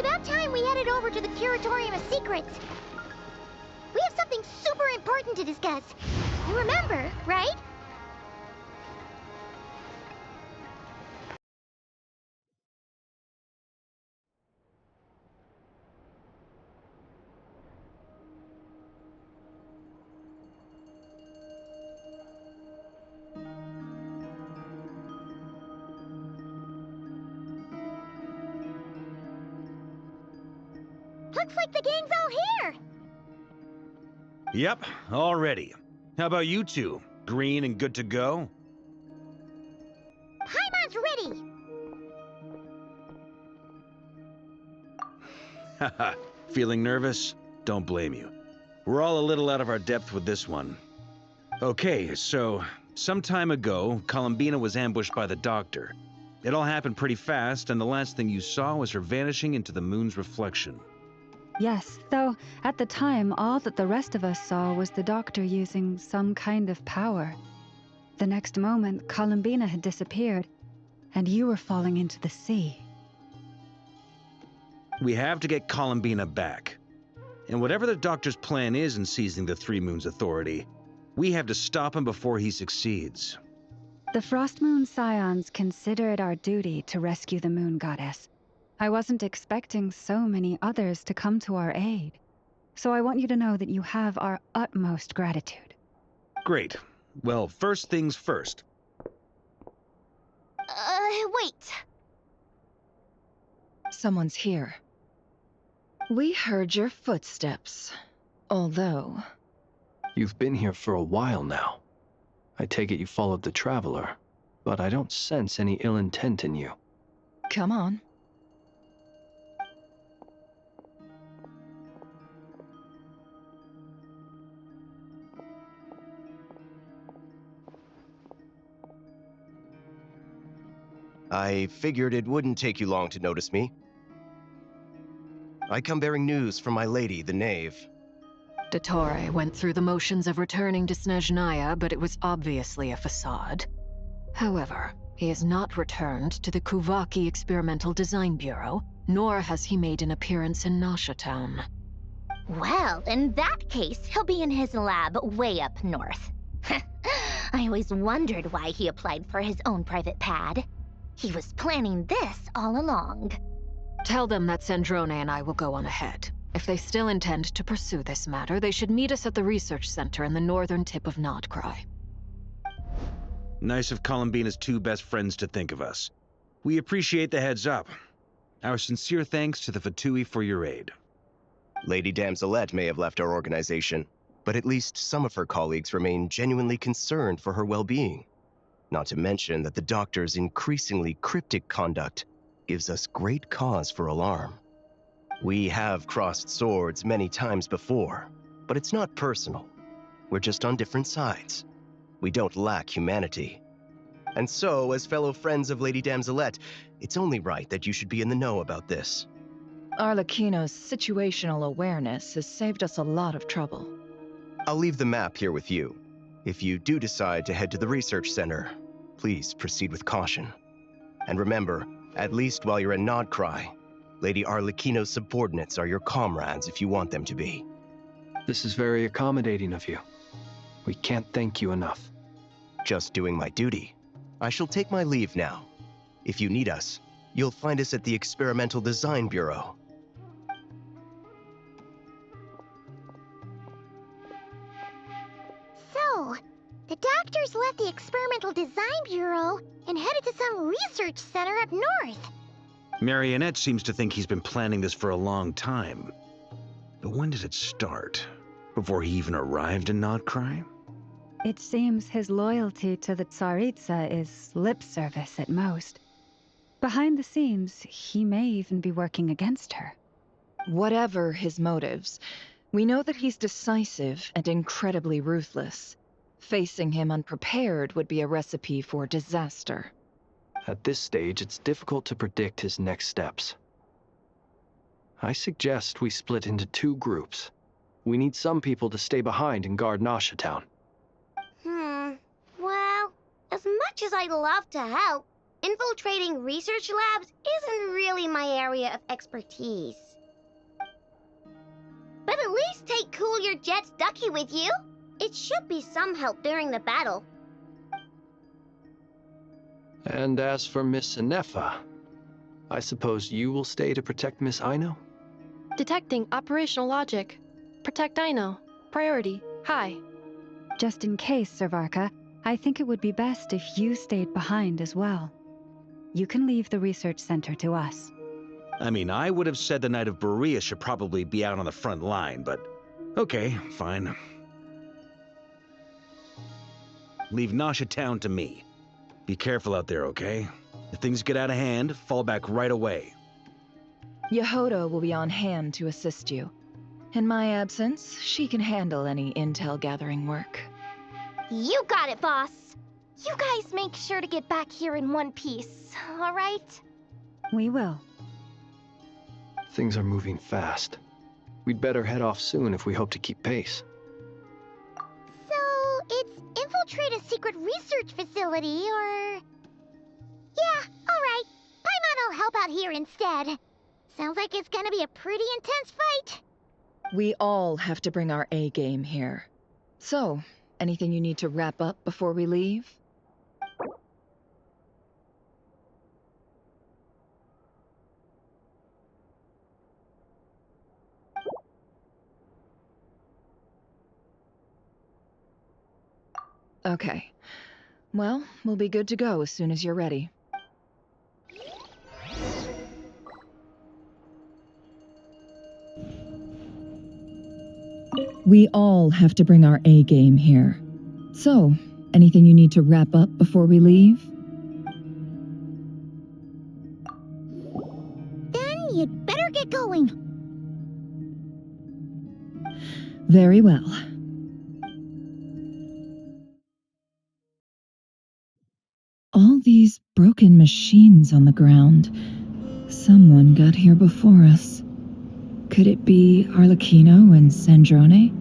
about time we headed over to the Curatorium of Secrets. We have something super important to discuss. You remember, right? Looks like the gang's all here! Yep, all ready. How about you two? Green and good to go? Paimon's ready! Haha, feeling nervous? Don't blame you. We're all a little out of our depth with this one. Okay, so, some time ago, Columbina was ambushed by the Doctor. It all happened pretty fast, and the last thing you saw was her vanishing into the moon's reflection. Yes, though at the time, all that the rest of us saw was the Doctor using some kind of power. The next moment, Columbina had disappeared, and you were falling into the sea. We have to get Columbina back. And whatever the Doctor's plan is in seizing the Three Moons Authority, we have to stop him before he succeeds. The Frost Moon Scions consider it our duty to rescue the Moon Goddess. I wasn't expecting so many others to come to our aid. So I want you to know that you have our utmost gratitude. Great. Well, first things first. Wait. Someone's here. We heard your footsteps. Although... You've been here for a while now. I take it you followed the Traveler, but I don't sense any ill intent in you. Come on. I figured it wouldn't take you long to notice me. I come bearing news from my lady, the Knave. Dottore went through the motions of returning to Snezhnaya, but it was obviously a facade. However, he has not returned to the Kuvaki Experimental Design Bureau, nor has he made an appearance in Nasha Town. Well, in that case, he'll be in his lab way up north. I always wondered why he applied for his own private pad. He was planning this all along. Tell them that Sandrone and I will go on ahead. If they still intend to pursue this matter, they should meet us at the research center in the northern tip of Nodcry. Nice of Columbina's two best friends to think of us. We appreciate the heads up. Our sincere thanks to the Fatui for your aid. Lady Damselette may have left our organization, but at least some of her colleagues remain genuinely concerned for her well-being. Not to mention that the Doctor's increasingly cryptic conduct gives us great cause for alarm. We have crossed swords many times before, but it's not personal. We're just on different sides. We don't lack humanity. And so, as fellow friends of Lady Damselette, it's only right that you should be in the know about this. Arlecchino's situational awareness has saved us a lot of trouble. I'll leave the map here with you. If you do decide to head to the research center, please proceed with caution. And remember, at least while you're in Nodcry, Lady Arlecchino's subordinates are your comrades if you want them to be. This is very accommodating of you. We can't thank you enough. Just doing my duty. I shall take my leave now. If you need us, you'll find us at the Experimental Design Bureau. So, the Doctor's left the Experimental Design Bureau and headed to some research center up north. Marionette seems to think he's been planning this for a long time. But when did it start? Before he even arrived in Nodcry? It seems his loyalty to the Tsaritsa is lip service at most. Behind the scenes, he may even be working against her. Whatever his motives, we know that he's decisive and incredibly ruthless. Facing him unprepared would be a recipe for disaster. At this stage, it's difficult to predict his next steps. I suggest we split into two groups. We need some people to stay behind and guard Nasha Town. Well, as much as I'd love to help, Infiltrating research labs isn't really my area of expertise. But at least take Cool Your Jet's Ducky with you. It should be some help during the battle. And as for Miss Inefa, I suppose you will stay to protect Miss Aino? Detecting operational logic. Protect Aino. Priority. High. Just in case, Servarka, I think it would be best if you stayed behind as well. You can leave the research center to us. I mean, I would have said the Knight of Berea should probably be out on the front line, but okay, fine. Leave Nasha Town to me. Be careful out there, okay? If things get out of hand, fall back right away. Yehodo will be on hand to assist you. In my absence, she can handle any intel gathering work. You got it, boss. You guys make sure to get back here in one piece, all right? We will. Things are moving fast. We'd better head off soon if we hope to keep pace. So, it's infiltrate a secret research facility, or... Yeah, alright. Paimon will help out here instead. Sounds like it's gonna be a pretty intense fight. We all have to bring our A game here. So, anything you need to wrap up before we leave? Okay. Well, we'll be good to go as soon as you're ready. We all have to bring our A game here. So, anything you need to wrap up before we leave? Then you'd better get going. Very well. All these broken machines on the ground. Someone got here before us. Could it be Arlecchino and Sandrone?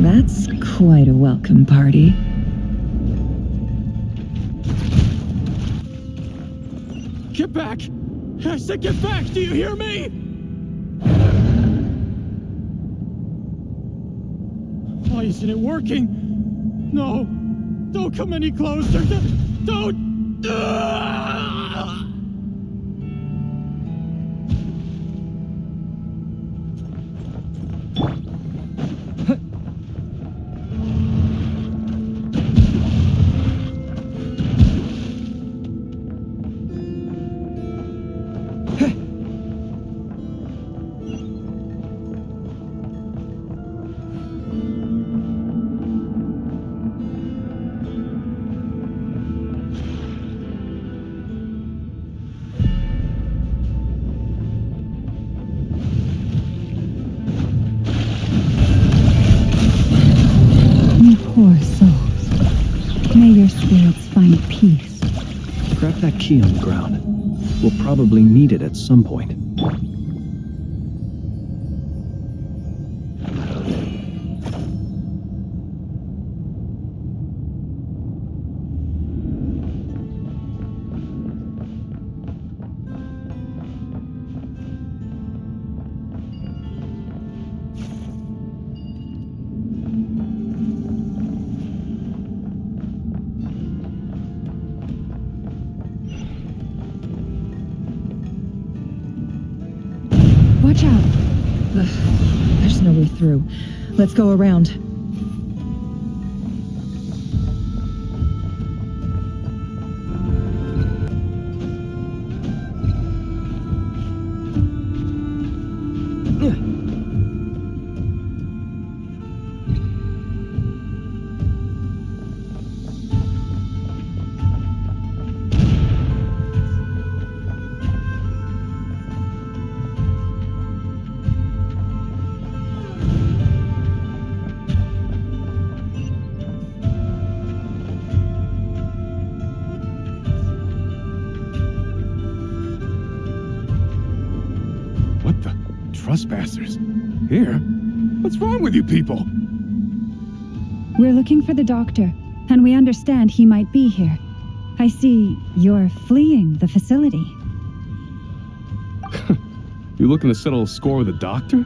That's quite a welcome party. Get back! I said get back! Do you hear me? Why isn't it working? No! Don't come any closer! Don't! complete peace. Grab that key on the ground. We'll probably need it at some point. Watch out. Ugh, there's no way through. Let's go around. What the? Trespassers? Here? What's wrong with you people? We're looking for the doctor, and we understand he might be here. I see you're fleeing the facility. You looking to settle a score with the doctor?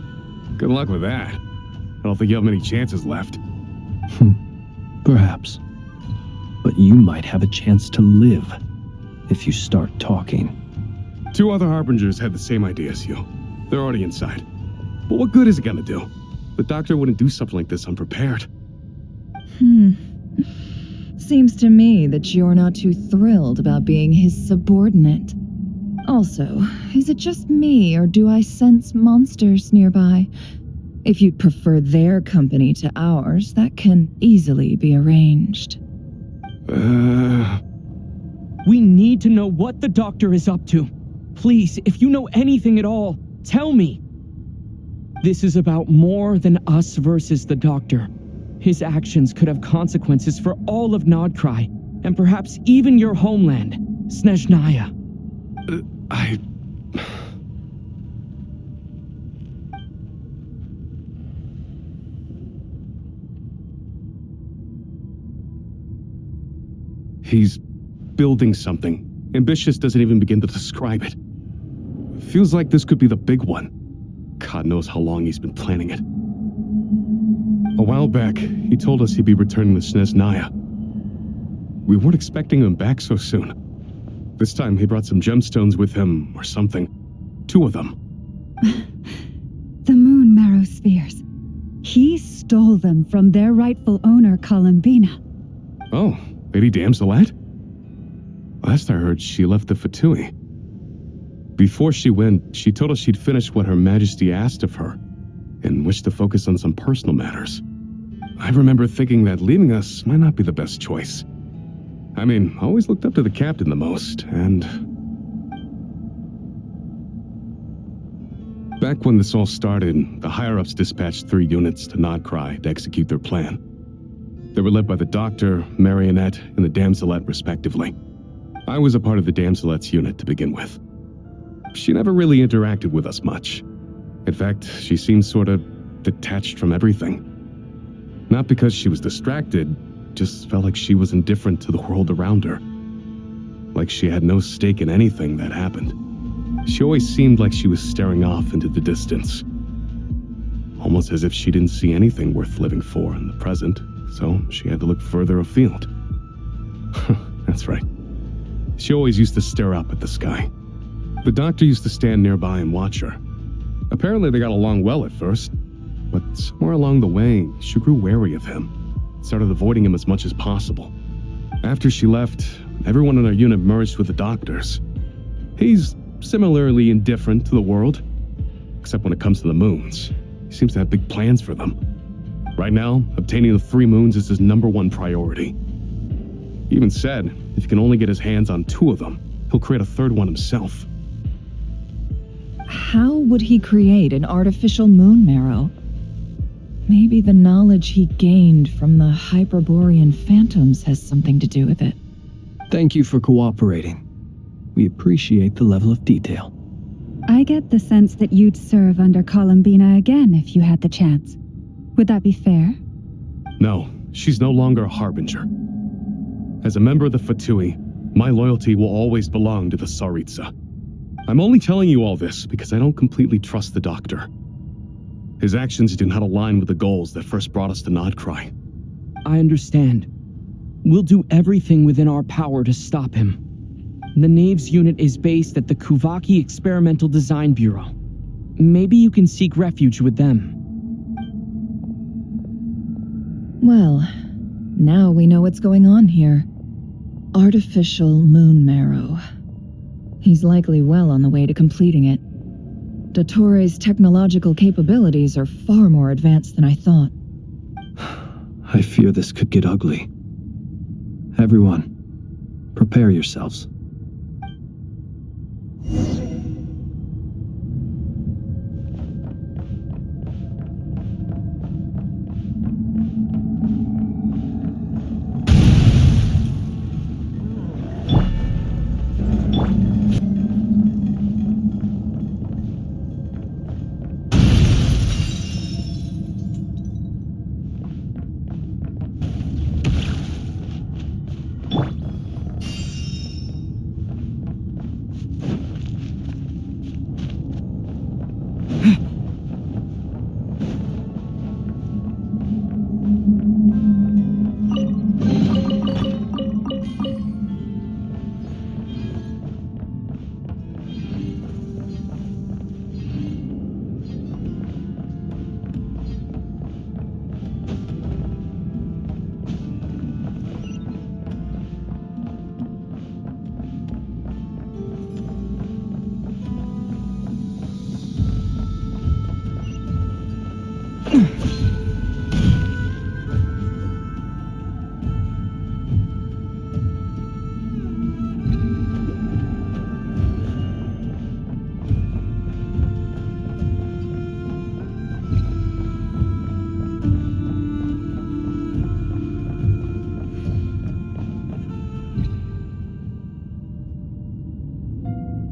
Good luck with that. I don't think you have many chances left. Perhaps. But you might have a chance to live if you start talking. 2 other Harbingers had the same idea as you. They're already inside. But what good is it gonna do? The doctor wouldn't do something like this unprepared. Seems to me that you're not too thrilled about being his subordinate. Also, is it just me, or do I sense monsters nearby? If you'd prefer their company to ours, that can easily be arranged. We need to know what the doctor is up to. Please, if you know anything at all, tell me. This is about more than us versus the doctor. His actions could have consequences for all of Nodcry, and perhaps even your homeland, Snezhnaya. He's building something. Ambitious doesn't even begin to describe it. Feels like this could be the big one. God knows how long he's been planning it. A while back, he told us he'd be returning to Snezhnaya. We weren't expecting him back so soon. This time he brought some gemstones with him, or something. 2 of them. The moon marrow spheres. He stole them from their rightful owner, Columbina. Oh, Lady Damselat? Last I heard, she left the Fatui. Before she went, she told us she'd finished what Her Majesty asked of her, and wished to focus on some personal matters. I remember thinking that leaving us might not be the best choice. I mean, I always looked up to the captain the most, and... Back when this all started, the higher-ups dispatched 3 units to Nodcry to execute their plan. They were led by the Doctor, Marionette, and the Damselet, respectively. I was a part of the Damselet's unit to begin with. She never really interacted with us much. In fact, she seemed sort of detached from everything. Not because she was distracted, just felt like she was indifferent to the world around her. Like she had no stake in anything that happened. She always seemed like she was staring off into the distance. Almost as if she didn't see anything worth living for in the present, so she had to look further afield. That's right. She always used to stare up at the sky. The Doctor used to stand nearby and watch her. Apparently they got along well at first, but somewhere along the way, she grew wary of him, started avoiding him as much as possible. After she left, everyone in our unit merged with the Doctor's. He's similarly indifferent to the world, except when it comes to the moons. He seems to have big plans for them. Right now, obtaining the 3 moons is his #1 priority. He even said, if he can only get his hands on 2 of them, he'll create a 3rd one himself. How would he create an artificial moon marrow? Maybe the knowledge he gained from the Hyperborean phantoms has something to do with it. Thank you for cooperating. We appreciate the level of detail. I get the sense that you'd serve under Columbina again if you had the chance. Would that be fair? No, she's no longer a harbinger. As a member of the Fatui, my loyalty will always belong to the Tsaritsa. I'm only telling you all this because I don't completely trust the Doctor. His actions do not align with the goals that first brought us to Nodcry. I understand. We'll do everything within our power to stop him. The Knaves unit is based at the Kuvaki Experimental Design Bureau. Maybe you can seek refuge with them. Well, now we know what's going on here. Artificial moon marrow. He's likely well on the way to completing it. Dottore's technological capabilities are far more advanced than I thought. I fear this could get ugly. Everyone, prepare yourselves.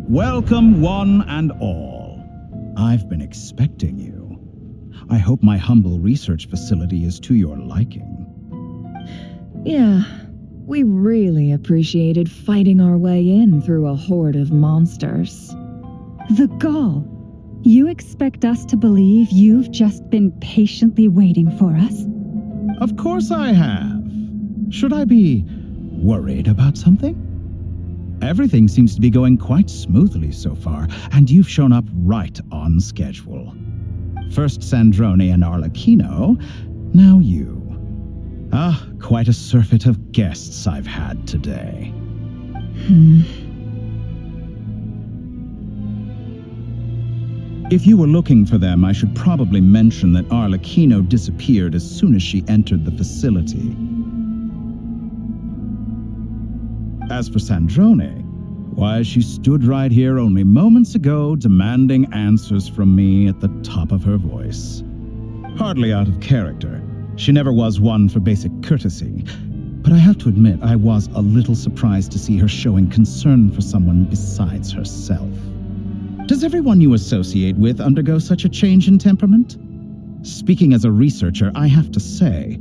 Welcome, one and all. I've been expecting you. I hope my humble research facility is to your liking. Yeah, we really appreciated fighting our way in through a horde of monsters. The gall! You expect us to believe you've just been patiently waiting for us? Of course I have. Should I be worried about something? Everything seems to be going quite smoothly so far, and you've shown up right on schedule. First Sandrone and Arlecchino, now you. Ah, quite a surfeit of guests I've had today. If you were looking for them, I should probably mention that Arlecchino disappeared as soon as she entered the facility. As for Sandrone, why, she stood right here only moments ago demanding answers from me at the top of her voice. Hardly out of character. She never was one for basic courtesy. But I have to admit, I was a little surprised to see her showing concern for someone besides herself. Does everyone you associate with undergo such a change in temperament? Speaking as a researcher, I have to say,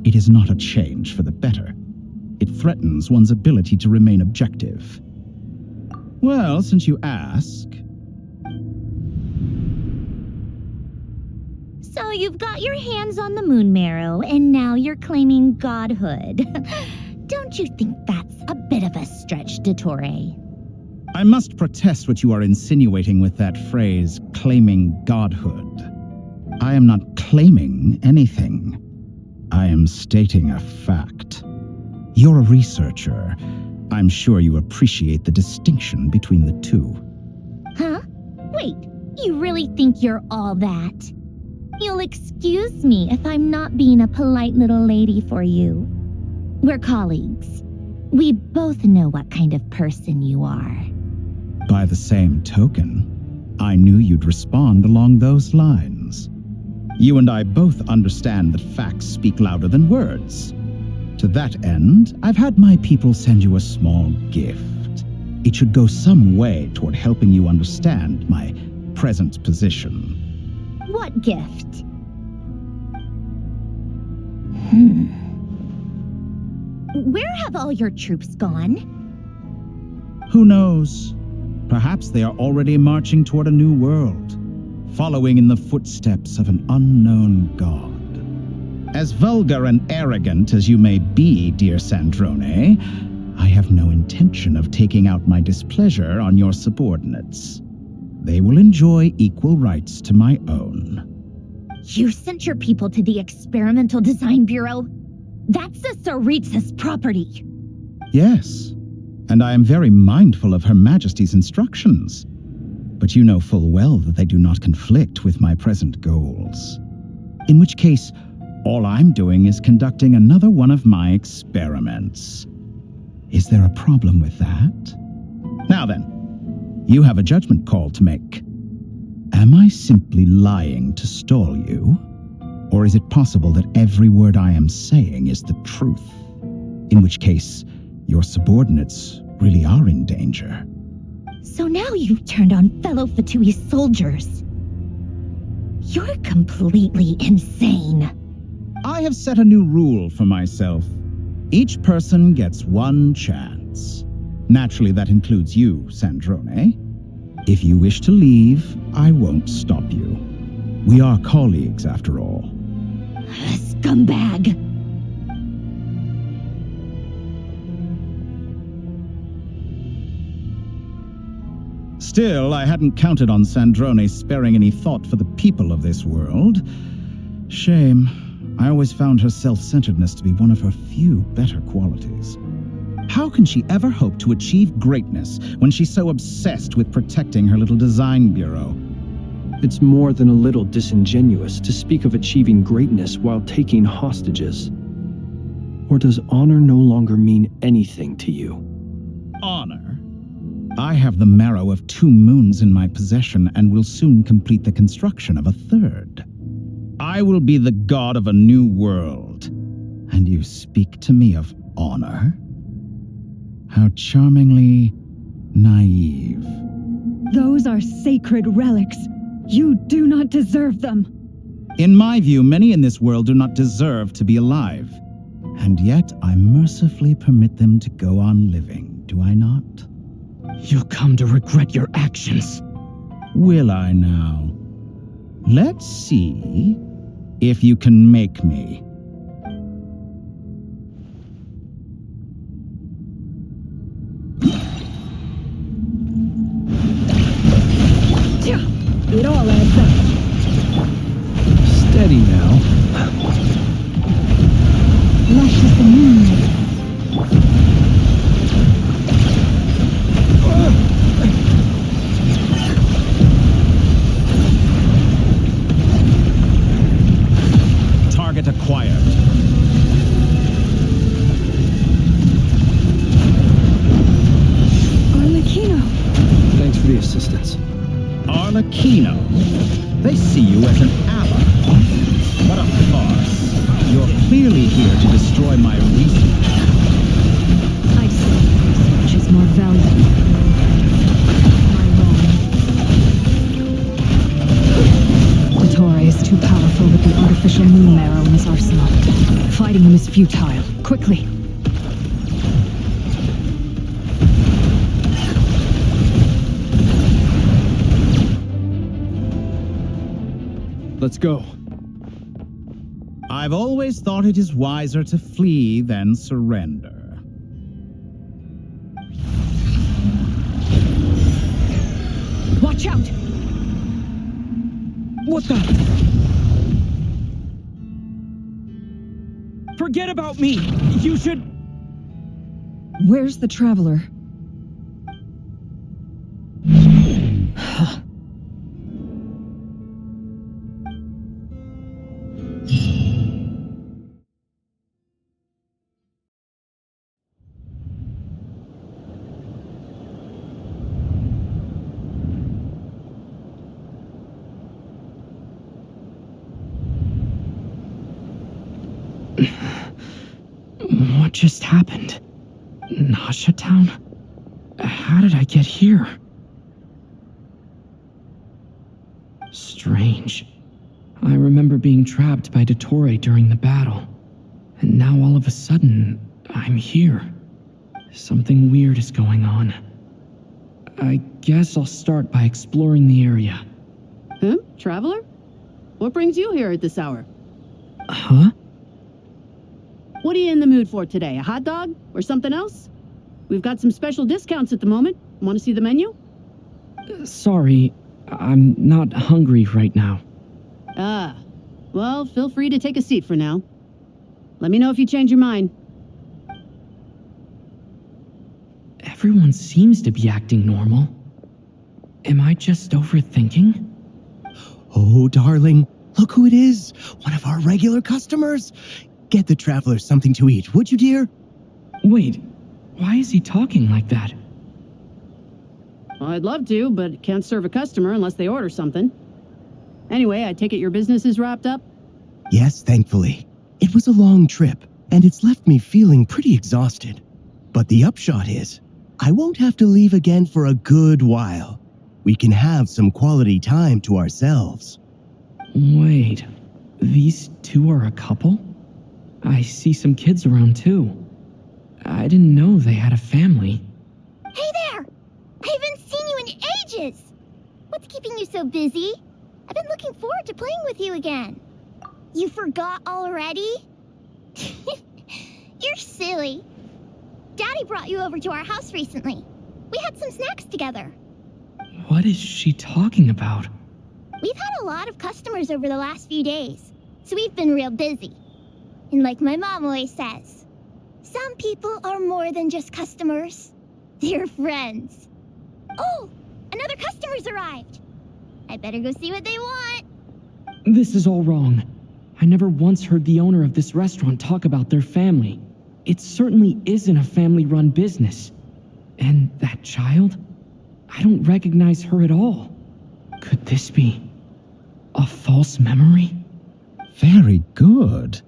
it is not a change for the better. It threatens one's ability to remain objective. Well, since you ask... So you've got your hands on the moon marrow, and now you're claiming godhood. Don't you think that's a bit of a stretch, Dottore? I must protest what you are insinuating with that phrase, claiming godhood. I am not claiming anything. I am stating a fact. You're a researcher. I'm sure you appreciate the distinction between the two. Huh? Wait, you really think you're all that? You'll excuse me if I'm not being a polite little lady for you. We're colleagues. We both know what kind of person you are. By the same token, I knew you'd respond along those lines. You and I both understand that facts speak louder than words. To that end, I've had my people send you a small gift. It should go some way toward helping you understand my present position. What gift? Where have all your troops gone? Who knows? Perhaps they are already marching toward a new world, following in the footsteps of an unknown god. As vulgar and arrogant as you may be, dear Sandrone, I have no intention of taking out my displeasure on your subordinates. They will enjoy equal rights to my own. You sent your people to the Experimental Design Bureau? That's the Tsaritsa's property. Yes, and I am very mindful of Her Majesty's instructions. But you know full well that they do not conflict with my present goals. In which case, all I'm doing is conducting another one of my experiments. Is there a problem with that? Now then, you have a judgment call to make. Am I simply lying to stall you? Or is it possible that every word I am saying is the truth? In which case, your subordinates really are in danger. So now you've turned on fellow Fatui soldiers. You're completely insane. I have set a new rule for myself. Each person gets one chance. Naturally, that includes you, Sandrone. If you wish to leave, I won't stop you. We are colleagues, after all. Scumbag! Still, I hadn't counted on Sandrone sparing any thought for the people of this world. Shame. I always found her self-centeredness to be one of her few better qualities. How can she ever hope to achieve greatness when she's so obsessed with protecting her little design bureau? It's more than a little disingenuous to speak of achieving greatness while taking hostages. Or does honor no longer mean anything to you? Honor? I have the marrow of 2 moons in my possession and will soon complete the construction of a 3rd. I will be the god of a new world. And you speak to me of honor? How charmingly naive. Those are sacred relics. You do not deserve them. In my view, many in this world do not deserve to be alive. And yet I mercifully permit them to go on living, do I not? You'll come to regret your actions. Will I now? Let's see if you can make me. It all adds up. Steady now. Lush as the moon. Target acquired. Arlecchino. Thanks for the assistance. Arlecchino. They see you as an ally. What a farce. You're clearly here to destroy my research. I say research is more valuable. My wrong. Dottore is too powerful with the artificial moon marrow in his arsenal. Fighting him is futile. Quickly. Let's go. I've always thought it is wiser to flee than surrender. Watch out! What the? Forget about me! You should... Where's the traveler? happened? Nasha Town? How did I get here? Strange. I remember being trapped by Dottore during the battle. And now all of a sudden, I'm here. Something weird is going on. I guess I'll start by exploring the area. Huh? Traveler? What brings you here at this hour? Huh? What are you in the mood for today? A hot dog? Or something else? We've got some special discounts at the moment. Want to see the menu? Sorry, I'm not hungry right now. Ah. Well, feel free to take a seat for now. Let me know if you change your mind. Everyone seems to be acting normal. Am I just overthinking? Oh, darling, look who it is. One of our regular customers. Get the traveler something to eat, would you, dear? Wait, why is he talking like that? Well, I'd love to, but can't serve a customer unless they order something. Anyway, I take it your business is wrapped up? Yes, thankfully. It was a long trip, and it's left me feeling pretty exhausted. But the upshot is, I won't have to leave again for a good while. We can have some quality time to ourselves. Wait, these two are a couple? I see some kids around too. I didn't know they had a family. Hey there! I haven't seen you in ages! What's keeping you so busy? I've been looking forward to playing with you again. You forgot already? You're silly. Daddy brought you over to our house recently. We had some snacks together. What is she talking about? We've had a lot of customers over the last few days, so we've been real busy. And like my mom always says, some people are more than just customers. They're friends. Oh, another customer's arrived. I better go see what they want. This is all wrong. I never once heard the owner of this restaurant talk about their family. It certainly isn't a family-run business. And that child? I don't recognize her at all. Could this be a false memory? Very good.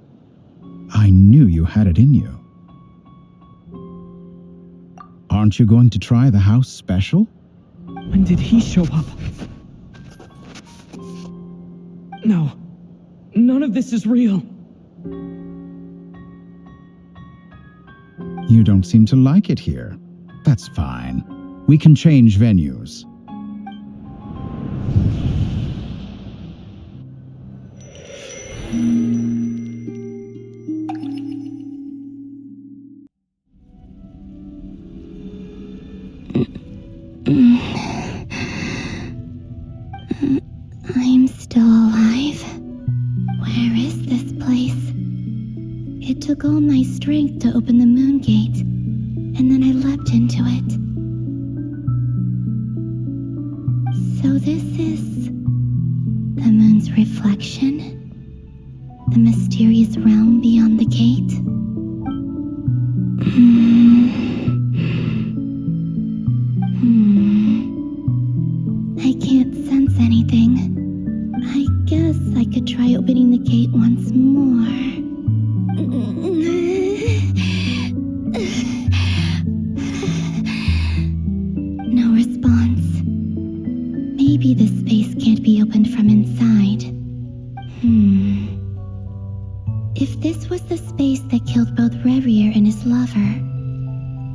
I knew you had it in you. Aren't you going to try the house special? When did he show up? No. None of this is real. You don't seem to like it here. That's fine. We can change venues. I'm still alive. Where is this place? It took all my strength to open the moon gate, and then I leapt into it. So this is the moon's reflection? The mysterious realm beyond the gate? I can't sense anything. I guess I could try opening the gate once more. No response. Maybe this space can't be opened from inside. If this was the space that killed both Revier and his lover,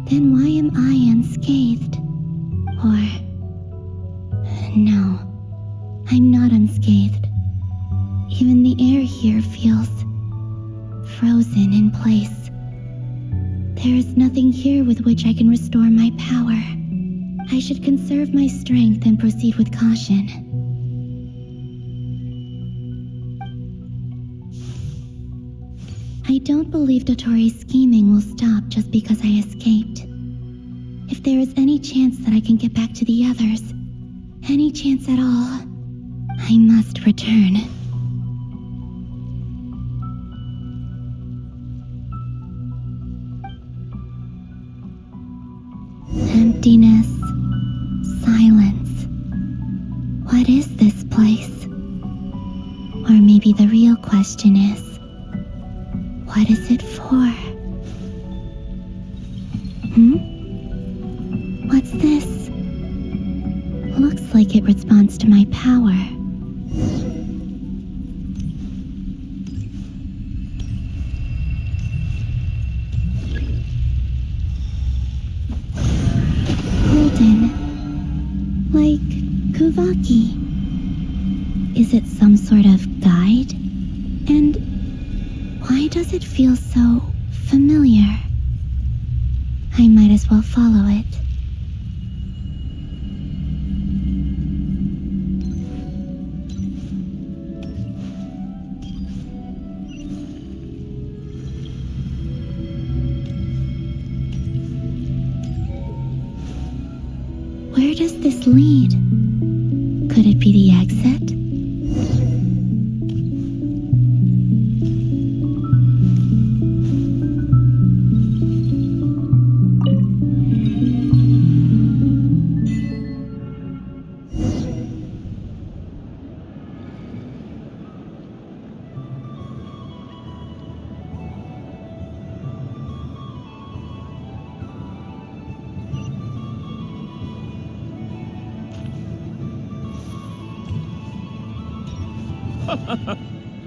then why am I unscathed? Or... no, I'm not unscathed. Even the air here feels frozen in place. There is nothing here with which I can restore my power. I should conserve my strength and proceed with caution. I don't believe Dottori's scheming will stop just because I escaped. If there is any chance that I can get back to the others, any chance at all, I must return. Emptiness, silence. What is this place? Or maybe the real question is, what is it for? feels like it responds to my power. Golden. Like Kuvaki. Is it some sort of guide? And why does it feel so familiar? I might as well follow it. Where does this lead? Could it be the exit?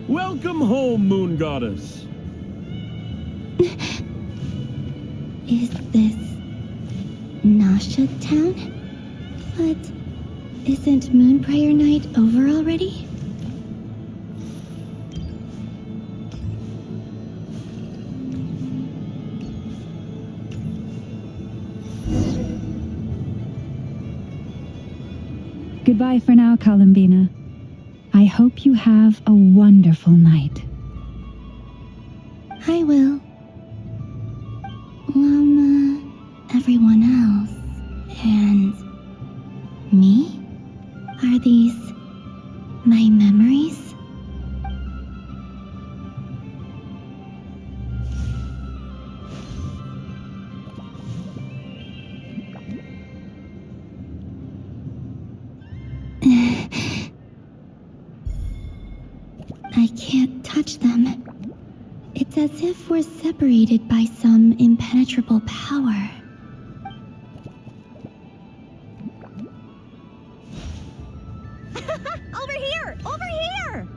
Welcome home, Moon Goddess. Is this Nasha Town? But isn't Moon Prayer Night over already? Goodbye for now, Columbina. I hope you have a wonderful night. I will. Everyone else. And me? Are these my memories? I can't touch them. It's as if we're separated by some impenetrable power. Over here! Over here!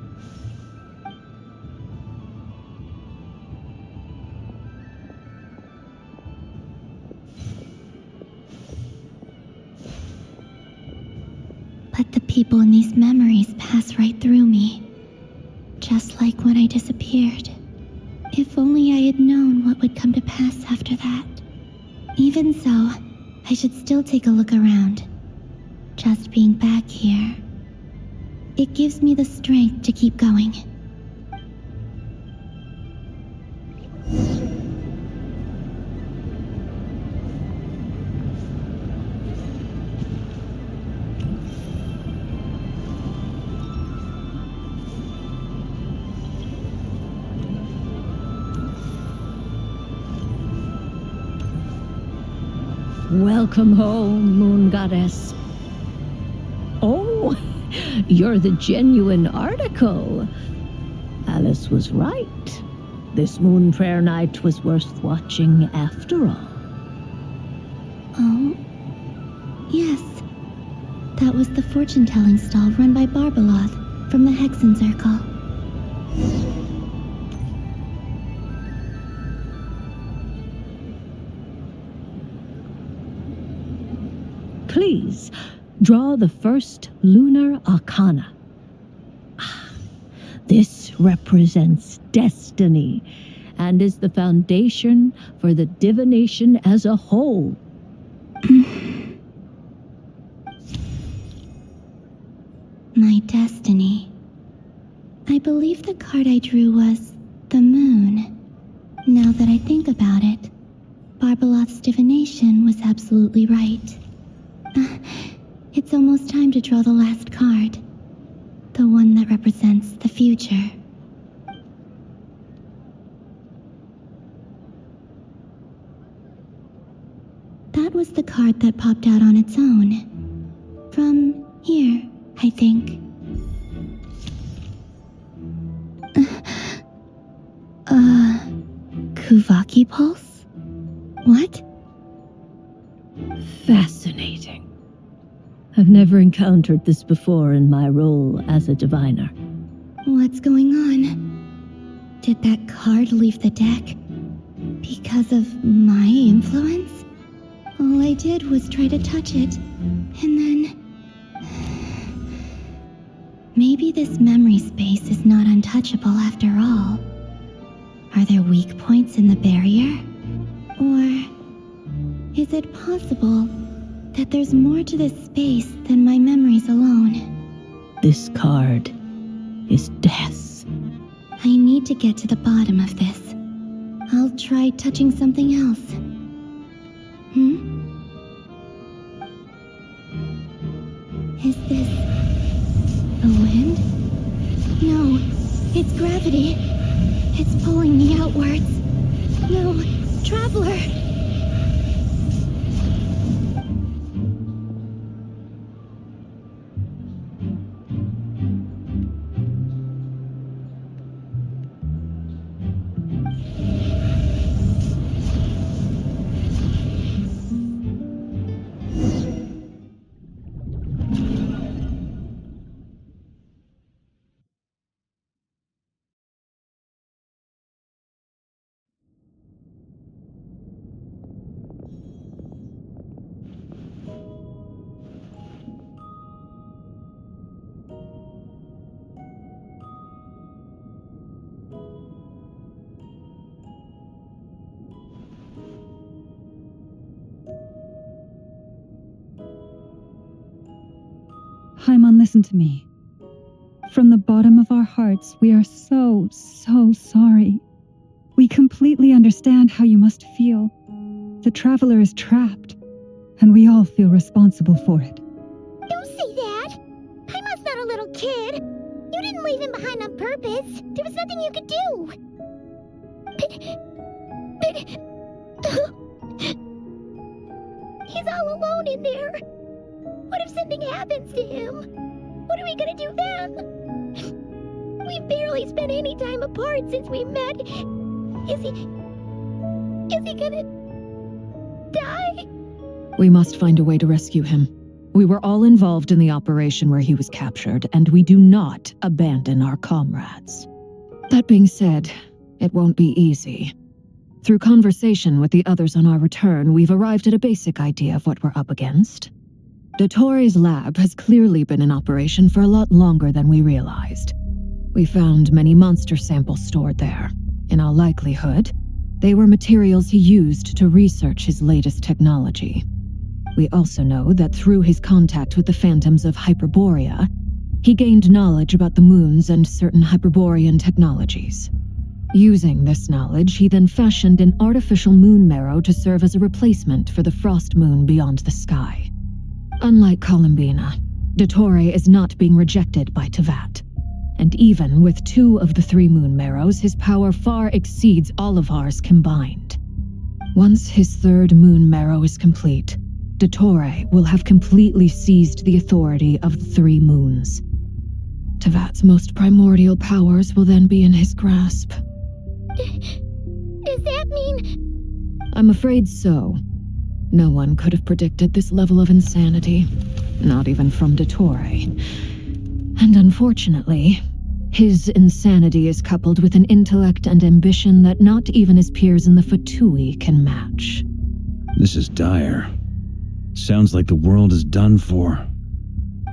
But the people in these memories pass right through me. Just like when I disappeared. If only I had known what would come to pass after that. Even so, I should still take a look around. Just being back here, it gives me the strength to keep going. Welcome home, Moon Goddess. Oh, you're the genuine article. Alice was right. This Moon Prayer Night was worth watching after all. Oh? Yes. That was the fortune-telling stall run by Barbeloth from the Hexen Circle. Please, draw the first lunar arcana. This represents destiny and is the foundation for the divination as a whole. My destiny. I believe the card I drew was the moon. Now that I think about it, Barbeloth's divination was absolutely right. It's almost time to draw the last card. The one that represents the future. That was the card that popped out on its own. From here, I think. Kuvaki Pulse? What? Fascinating. I've never encountered this before in my role as a diviner. What's going on? Did that card leave the deck? Because of my influence? All I did was try to touch it, and then... Maybe this memory space is not untouchable after all. Are there weak points in the barrier? Or is it possible that there's more to this space than my memories alone? This card is death. I need to get to the bottom of this. I'll try touching something else. Is this the wind? No, it's gravity. It's pulling me outwards. No, Traveler! Haimon, listen to me. From the bottom of our hearts, we are so sorry. We completely understand how you must feel. The Traveler is trapped, and we all feel responsible for it. Don't say that! Haimon's not a little kid! You didn't leave him behind on purpose! There was nothing you could do! He's all alone in there! What if something happens to him? What are we gonna do then? We've barely spent any time apart since we met. Is he gonna die? We must find a way to rescue him. We were all involved in the operation where he was captured, and we do not abandon our comrades. That being said, it won't be easy. Through conversation with the others on our return, we've arrived at a basic idea of what we're up against. Dottore's lab has clearly been in operation for a lot longer than we realized. We found many monster samples stored there. In all likelihood, they were materials he used to research his latest technology. We also know that through his contact with the phantoms of Hyperborea, he gained knowledge about the moons and certain Hyperborean technologies. Using this knowledge, he then fashioned an artificial moon marrow to serve as a replacement for the frost moon beyond the sky. Unlike Columbina, Dottore is not being rejected by Teyvat. And even with 2 of the 3 moon marrows, his power far exceeds all of ours combined. Once his 3rd moon marrow is complete, Dottore will have completely seized the authority of the 3 moons. Teyvat's most primordial powers will then be in his grasp. Does that mean... I'm afraid so. No one could have predicted this level of insanity, not even from Dottore. And unfortunately, his insanity is coupled with an intellect and ambition that not even his peers in the Fatui can match. This is dire. Sounds like the world is done for.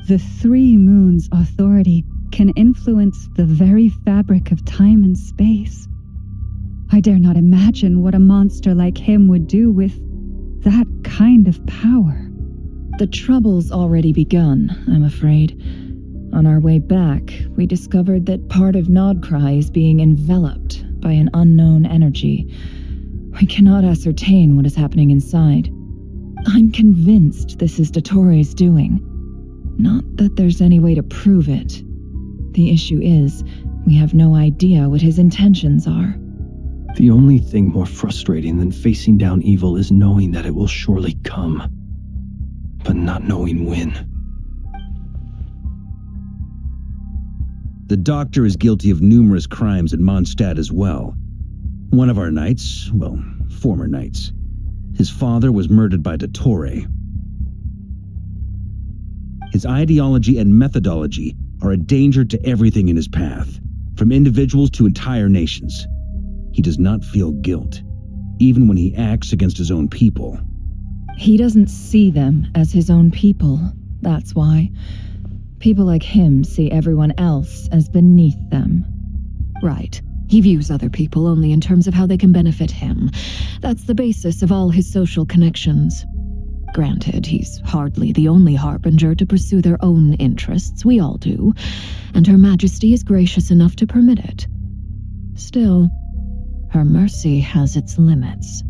The 3 moons' authority can influence the very fabric of time and space. I dare not imagine what a monster like him would do with that kind of power. The trouble's already begun, I'm afraid. On our way back, we discovered that part of Nodcry is being enveloped by an unknown energy. We cannot ascertain what is happening inside. I'm convinced this is Dottore's doing. Not that there's any way to prove it. The issue is, we have no idea what his intentions are. The only thing more frustrating than facing down evil is knowing that it will surely come, but not knowing when. The Doctor is guilty of numerous crimes in Mondstadt as well. One of our knights, well, former knights. His father was murdered by Dottore. His ideology and methodology are a danger to everything in his path, from individuals to entire nations. He does not feel guilt, even when he acts against his own people. He doesn't see them as his own people, that's why. People like him see everyone else as beneath them. Right. He views other people only in terms of how they can benefit him. That's the basis of all his social connections. Granted, he's hardly the only harbinger to pursue their own interests. We all do. And Her Majesty is gracious enough to permit it. Still, her mercy has its limits.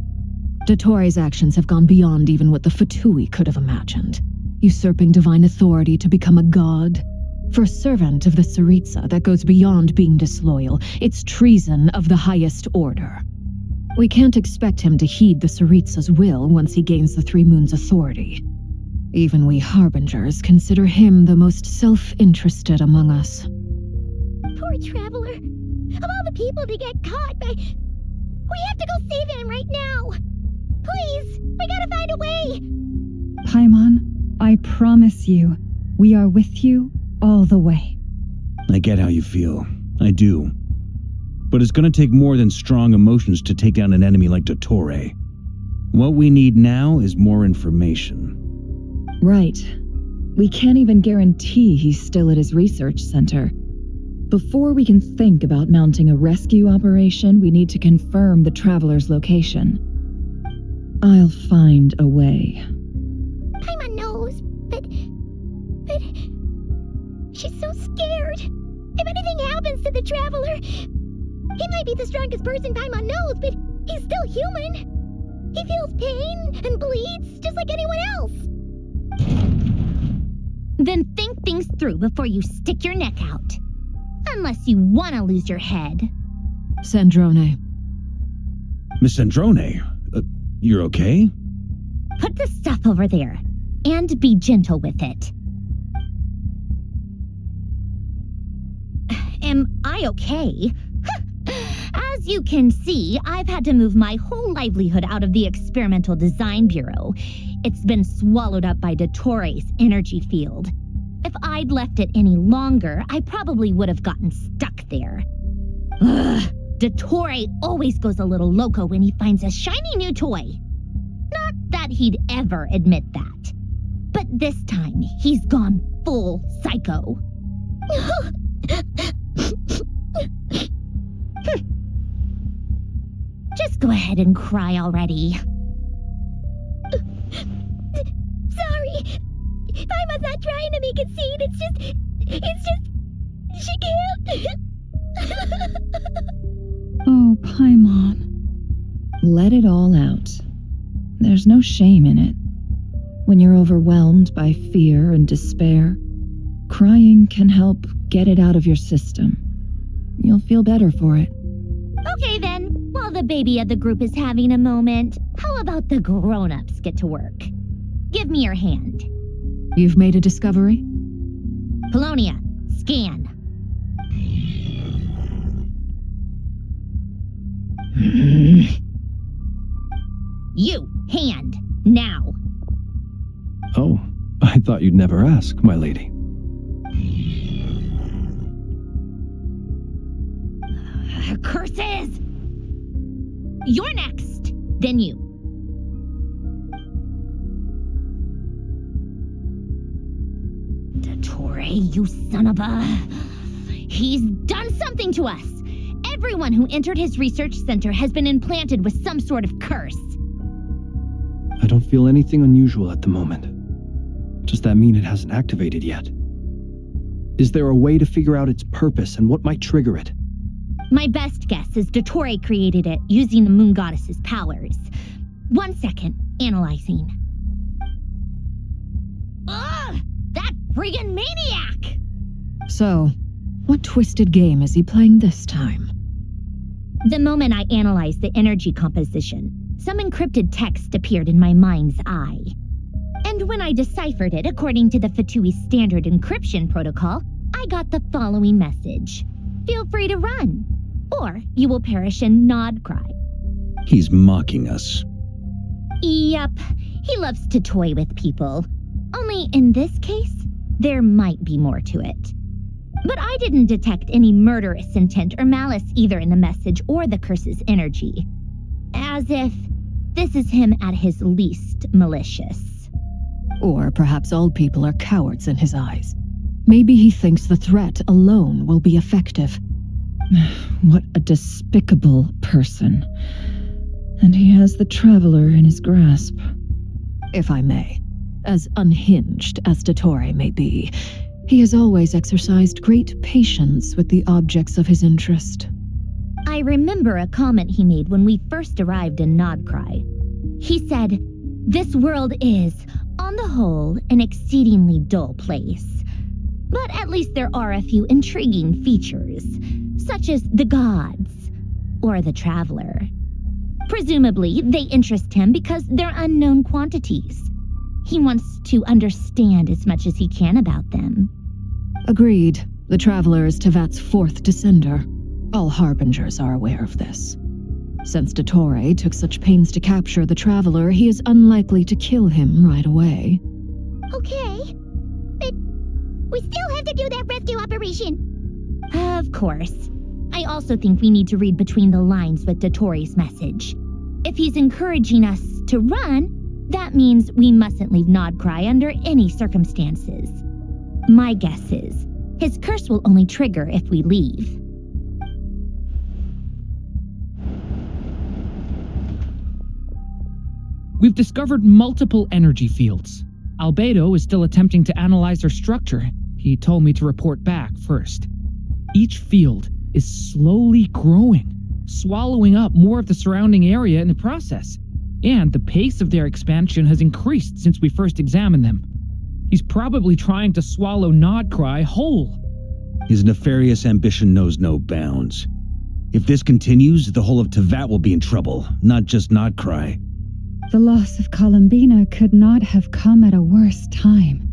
Dottoro's actions have gone beyond even what the Fatui could have imagined. Usurping divine authority to become a god. For a servant of the Tsaritsa, that goes beyond being disloyal. It's treason of the highest order. We can't expect him to heed the Tsaritsa's will once he gains the Three Moons' authority. Even we Harbingers consider him the most self-interested among us. Poor Traveler. Of all the people to get caught by... We have to go save him right now. Please, we gotta find a way. Paimon, I promise you, we are with you all the way. I get how you feel. I do. But it's gonna take more than strong emotions to take down an enemy like Dottore. What we need now is more information. Right. We can't even guarantee he's still at his research center. Before we can think about mounting a rescue operation, we need to confirm the Traveler's location. I'll find a way. Paimon knows, but... She's so scared. If anything happens to the Traveler... He might be the strongest person Paimon knows, but he's still human. He feels pain and bleeds just like anyone else. Then think things through before you stick your neck out. Unless you want to lose your head. Sandrone. Miss Sandrone, you're okay? Put the stuff over there, and be gentle with it. Am I okay? As you can see, I've had to move my whole livelihood out of the Experimental Design Bureau. It's been swallowed up by Dottoro's energy field. If I'd left it any longer, I probably would have gotten stuck there. Ugh, Dottore always goes a little loco when he finds a shiny new toy. Not that he'd ever admit that. But this time, he's gone full psycho. Just go ahead and cry already. Sorry. Paimon's not trying to make it seem. It's just... She can't. Oh, Paimon. Let it all out. There's no shame in it. When you're overwhelmed by fear and despair, crying can help get it out of your system. You'll feel better for it. Okay then, while the baby of the group is having a moment, how about the grown-ups get to work? Give me your hand. You've made a discovery? Polonia, scan. You, hand, now. Oh, I thought you'd never ask, my lady. Curses! You're next, then you. Dottore, you son of a... He's done something to us! Everyone who entered his research center has been implanted with some sort of curse. I don't feel anything unusual at the moment. Does that mean it hasn't activated yet? Is there a way to figure out its purpose and what might trigger it? My best guess is Dottore created it using the Moon Goddess's powers. 1 second, analyzing. Ugh! That friggin' maniac! So, what twisted game is he playing this time? The moment I analyzed the energy composition, some encrypted text appeared in my mind's eye. And when I deciphered it according to the Fatui standard encryption protocol, I got the following message. Feel free to run, or you will perish in nod cry. He's mocking us. Yep, he loves to toy with people. Only in this case, there might be more to it. But I didn't detect any murderous intent or malice either in the message or the curse's energy. As if this is him at his least malicious. Or perhaps all people are cowards in his eyes. Maybe he thinks the threat alone will be effective. What a despicable person. And he has the Traveler in his grasp. If I may, as unhinged as Dottore may be, he has always exercised great patience with the objects of his interest. I remember a comment he made when we first arrived in Nodcry. He said, "This world is, on the whole, an exceedingly dull place. But at least there are a few intriguing features, such as the gods, or the Traveler. Presumably, they interest him because they're unknown quantities. He wants to understand as much as he can about them." Agreed. The Traveler is Tevat's fourth descender. All Harbingers are aware of this. Since Dottore took such pains to capture the Traveler, he is unlikely to kill him right away. Okay, but we still have to do that rescue operation. Of course. I also think we need to read between the lines with Dottore's message. If he's encouraging us to run, that means we mustn't leave Nodcry under any circumstances. My guess is, his curse will only trigger if we leave. We've discovered multiple energy fields. Albedo is still attempting to analyze their structure. He told me to report back first. Each field is slowly growing, swallowing up more of the surrounding area in the process. And the pace of their expansion has increased since we first examined them. He's probably trying to swallow Nodcry whole. His nefarious ambition knows no bounds. If this continues, the whole of Tevat will be in trouble, not just Nodcry. The loss of Columbina could not have come at a worse time.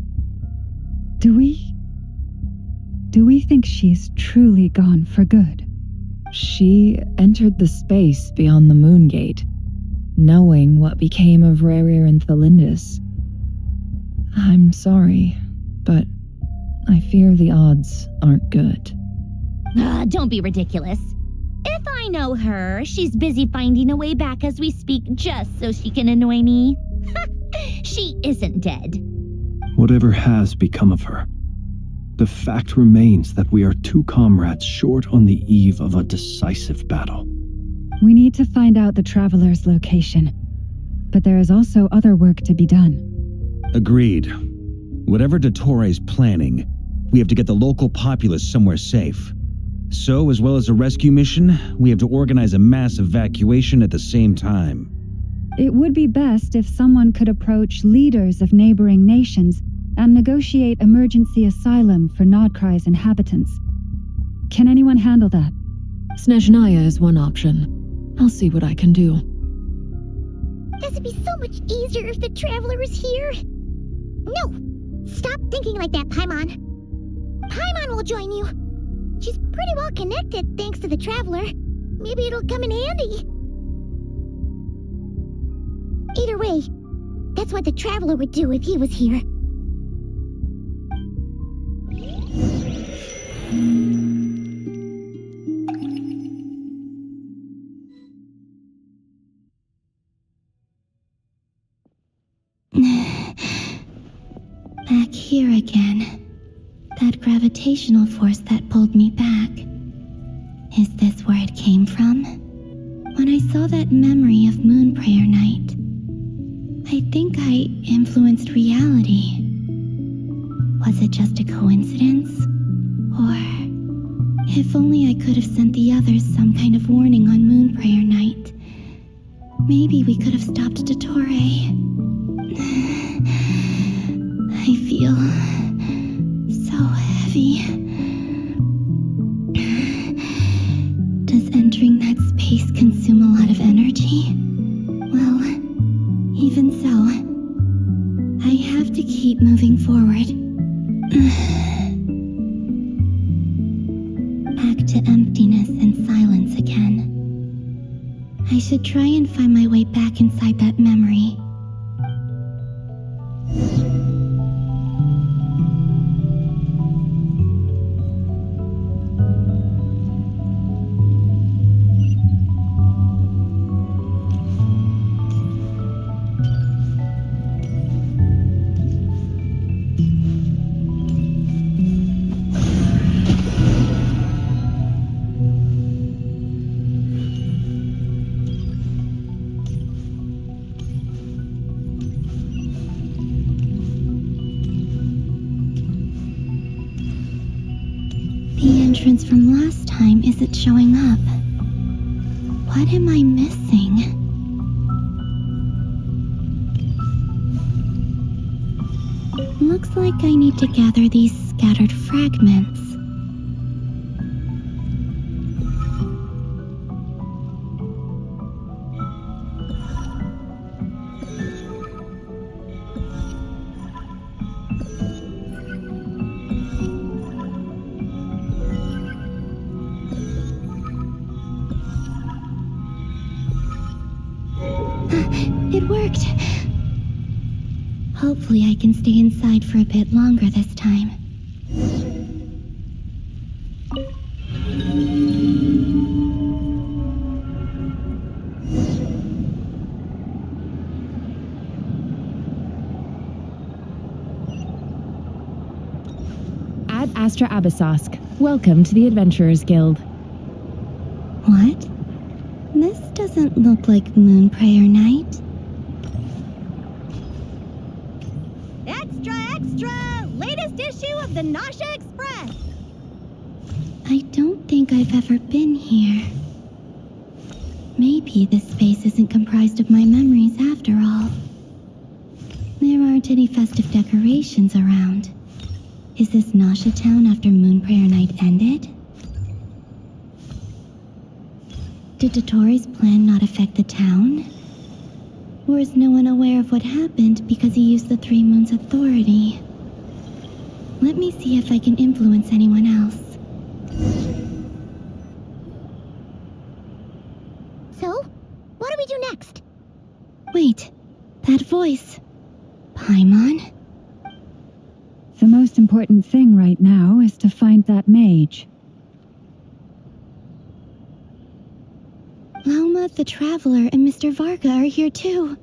Do we think she's truly gone for good? She entered the space beyond the Moon Gate, knowing what became of Rerir and Thalindus. I'm sorry, but I fear the odds aren't good. Don't be ridiculous. If I know her, she's busy finding a way back as we speak just so she can annoy me. She isn't dead. Whatever has become of her, the fact remains that we are two comrades short on the eve of a decisive battle. We need to find out the Traveler's location, but there is also other work to be done. Agreed. Whatever Dottore's planning, we have to get the local populace somewhere safe. So, as well as a rescue mission, we have to organize a mass evacuation at the same time. It would be best if someone could approach leaders of neighboring nations and negotiate emergency asylum for Nodcry's inhabitants. Can anyone handle that? Snezhnaya is one option. I'll see what I can do. This would be so much easier if the Traveler was here. No! Stop thinking like that, Paimon. Paimon will join you. She's pretty well connected thanks to the Traveler. Maybe it'll come in handy. Either way, that's what the Traveler would do if he was here. Back here again. That gravitational force that pulled me back. Is this where it came from? When I saw that memory of Moon Prayer Night, I think I influenced reality. Was it just a coincidence? Or, if only I could have sent the others some kind of warning on Moon Prayer Night, maybe we could have stopped Dottore. I feel so heavy. Does entering that space consume a lot of energy? Well, even so, I have to keep moving forward. Back to emptiness and silence again. I should try and find my way back inside that memory. entrance from last time isn't showing up. What am I missing? Looks like I need to gather these scattered fragments. It worked. Hopefully I can stay inside for a bit longer this time. Ad Astra Abyssosk. Welcome to the Adventurers Guild. What? This doesn't look like Moonprayer Night. Extra, extra! Latest issue of the Nausea Express! I don't think I've ever been here. Maybe this space isn't comprised of my memories after all. There aren't any festive decorations around. Is this Nausea Town after Moonprayer Night ended? Did Dottore plan not affect the town? Or is no one aware of what happened because he used the Three Moons' authority? Let me see if I can influence anyone else. So, what do we do next? Wait, that voice. Paimon? The most important thing right now is to find that mage. Lauma, the Traveler, and Mr. Varga are here too.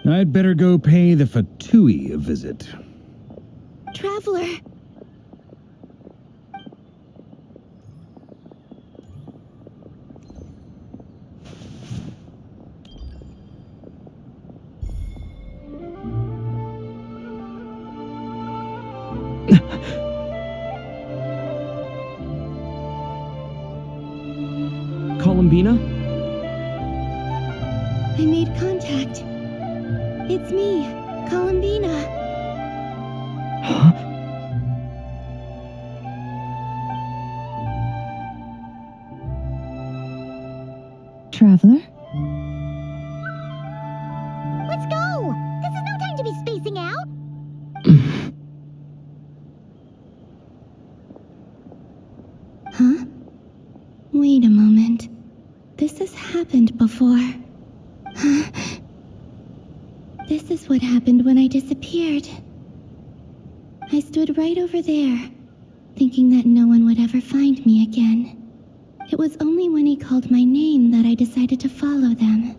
I'd better go pay the Fatui a visit. Traveler! Columbina? I made contact. It's me, Columbina. Huh? Traveler? Let's go! This is no time to be spacing out! Huh? Wait a moment. This has happened before. This is what happened when I disappeared. I stood right over there, thinking that no one would ever find me again. It was only when he called my name that I decided to follow them.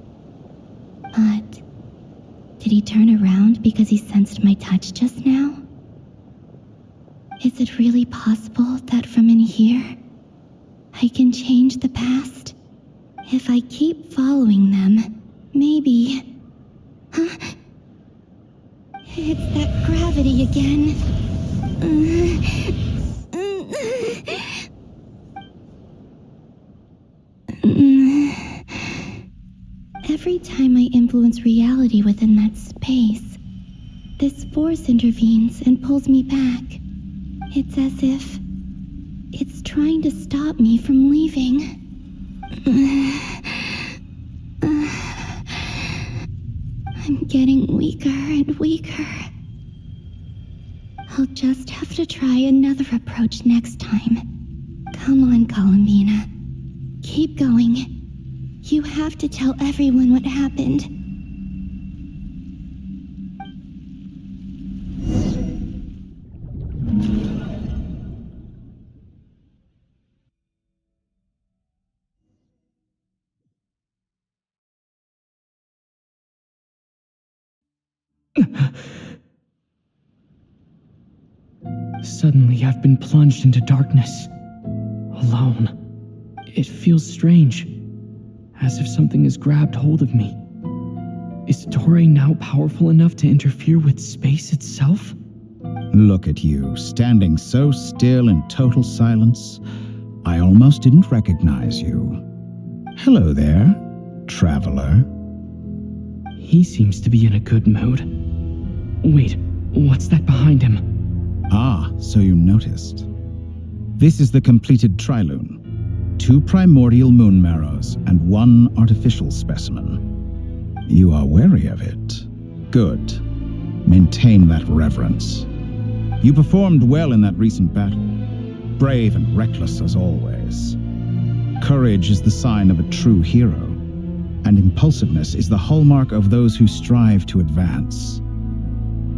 But did he turn around because he sensed my touch just now? Is it really possible that from in here, I can change the past? If I keep following them, maybe... Huh? It's that gravity again. Every time I influence reality within that space, this force intervenes and pulls me back. It's as if it's trying to stop me from leaving. I'm getting weaker and weaker. I'll just have to try another approach next time. Come on, Columbina. Keep going. You have to tell everyone what happened. Suddenly, I've been plunged into darkness. Alone. It feels strange. As if something has grabbed hold of me. Is Dottore now powerful enough to interfere with space itself? Look at you, standing so still in total silence, I almost didn't recognize you. Hello there, traveler. He seems to be in a good mood. Wait, what's that behind him? Ah, so you noticed. This is the completed trilune. 2 primordial moon marrows and 1 artificial specimen. You are wary of it. Good. Maintain that reverence. You performed well in that recent battle. Brave and reckless as always. Courage is the sign of a true hero, and impulsiveness is the hallmark of those who strive to advance.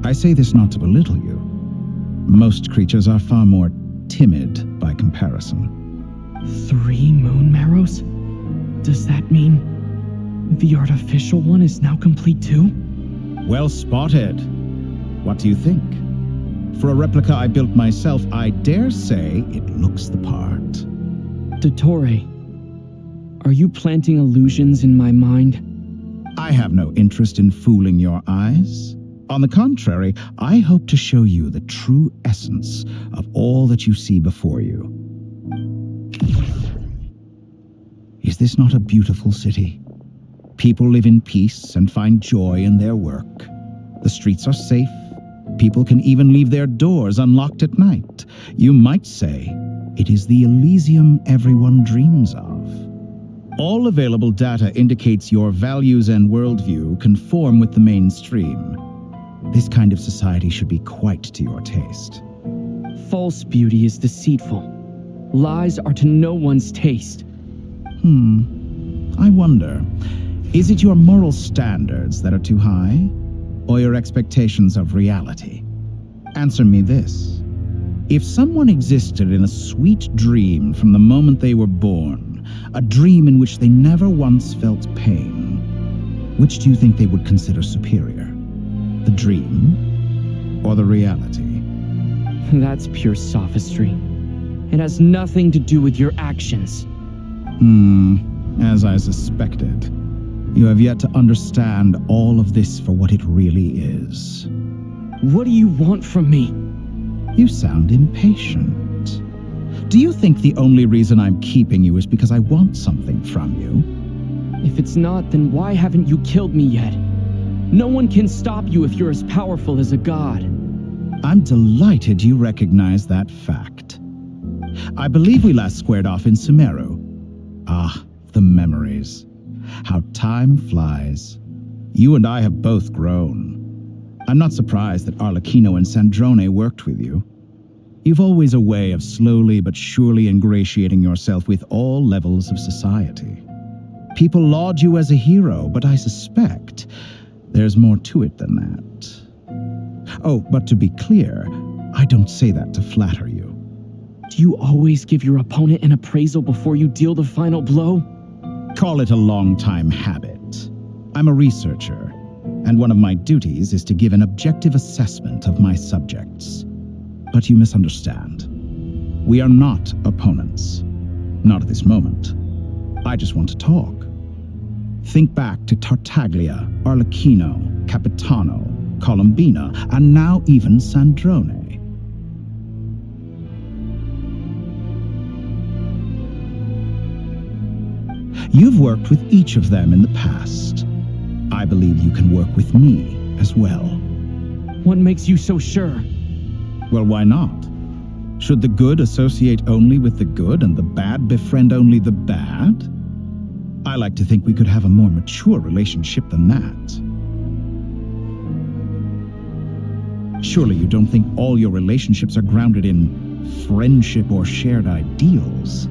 I say this not to belittle you. Most creatures are far more timid by comparison. 3 moon marrows? Does that mean the artificial one is now complete too? Well spotted. What do you think? For a replica I built myself, I dare say it looks the part. Dottore, are you planting illusions in my mind? I have no interest in fooling your eyes. On the contrary, I hope to show you the true essence of all that you see before you. Is this not a beautiful city? People live in peace and find joy in their work. The streets are safe. People can even leave their doors unlocked at night. You might say it is the Elysium everyone dreams of. All available data indicates your values and worldview conform with the mainstream. This kind of society should be quite to your taste. False beauty is deceitful. Lies are to no one's taste. I wonder, is it your moral standards that are too high, or your expectations of reality? Answer me this. If someone existed in a sweet dream from the moment they were born, a dream in which they never once felt pain, which do you think they would consider superior? The dream or the reality? That's pure sophistry. It has nothing to do with your actions. As I suspected. You have yet to understand all of this for what it really is. What do you want from me? You sound impatient. Do you think the only reason I'm keeping you is because I want something from you? If it's not, then why haven't you killed me yet? No one can stop you if you're as powerful as a god. I'm delighted you recognize that fact. I believe we last squared off in Sumeru. Ah, the memories. How time flies. You and I have both grown. I'm not surprised that Arlecchino and Sandrone worked with you. You've always a way of slowly but surely ingratiating yourself with all levels of society. People laud you as a hero, but I suspect there's more to it than that. Oh, but to be clear, I don't say that to flatter you. Do you always give your opponent an appraisal before you deal the final blow? Call it a long-time habit. I'm a researcher, and one of my duties is to give an objective assessment of my subjects. But you misunderstand. We are not opponents. Not at this moment. I just want to talk. Think back to Tartaglia, Arlecchino, Capitano, Colombina, and now even Sandrone. You've worked with each of them in the past. I believe you can work with me as well. What makes you so sure? Well, why not? Should the good associate only with the good and the bad befriend only the bad? I like to think we could have a more mature relationship than that. Surely you don't think all your relationships are grounded in friendship or shared ideals?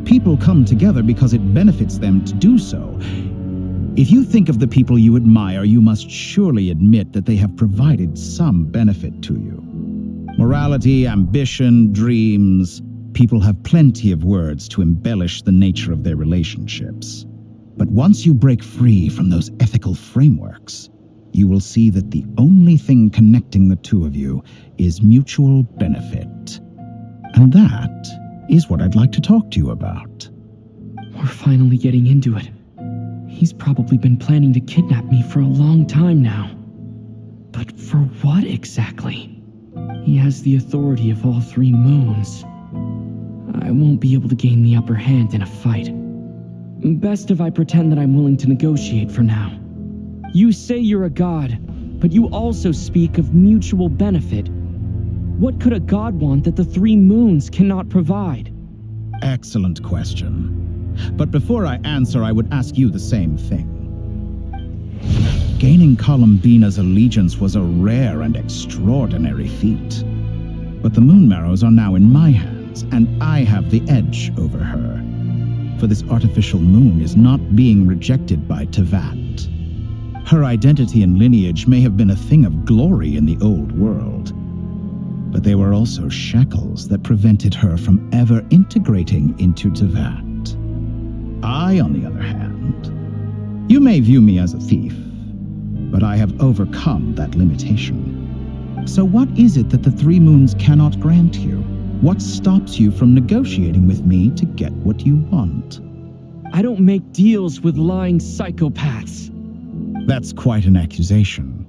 People come together because it benefits them to do so. If you think of the people you admire, you must surely admit that they have provided some benefit to you. Morality, ambition, dreams. People have plenty of words to embellish the nature of their relationships. But once you break free from those ethical frameworks, you will see that the only thing connecting the two of you is mutual benefit. And that is what I'd like to talk to you about. We're finally getting into it. He's probably been planning to kidnap me for a long time now. But for what exactly? He has the authority of all 3 moons. I won't be able to gain the upper hand in a fight. Best if I pretend that I'm willing to negotiate for now. You say you're a god, but you also speak of mutual benefit. What could a god want that the 3 moons cannot provide? Excellent question. But before I answer, I would ask you the same thing. Gaining Columbina's allegiance was a rare and extraordinary feat. But the Moon Marrows are now in my hands, and I have the edge over her. For this artificial moon is not being rejected by Tevat. Her identity and lineage may have been a thing of glory in the old world, but they were also shackles that prevented her from ever integrating into Tevat. I, on the other hand, you may view me as a thief, but I have overcome that limitation. So what is it that the 3 moons cannot grant you? What stops you from negotiating with me to get what you want? I don't make deals with lying psychopaths. That's quite an accusation.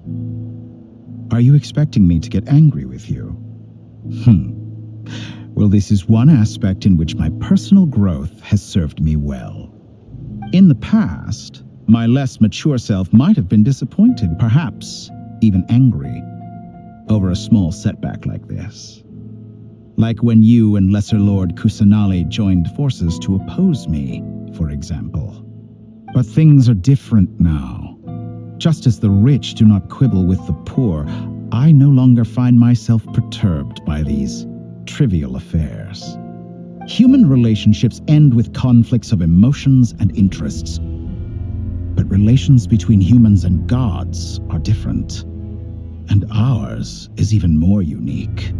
Are you expecting me to get angry with you? Well, this is one aspect in which my personal growth has served me well. In the past, my less mature self might have been disappointed, perhaps even angry, over a small setback like this. Like when you and Lesser Lord Kusanali joined forces to oppose me, for example. But things are different now. Just as the rich do not quibble with the poor, I no longer find myself perturbed by these trivial affairs. Human relationships end with conflicts of emotions and interests. But relations between humans and gods are different. And ours is even more unique.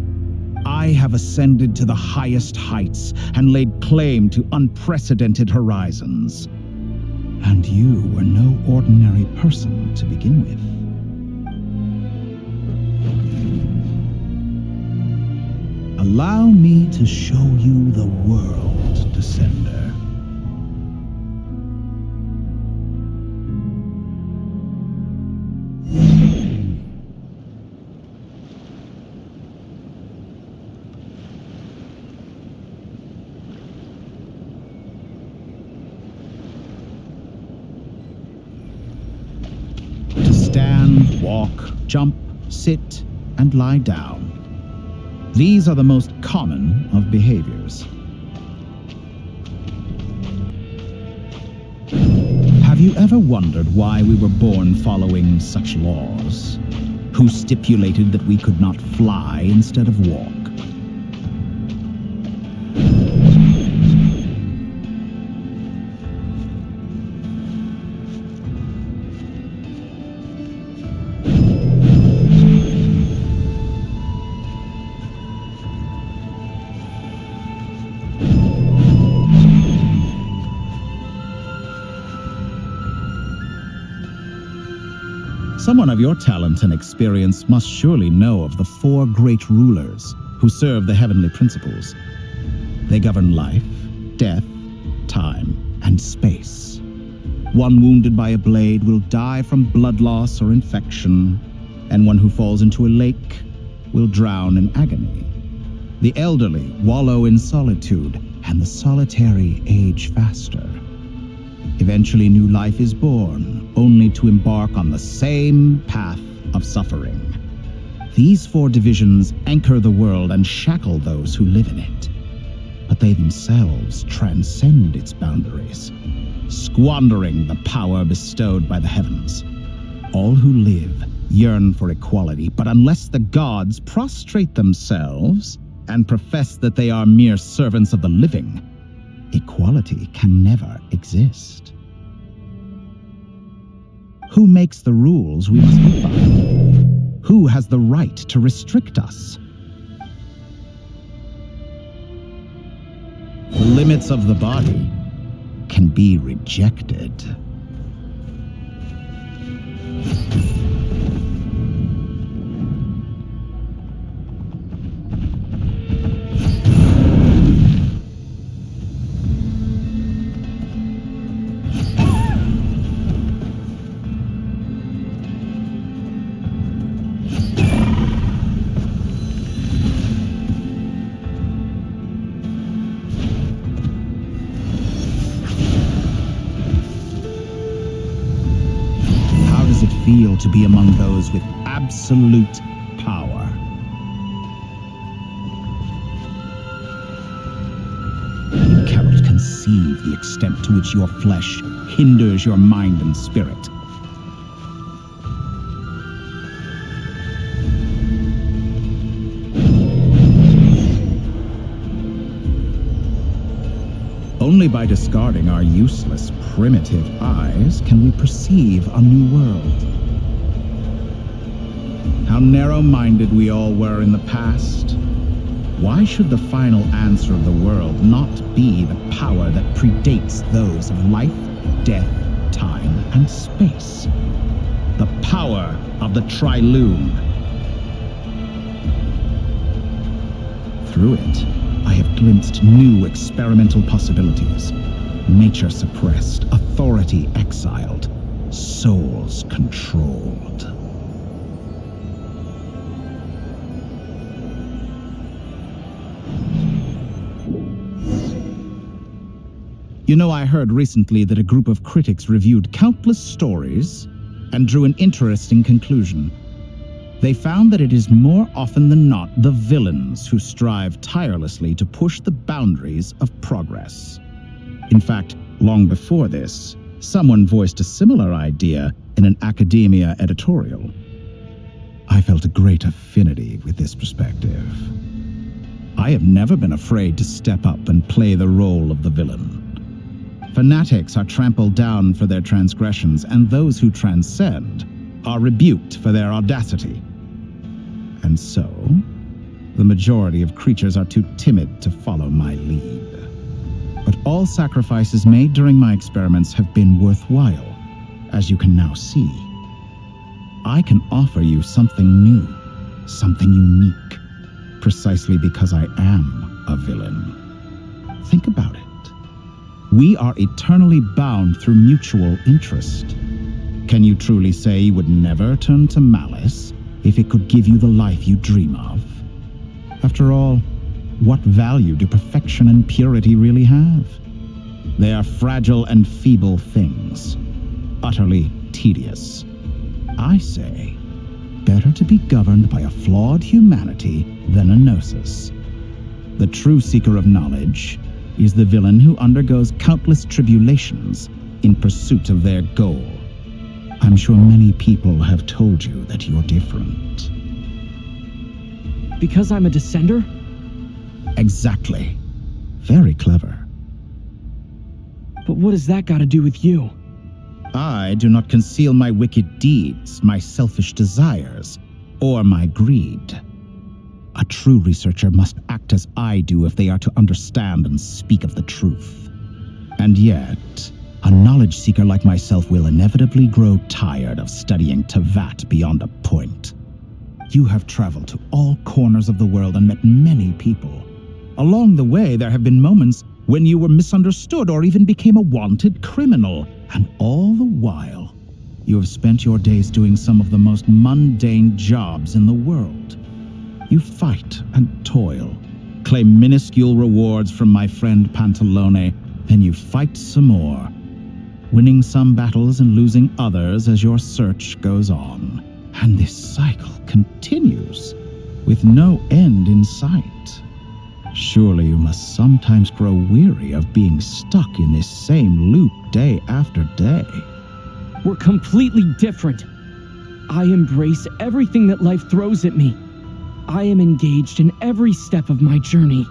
I have ascended to the highest heights and laid claim to unprecedented horizons. And you were no ordinary person to begin with. Allow me to show you the world, Descender. To stand, walk, jump, sit, and lie down. These are the most common of behaviors. Have you ever wondered why we were born following such laws? Who stipulated that we could not fly instead of walk? Someone of your talent and experience must surely know of the 4 great rulers who serve the heavenly principles. They govern life, death, time, and space. One wounded by a blade will die from blood loss or infection, and one who falls into a lake will drown in agony. The elderly wallow in solitude, and the solitary age faster. Eventually, new life is born, only to embark on the same path of suffering. These 4 divisions anchor the world and shackle those who live in it. But they themselves transcend its boundaries, squandering the power bestowed by the heavens. All who live yearn for equality, but unless the gods prostrate themselves and profess that they are mere servants of the living, equality can never exist. Who makes the rules we must live by? Who has the right to restrict us? The limits of the body can be rejected. to be among those with absolute power. You cannot conceive the extent to which your flesh hinders your mind and spirit. Only by discarding our useless, primitive eyes can we perceive a new world. How narrow-minded we all were in the past. Why should the final answer of the world not be the power that predates those of life, death, time, and space? The power of the Triloom. Through it, I have glimpsed new experimental possibilities. Nature suppressed, authority exiled, souls controlled. You know, I heard recently that a group of critics reviewed countless stories and drew an interesting conclusion. They found that it is more often than not the villains who strive tirelessly to push the boundaries of progress. In fact, long before this, someone voiced a similar idea in an academia editorial. I felt a great affinity with this perspective. I have never been afraid to step up and play the role of the villain. Fanatics are trampled down for their transgressions, and those who transcend are rebuked for their audacity. And so, the majority of creatures are too timid to follow my lead. But all sacrifices made during my experiments have been worthwhile, as you can now see. I can offer you something new, something unique, precisely because I am a villain. Think about it. We are eternally bound through mutual interest. Can you truly say you would never turn to malice if it could give you the life you dream of? After all, what value do perfection and purity really have? They are fragile and feeble things, utterly tedious. I say, better to be governed by a flawed humanity than a gnosis. The true seeker of knowledge is the villain who undergoes countless tribulations in pursuit of their goal. I'm sure many people have told you that you're different. Because I'm a descender? Exactly. Very clever. But what has that got to do with you? I do not conceal my wicked deeds, my selfish desires, or my greed. A true researcher must act as I do if they are to understand and speak of the truth. And yet, a knowledge seeker like myself will inevitably grow tired of studying Tevat beyond a point. You have traveled to all corners of the world and met many people. Along the way, there have been moments when you were misunderstood or even became a wanted criminal. And all the while, you have spent your days doing some of the most mundane jobs in the world. You fight and toil, claim minuscule rewards from my friend Pantalone, then you fight some more, winning some battles and losing others as your search goes on. And this cycle continues, with no end in sight. Surely you must sometimes grow weary of being stuck in this same loop day after day. We're completely different. I embrace everything that life throws at me. I am engaged in every step of my journey.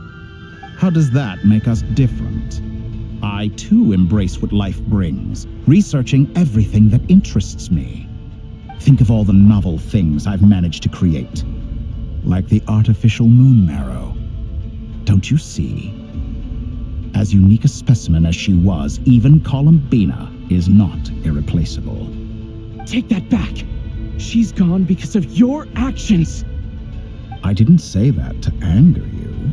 How does that make us different? I too embrace what life brings, researching everything that interests me. Think of all the novel things I've managed to create, like the artificial moon marrow. Don't you see? As unique a specimen as she was, even Columbina is not irreplaceable. Take that back. She's gone because of your actions. I didn't say that to anger you.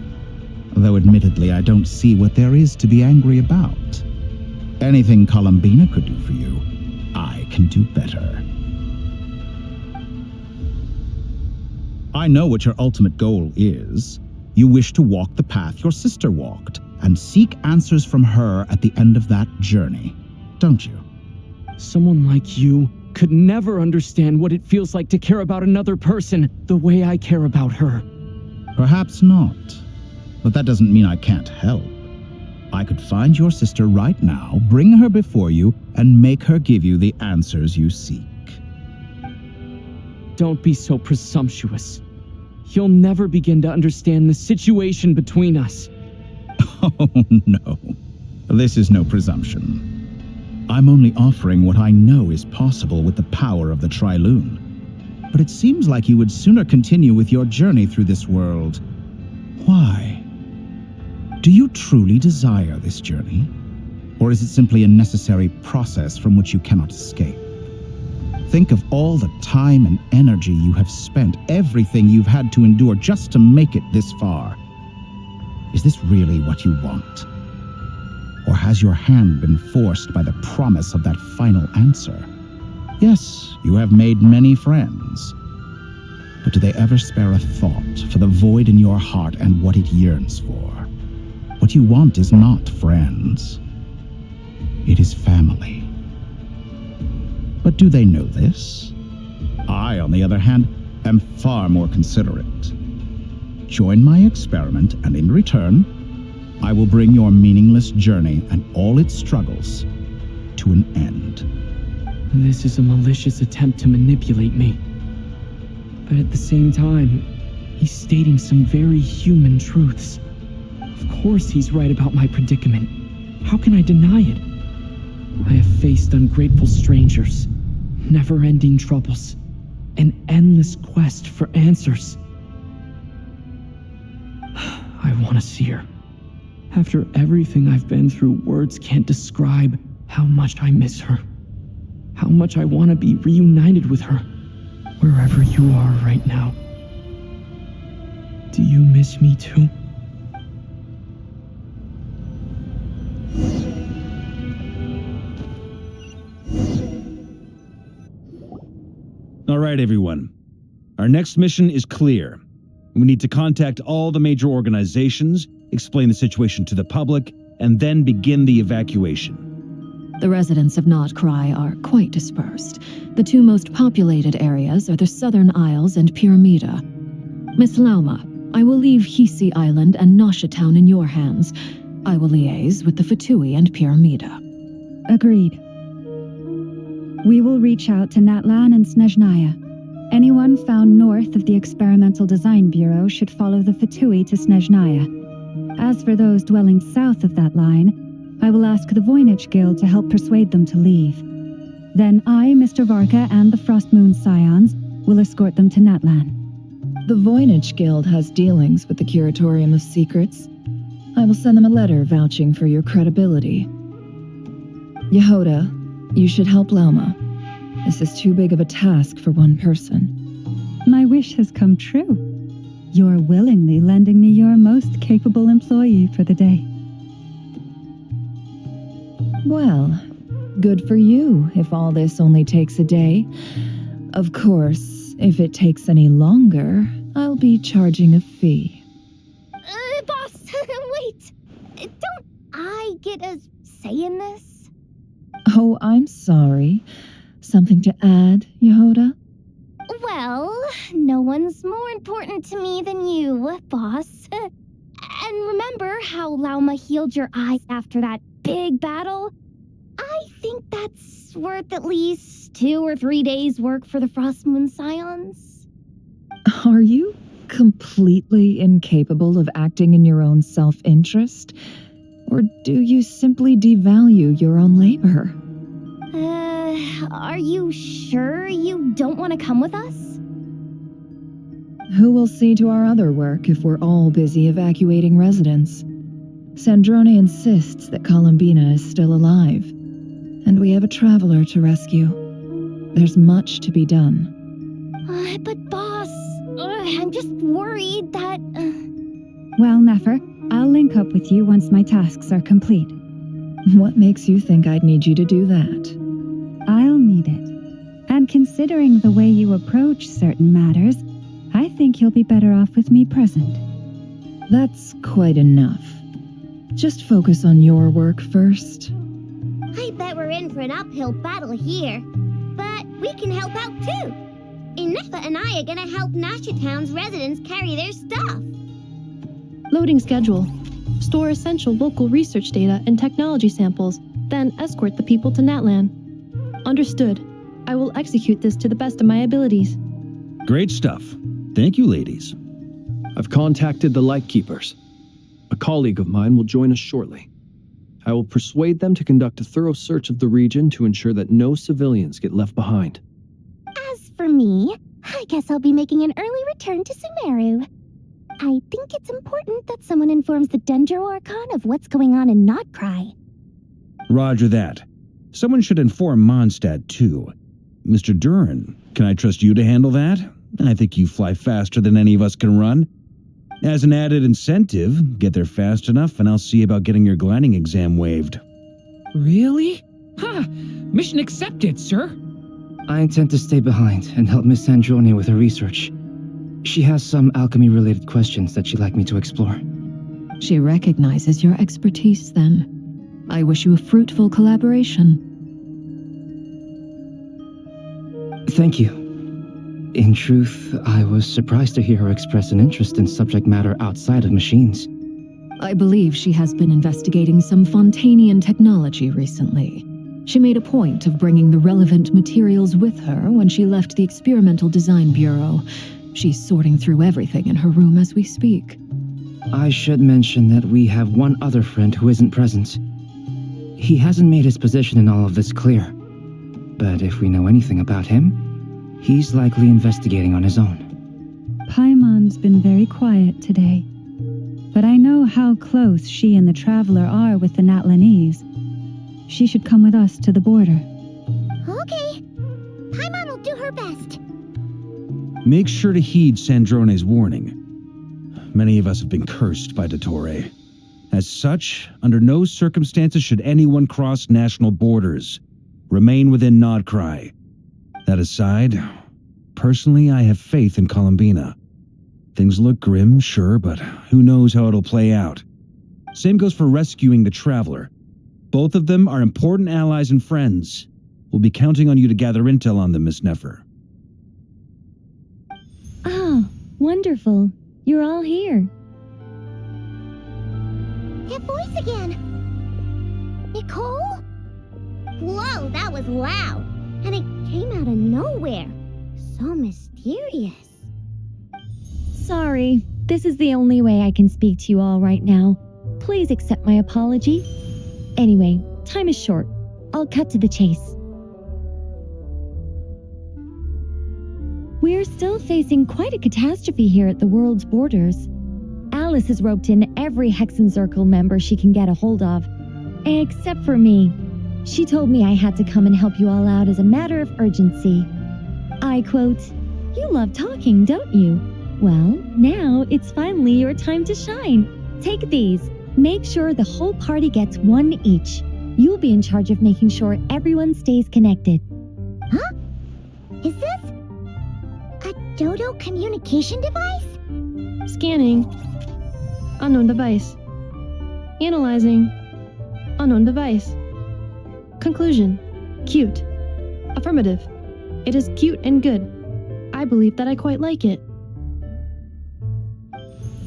Though admittedly, I don't see what there is to be angry about. Anything Columbina could do for you, I can do better. I know what your ultimate goal is. You wish to walk the path your sister walked, and seek answers from her at the end of that journey, don't you? Someone like you could never understand what it feels like to care about another person the way I care about her. Perhaps not. But that doesn't mean I can't help. I could find your sister right now, bring her before you, and make her give you the answers you seek. Don't be so presumptuous. You'll never begin to understand the situation between us. Oh, no. This is no presumption. I'm only offering what I know is possible with the power of the Trilune. But it seems like you would sooner continue with your journey through this world. Why? Do you truly desire this journey? Or is it simply a necessary process from which you cannot escape? Think of all the time and energy you have spent, everything you've had to endure just to make it this far. Is this really what you want? Or has your hand been forced by the promise of that final answer? Yes, you have made many friends. But do they ever spare a thought for the void in your heart and what it yearns for? What you want is not friends. It is family. But do they know this? I, on the other hand, am far more considerate. Join my experiment, and in return, I will bring your meaningless journey and all its struggles to an end. This is a malicious attempt to manipulate me. But at the same time, he's stating some very human truths. Of course he's right about my predicament. How can I deny it? I have faced ungrateful strangers, never-ending troubles, an endless quest for answers. I want to see her. After everything I've been through, words can't describe how much I miss her. How much I want to be reunited with her, wherever you are right now. Do you miss me too? All right, everyone. Our next mission is clear. We need to contact all the major organizations, explain the situation to the public, and then begin the evacuation. The residents of Notcry are quite dispersed. The two most populated areas are the Southern Isles and Pyramida. Miss Lauma, I will leave Hisi Island and Nasha Town in your hands. I will liaise with the Fatui and Pyramida. Agreed. We will reach out to Natlan and Snezhnaya. Anyone found north of the Experimental Design Bureau should follow the Fatui to Snezhnaya. As for those dwelling south of that line, I will ask the Voynich Guild to help persuade them to leave. Then I, Mr. Varka, and the Frostmoon Scions will escort them to Natlan. The Voynich Guild has dealings with the Curatorium of Secrets. I will send them a letter vouching for your credibility. Yehoda, you should help Lauma. This is too big of a task for one person. My wish has come true. You're willingly lending me your most capable employee for the day. Well, good for you if all this only takes a day. Of course, if it takes any longer, I'll be charging a fee. Boss, wait. Don't I get a say in this? Oh, I'm sorry. Something to add, Yehoda? Well, no one's more important to me than you, boss. And remember how Lauma healed your eyes after that big battle? I think that's worth at least 2 or 3 days' work for the Frostmoon Scions. Are you completely incapable of acting in your own self-interest? Or do you simply devalue your own labor? Are you sure you don't want to come with us? Who will see to our other work if we're all busy evacuating residents? Sandrone insists that Columbina is still alive, and we have a traveler to rescue. There's much to be done. But boss, I'm just worried that... Well, Nefer, I'll link up with you once my tasks are complete. What makes you think I'd need you to do that? I'll need it. And considering the way you approach certain matters, I think you'll be better off with me present. That's quite enough. Just focus on your work first. I bet we're in for an uphill battle here. But we can help out too. Inefa and I are gonna help Nasha Town's residents carry their stuff. Loading schedule. Store essential local research data and technology samples, then escort the people to Natlan. Understood. I will execute this to the best of my abilities. Great stuff. Thank you, ladies. I've contacted the Lightkeepers. A colleague of mine will join us shortly. I will persuade them to conduct a thorough search of the region to ensure that no civilians get left behind. As for me, I guess I'll be making an early return to Sumeru. I think it's important that someone informs the Dendro Archon of what's going on in Notcry. Roger that. Someone should inform Mondstadt, too. Mr. Duran, can I trust you to handle that? I think you fly faster than any of us can run. As an added incentive, get there fast enough and I'll see about getting your gliding exam waived. Really? Ha! Mission accepted, sir. I intend to stay behind and help Miss Sandrone with her research. She has some alchemy-related questions that she'd like me to explore. She recognizes your expertise, then. I wish you a fruitful collaboration. Thank you. In truth, I was surprised to hear her express an interest in subject matter outside of machines. I believe she has been investigating some Fontanian technology recently. She made a point of bringing the relevant materials with her when she left the Experimental Design Bureau. She's sorting through everything in her room as we speak. I should mention that we have one other friend who isn't present. He hasn't made his position in all of this clear. But if we know anything about him, he's likely investigating on his own. Paimon's been very quiet today. But I know how close she and the Traveler are with the Natlanese. She should come with us to the border. Okay. Paimon will do her best. Make sure to heed Sandrone's warning. Many of us have been cursed by Dottore. As such, under no circumstances should anyone cross national borders. Remain within Nodcry. That aside, personally I have faith in Columbina. Things look grim, sure, but who knows how it'll play out. Same goes for rescuing the Traveler. Both of them are important allies and friends. We'll be counting on you to gather intel on them, Miss Nefer. Oh, wonderful. You're all here. That voice again. Nicole? Whoa, that was loud. And it came out of nowhere. So mysterious. Sorry, this is the only way I can speak to you all right now. Please accept my apology. Anyway, time is short. I'll cut to the chase. We're still facing quite a catastrophe here at the world's borders. Alice has roped in every Hexencircle member she can get a hold of. Except for me. She told me I had to come and help you all out as a matter of urgency. I quote, "You love talking, don't you? Well, now it's finally your time to shine. Take these. Make sure the whole party gets one each. You'll be in charge of making sure everyone stays connected." Huh? Is this a Dodo communication device? Scanning. Unknown device. Analyzing. Unknown device. Conclusion. Cute. Affirmative. It is cute and good. I believe that I quite like it.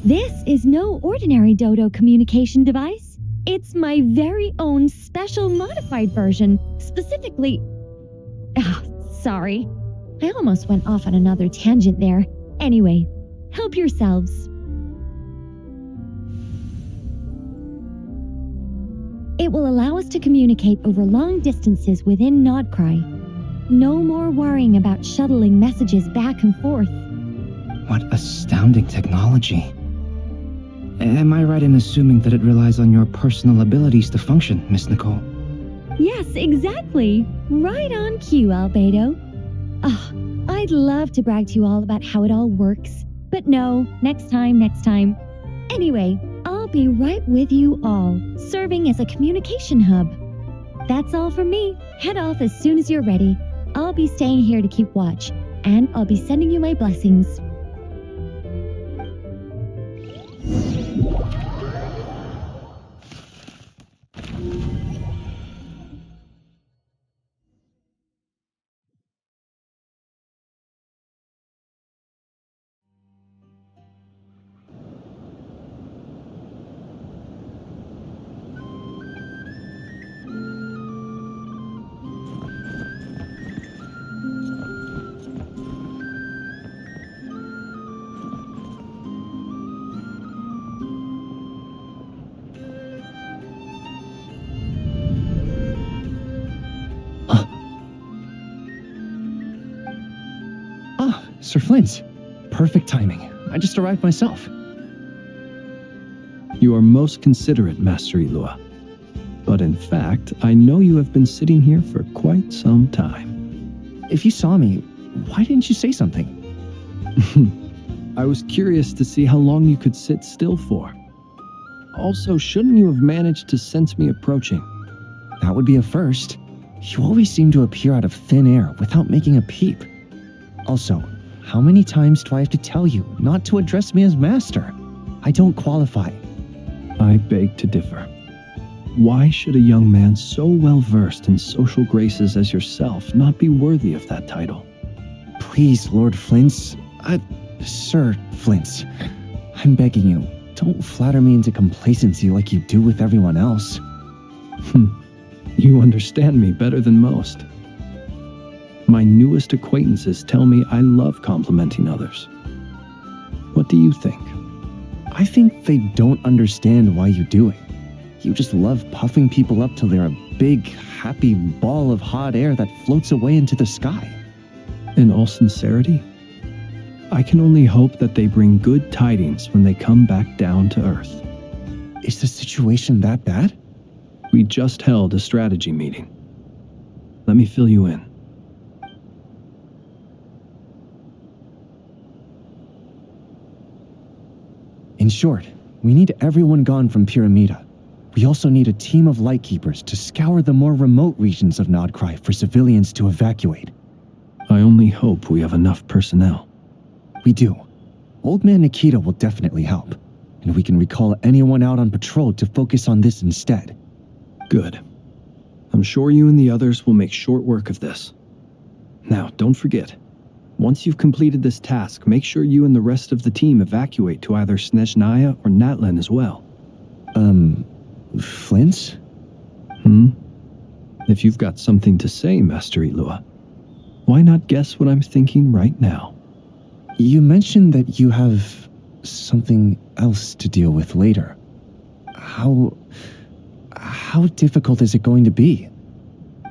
This is no ordinary Dodo communication device. It's my very own special modified version, specifically... Ah, sorry. I almost went off on another tangent there. Anyway, help yourselves. It will allow us to communicate over long distances within Nodcry. No more worrying about shuttling messages back and forth. What astounding technology. Am I right in assuming that it relies on your personal abilities to function, Miss Nicole? Yes, exactly. Right on cue, Albedo. I'd love to brag to you all about how it all works. But no, next time. Anyway, I'll be right with you all, serving as a communication hub. That's all from me. Head off as soon as you're ready. I'll be staying here to keep watch, and I'll be sending you my blessings. Sir Flint. Perfect timing. I just arrived myself. You are most considerate, Master Ilua. But in fact, I know you have been sitting here for quite some time. If you saw me, why didn't you say something? I was curious to see how long you could sit still for. Also, shouldn't you have managed to sense me approaching? That would be a first. You always seem to appear out of thin air without making a peep. Also, how many times do I have to tell you not to address me as master? I don't qualify. I beg to differ. Why should a young man so well versed in social graces as yourself not be worthy of that title? Please, Lord Flint. Sir Flint. I'm begging you, don't flatter me into complacency like you do with everyone else. You understand me better than most. My newest acquaintances tell me I love complimenting others. What do you think? I think they don't understand why you do it. You just love puffing people up till they're a big, happy ball of hot air that floats away into the sky. In all sincerity, I can only hope that they bring good tidings when they come back down to Earth. Is the situation that bad? We just held a strategy meeting. Let me fill you in. In short, we need everyone gone from Pyramida. We also need a team of Lightkeepers to scour the more remote regions of Nodcry for civilians to evacuate. I only hope we have enough personnel. We do. Old Man Nikita will definitely help, and we can recall anyone out on patrol to focus on this instead. Good. I'm sure you and the others will make short work of this. Now, don't forget, once you've completed this task, make sure you and the rest of the team evacuate to either Snezhnaya or Natlan as well. Flint? If you've got something to say, Master Ilua, why not guess what I'm thinking right now? You mentioned that you have something else to deal with later. How difficult is it going to be?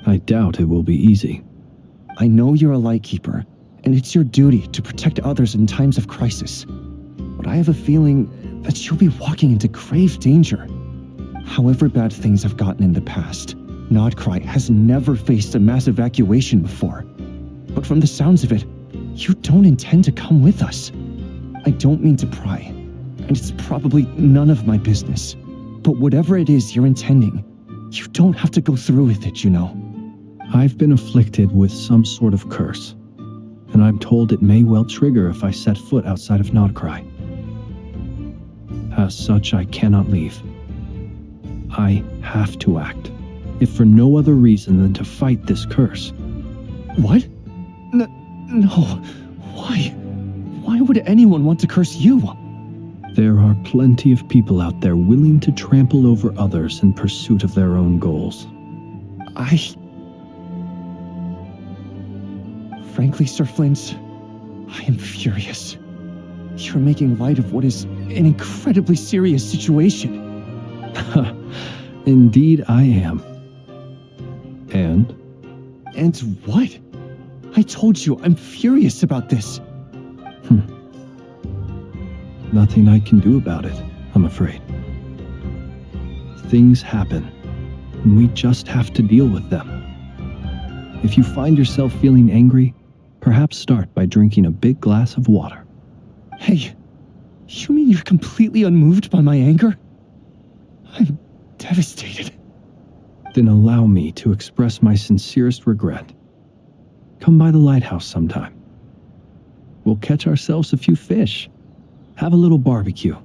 I doubt it will be easy. I know you're a Lightkeeper, and it's your duty to protect others in times of crisis. But I have a feeling that you'll be walking into grave danger. However bad things have gotten in the past, Nodcry has never faced a mass evacuation before. But from the sounds of it, you don't intend to come with us. I don't mean to pry, and it's probably none of my business. But whatever it is you're intending, you don't have to go through with it, you know. I've been afflicted with some sort of curse, and I'm told it may well trigger if I set foot outside of Nodcry. As such, I cannot leave. I have to act, if for no other reason than to fight this curse. What? No. Why? Why would anyone want to curse you? There are plenty of people out there willing to trample over others in pursuit of their own goals. Frankly, Sir Flint, I am furious. You're making light of what is an incredibly serious situation. Indeed I am. And? And what? I told you I'm furious about this. Nothing I can do about it, I'm afraid. Things happen, and we just have to deal with them. If you find yourself feeling angry, perhaps start by drinking a big glass of water. Hey, you mean you're completely unmoved by my anger? I'm devastated. Then allow me to express my sincerest regret. Come by the lighthouse sometime. We'll catch ourselves a few fish, have a little barbecue,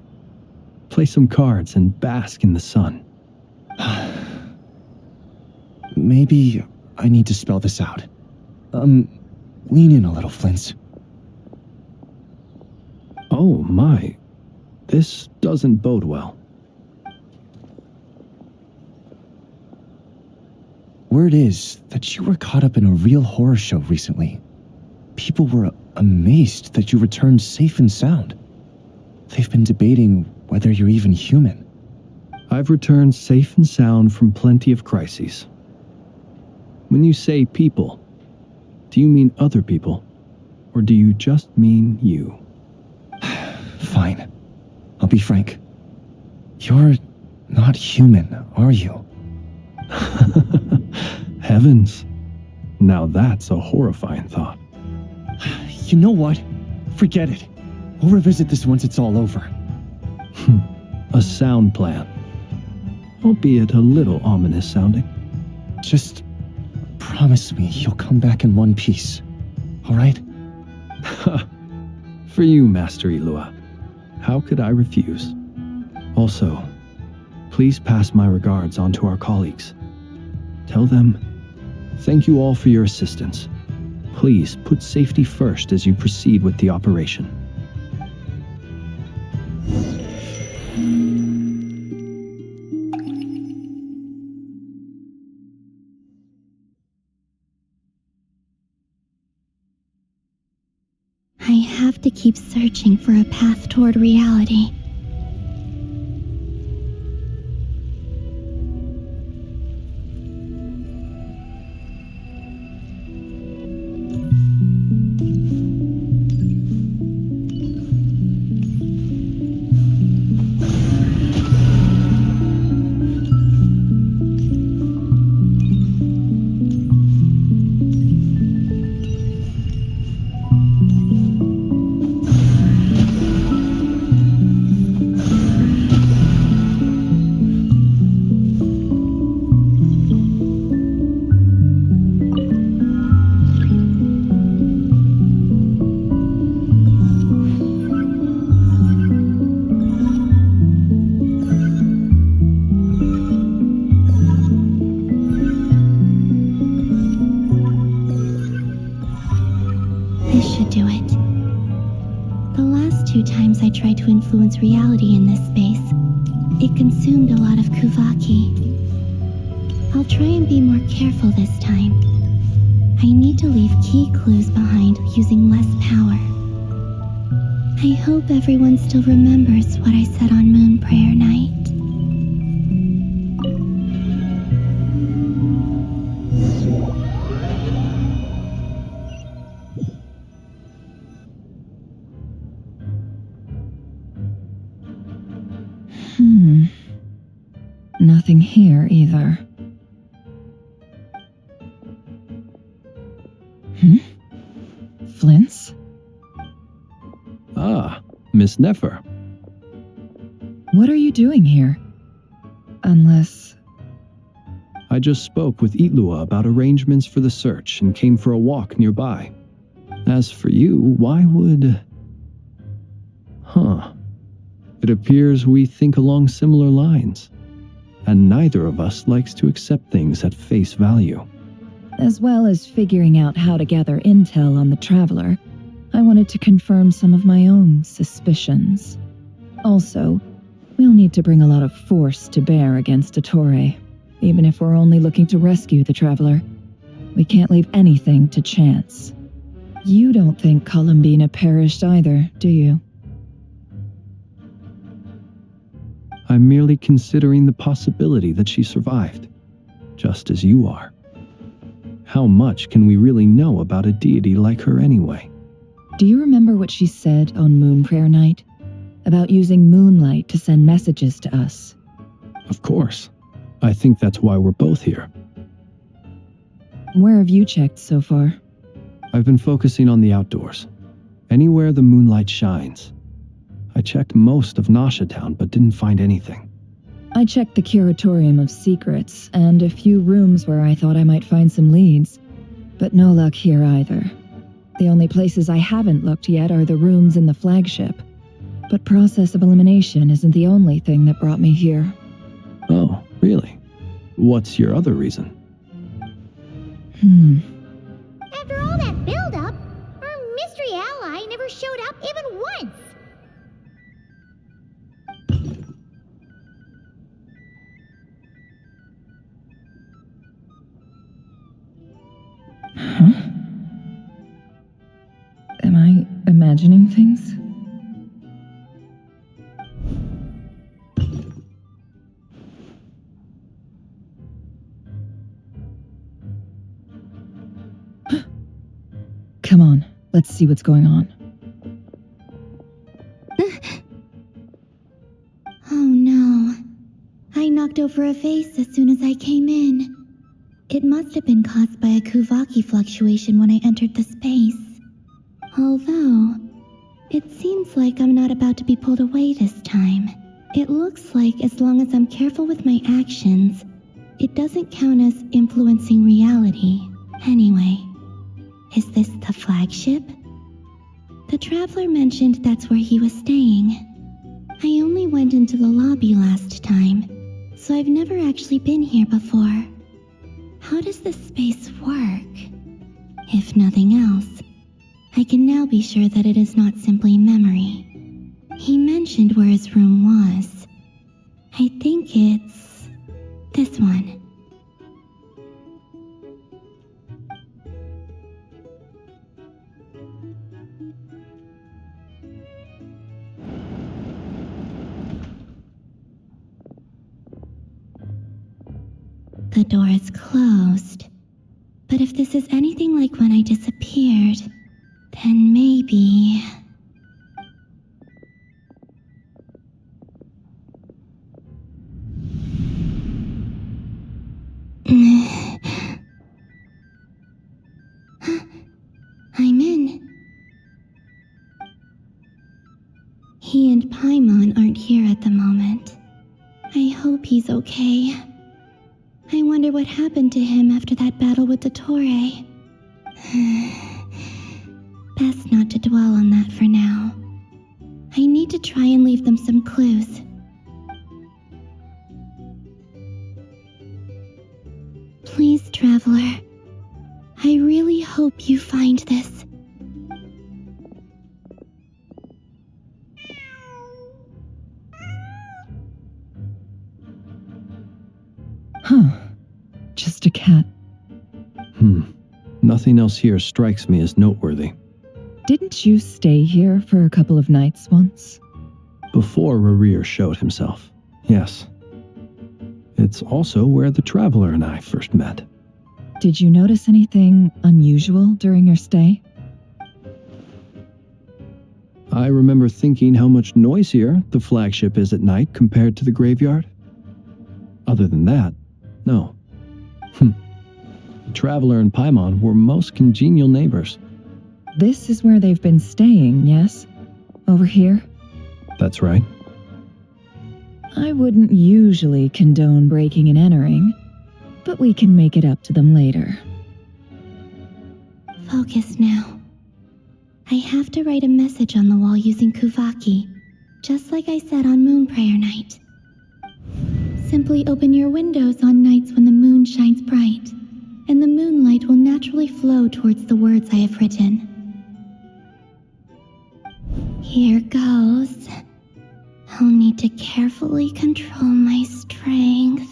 play some cards, and bask in the sun. Maybe I need to spell this out. Lean in a little, Flint. Oh my, this doesn't bode well. Word is that you were caught up in a real horror show recently. People were amazed that you returned safe and sound. They've been debating whether you're even human. I've returned safe and sound from plenty of crises. When you say people, do you mean other people? Or do you just mean you? Fine. I'll be frank. You're not human, are you? Heavens. Now that's a horrifying thought. You know what? Forget it. We'll revisit this once it's all over. A sound plan. Albeit a little ominous sounding. Just promise me you'll come back in one piece, all right? For you, Master Ilua. How could I refuse? Also, please pass my regards on to our colleagues. Tell them, thank you all for your assistance. Please put safety first as you proceed with the operation. I have to keep searching for a path toward reality. This should do it. The last 2 times I tried to influence reality in this space, it consumed a lot of Kuvaki. I'll try and be more careful this time. I need to leave key clues behind using less power. I hope everyone still remembers what I said on Moon Prayer Night. Nothing here either. Flints? Ah, Miss Nefer. What are you doing here? Unless... I just spoke with Itlua about arrangements for the search and came for a walk nearby. As for you, why would... It appears we think along similar lines. And neither of us likes to accept things at face value. As well as figuring out how to gather intel on the Traveler, I wanted to confirm some of my own suspicions. Also, we'll need to bring a lot of force to bear against Ettore, even if we're only looking to rescue the Traveler. We can't leave anything to chance. You don't think Columbina perished either, do you? I'm merely considering the possibility that she survived, just as you are. How much can we really know about a deity like her anyway? Do you remember what she said on Moon Prayer Night? About using moonlight to send messages to us? Of course. I think that's why we're both here. Where have you checked so far? I've been focusing on the outdoors. Anywhere the moonlight shines. I checked most of Nasha Town, but didn't find anything. I checked the Curatorium of Secrets, and a few rooms where I thought I might find some leads. But no luck here either. The only places I haven't looked yet are the rooms in the flagship. But process of elimination isn't the only thing that brought me here. Oh, really? What's your other reason? After all that build-up, our mystery ally never showed up even once. Am I imagining things? Come on, Let's see what's going on. Oh no. I knocked over a vase as soon as I came in. It must have been caused by a Kuvaki fluctuation when I entered the space. Although, it seems like I'm not about to be pulled away this time. It looks like as long as I'm careful with my actions, it doesn't count as influencing reality. Anyway, is this the flagship? The traveler mentioned that's where he was staying. I only went into the lobby last time, so I've never actually been here before. How does this space work? If nothing else, I can now be sure that it is not simply memory. He mentioned where his room was. I think it's this one. The door is closed. But if this is anything like when I disappeared, then maybe... I'm in. He and Paimon aren't here at the moment. I hope he's okay. I wonder what happened to him after that battle with Dottore. Best not to dwell on that for now. I need to try and leave them some clues. Please, Traveler. I really hope you find this. Huh. Just a cat. Nothing else here strikes me as noteworthy. Didn't you stay here for a couple of nights once? Before Rerir showed himself, yes. It's also where the Traveler and I first met. Did you notice anything unusual during your stay? I remember thinking how much noisier the flagship is at night compared to the graveyard. Other than that, no. The Traveler and Paimon were most congenial neighbors. This is where they've been staying, yes? Over here? That's right. I wouldn't usually condone breaking and entering, but we can make it up to them later. Focus now. I have to write a message on the wall using Kuvaki, just like I said on Moon Prayer Night. Simply open your windows on nights when the moon shines bright, and the moonlight will naturally flow towards the words I have written. Here goes. I'll need to carefully control my strength.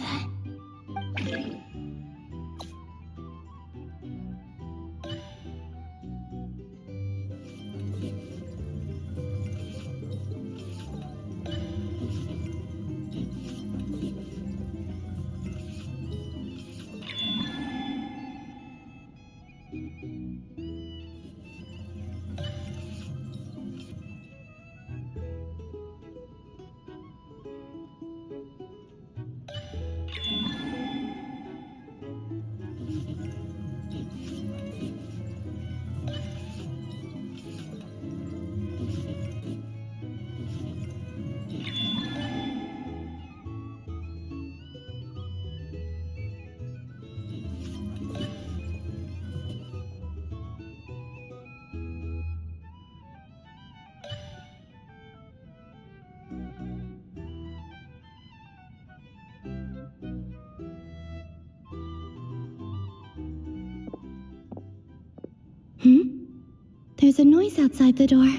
There's a noise outside the door.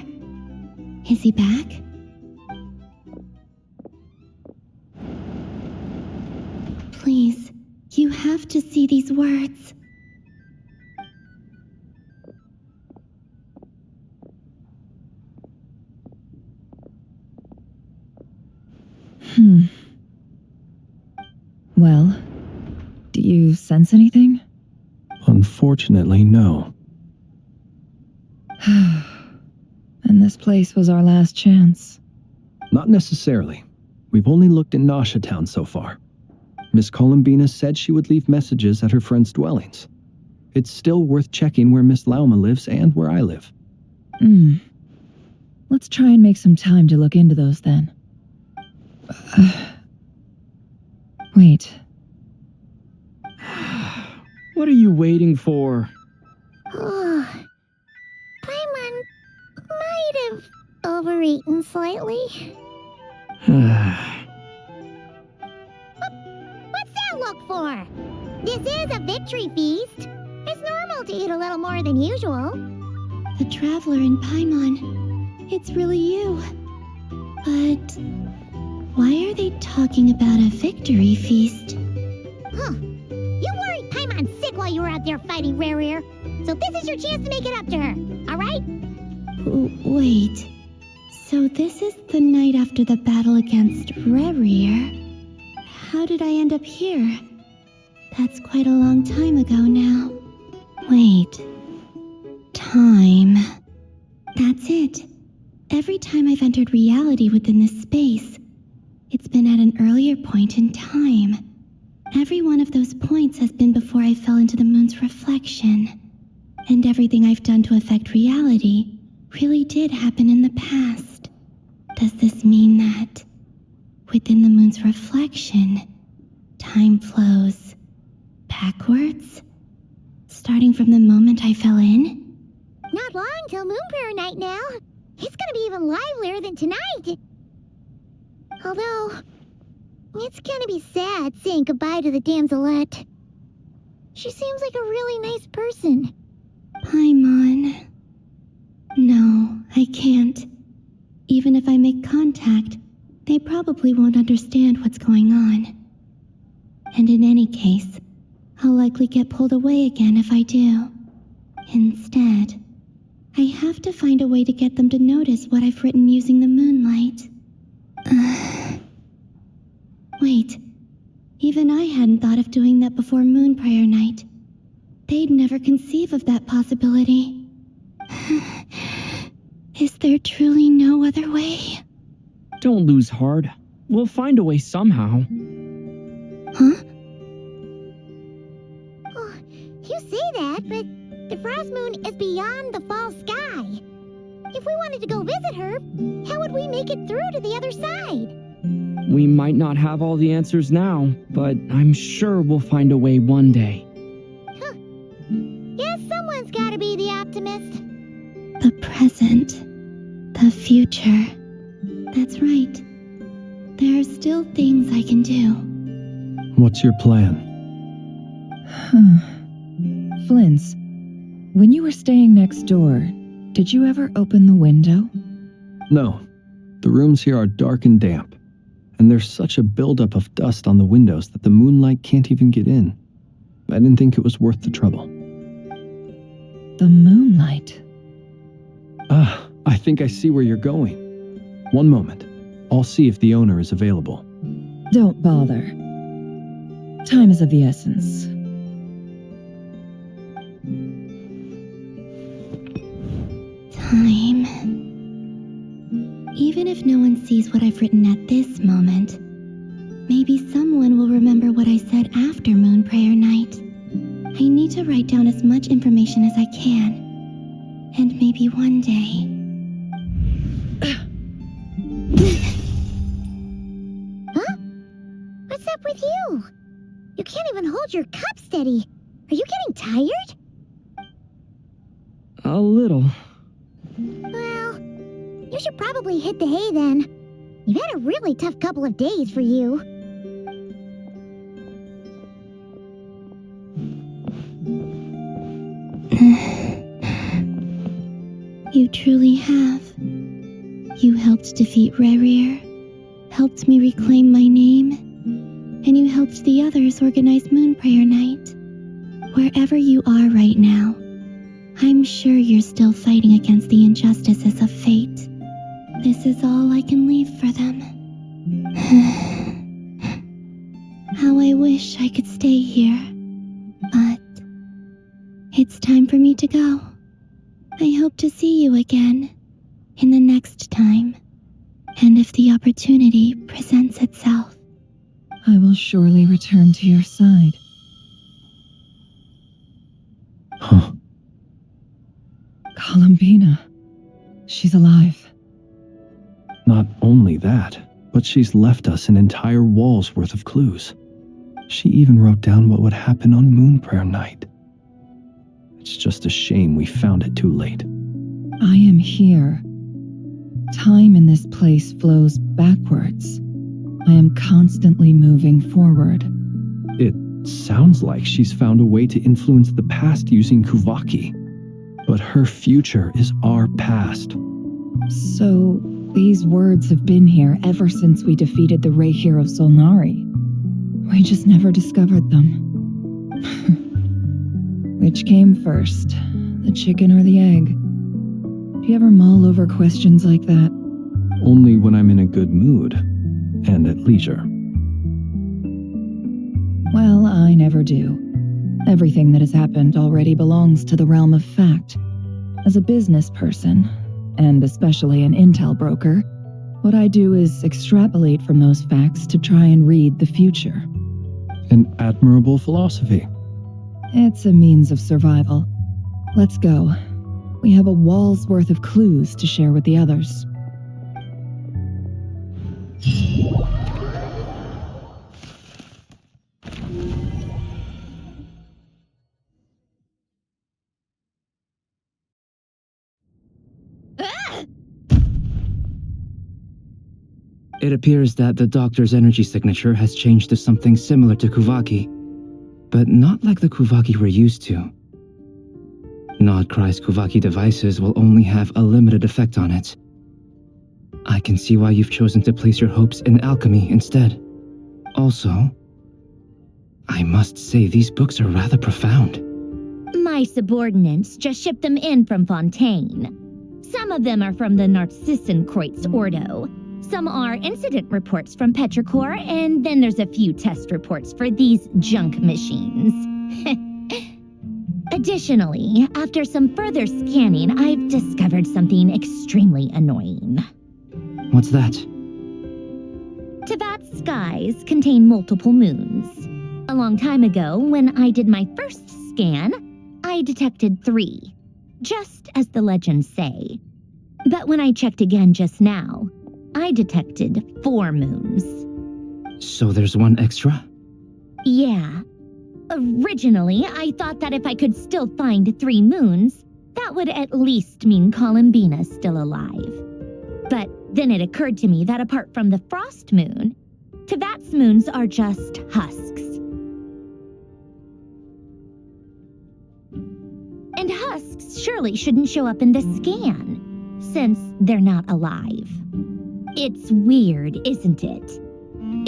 Is he back? Please, you have to see these words. Well, do you sense anything? Unfortunately, no. And this place was our last chance. Not necessarily. We've only looked in Nasha Town so far. Miss Columbina said she would leave messages at her friends' dwellings. It's still worth checking where Miss Lauma lives and where I live. Let's try and make some time to look into those then. Wait. What are you waiting for? Paimon might have overeaten slightly. What's that look for? This is a victory feast. It's normal to eat a little more than usual. The traveler in Paimon. It's really you. But why are they talking about a victory feast? Huh. You worried Paimon sick while you were out there fighting Rerir. So this is your chance to make it up to her, alright? Wait. So this is the night after the battle against Rerir. How did I end up here? That's quite a long time ago now. Wait. Time. That's it. Every time I've entered reality within this space, it's been at an earlier point in time. Every one of those points has been before I fell into the moon's reflection. And everything I've done to affect reality really did happen in the past. Does this mean that within the moon's reflection, time flows backwards? Starting from the moment I fell in? Not long till Moon Prayer Night now. It's gonna be even livelier than tonight. Although, it's gonna be sad saying goodbye to the damselette. She seems like a really nice person. Paimon. No, I can't. Even if I make contact, they probably won't understand what's going on. And in any case, I'll likely get pulled away again if I do. Instead, I have to find a way to get them to notice what I've written using the moonlight. Wait, even I hadn't thought of doing that before Moon Prayer Night. They'd never conceive of that possibility. Is there truly no other way? Don't lose heart. We'll find a way somehow. Huh? Oh, you say that, but the Frost Moon is beyond the fall sky. If we wanted to go visit her, how would we make it through to the other side? We might not have all the answers now, but I'm sure we'll find a way one day. Huh. Guess someone's gotta be the optimist. The present. The future. That's right. There are still things I can do. What's your plan? Flint's, when you were staying next door, did you ever open the window? No. The rooms here are dark and damp, and there's such a buildup of dust on the windows that the moonlight can't even get in. I didn't think it was worth the trouble. The moonlight? I think I see where you're going. One moment. I'll see if the owner is available. Don't bother. Time is of the essence. Time. Even if no one sees what I've written at this moment, maybe someone will remember what I said after Moon Prayer Night. I need to write down as much information as I can. And maybe one day... Huh? What's up with you? You can't even hold your cup steady. Are you getting tired? A little. Well, you should probably hit the hay then. You've had a really tough couple of days for you. You truly have. You helped defeat Rerir, helped me reclaim my name, and you helped the others organize Moon Prayer Night. Wherever you are right now, I'm sure you're still fighting against the injustices of fate. This is all I can leave for them. How I wish I could stay here, but it's time for me to go. I hope to see you again in the next time, and if the opportunity presents itself. I will surely return to your side. Huh. Columbina. She's alive. Not only that, but she's left us an entire wall's worth of clues. She even wrote down what would happen on Moon Prayer Night. It's just a shame we found it too late. I am here. Time in this place flows backwards. I am constantly moving forward. It sounds like she's found a way to influence the past using Kuvaki. But her future is our past. So, these words have been here ever since we defeated the Ray Hero Solnari. We just never discovered them. Which came first, the chicken or the egg? Do you ever mull over questions like that? Only when I'm in a good mood and at leisure. Well, I never do. Everything that has happened already belongs to the realm of fact. As a business person, and especially an intel broker, what I do is extrapolate from those facts to try and read the future. An admirable philosophy. It's a means of survival. Let's go. We have a wall's worth of clues to share with the others. It appears that the doctor's energy signature has changed to something similar to Kuvaki, but not like the Kuvaki we're used to. Nodcry's Kuvaki devices will only have a limited effect on it. I can see why you've chosen to place your hopes in alchemy instead. Also, I must say these books are rather profound. My subordinates just shipped them in from Fontaine. Some of them are from the Narcissenkreuz Ordo. Some are incident reports from Petrichor, and then there's a few test reports for these junk machines. Additionally, after some further scanning, I've discovered something extremely annoying. What's that? Teyvat's skies contain multiple moons. A long time ago, when I did my first scan, I detected 3, just as the legends say. But when I checked again just now, I detected 4 moons. So there's one extra? Yeah. Originally, I thought that if I could still find 3 moons, that would at least mean Columbina's still alive. But then it occurred to me that apart from the frost moon, Teyvat's moons are just husks. And husks surely shouldn't show up in the scan, since they're not alive. It's weird, isn't it?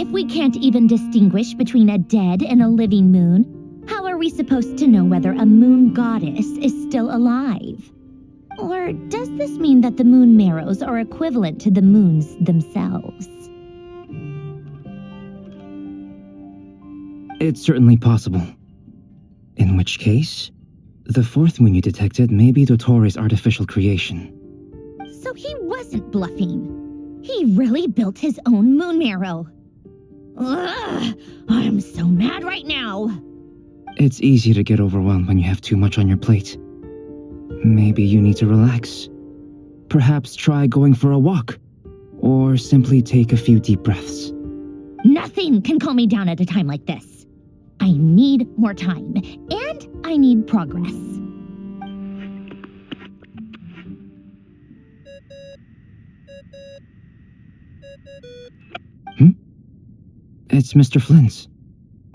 If we can't even distinguish between a dead and a living moon, how are we supposed to know whether a moon goddess is still alive? Or does this mean that the moon marrows are equivalent to the moons themselves? It's certainly possible. In which case, the 4th moon you detected may be Dottore artificial creation. So he wasn't bluffing. He really built his own moon marrow. Ugh, I'm so mad right now. It's easy to get overwhelmed when you have too much on your plate. Maybe you need to relax. Perhaps try going for a walk, or simply take a few deep breaths. Nothing can calm me down at a time like this. I need more time, and I need progress. It's Mr. Flynn's.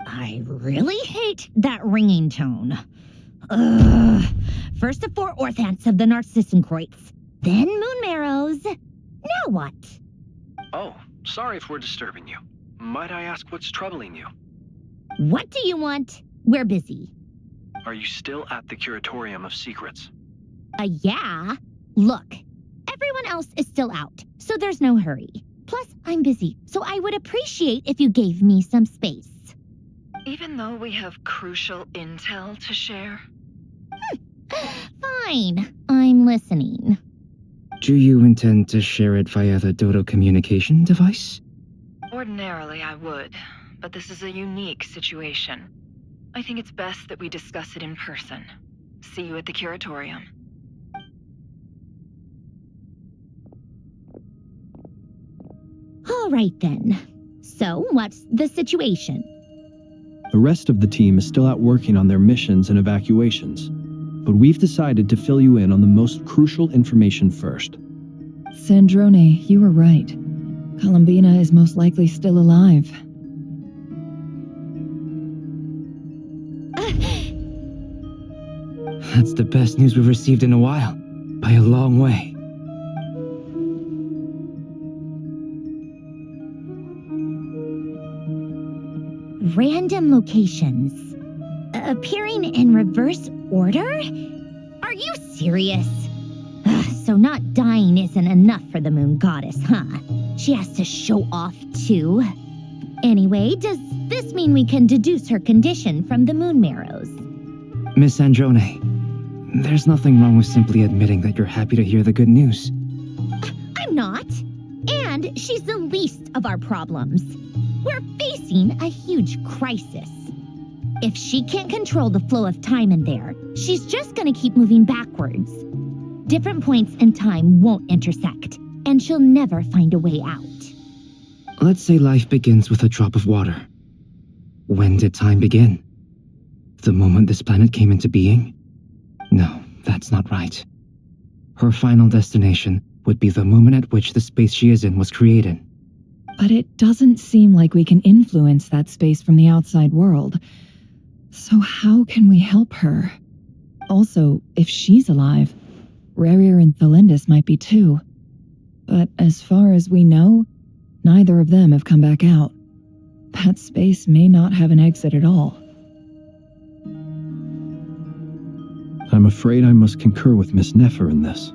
I really hate that ringing tone. Ugh. First the 4 orthants of the Narcissenkreuz, then moon marrows. Now what? Oh, sorry if we're disturbing you. Might I ask what's troubling you? What do you want? We're busy. Are you still at the Curatorium of Secrets? Yeah. Look, everyone else is still out, so there's no hurry. Plus, I'm busy, so I would appreciate if you gave me some space. Even though we have crucial intel to share? Fine, I'm listening. Do you intend to share it via the Dodo communication device? Ordinarily, I would, but this is a unique situation. I think it's best that we discuss it in person. See you at the curatorium. All right then. So, what's the situation? The rest of the team is still out working on their missions and evacuations, but we've decided to fill you in on the most crucial information first. Sandrone, you were right. Columbina is most likely still alive. That's the best news we've received in a while, by a long way. Random locations. Appearing in reverse order? Are you serious? So not dying isn't enough for the moon goddess, huh? She has to show off too. Anyway, does this mean we can deduce her condition from the moon marrows? Miss Sandrone, there's nothing wrong with simply admitting that you're happy to hear the good news. I'm not. And she's the least of our problems. We're facing a huge crisis. If she can't control the flow of time in there, she's just gonna keep moving backwards. Different points in time won't intersect, and she'll never find a way out. Let's say life begins with a drop of water. When did time begin? The moment this planet came into being? No, that's not right. Her final destination would be the moment at which the space she is in was created. But it doesn't seem like we can influence that space from the outside world. So how can we help her? Also, if she's alive, Rarier and Thalindus might be too. But as far as we know, neither of them have come back out. That space may not have an exit at all. I'm afraid I must concur with Miss Nefer in this.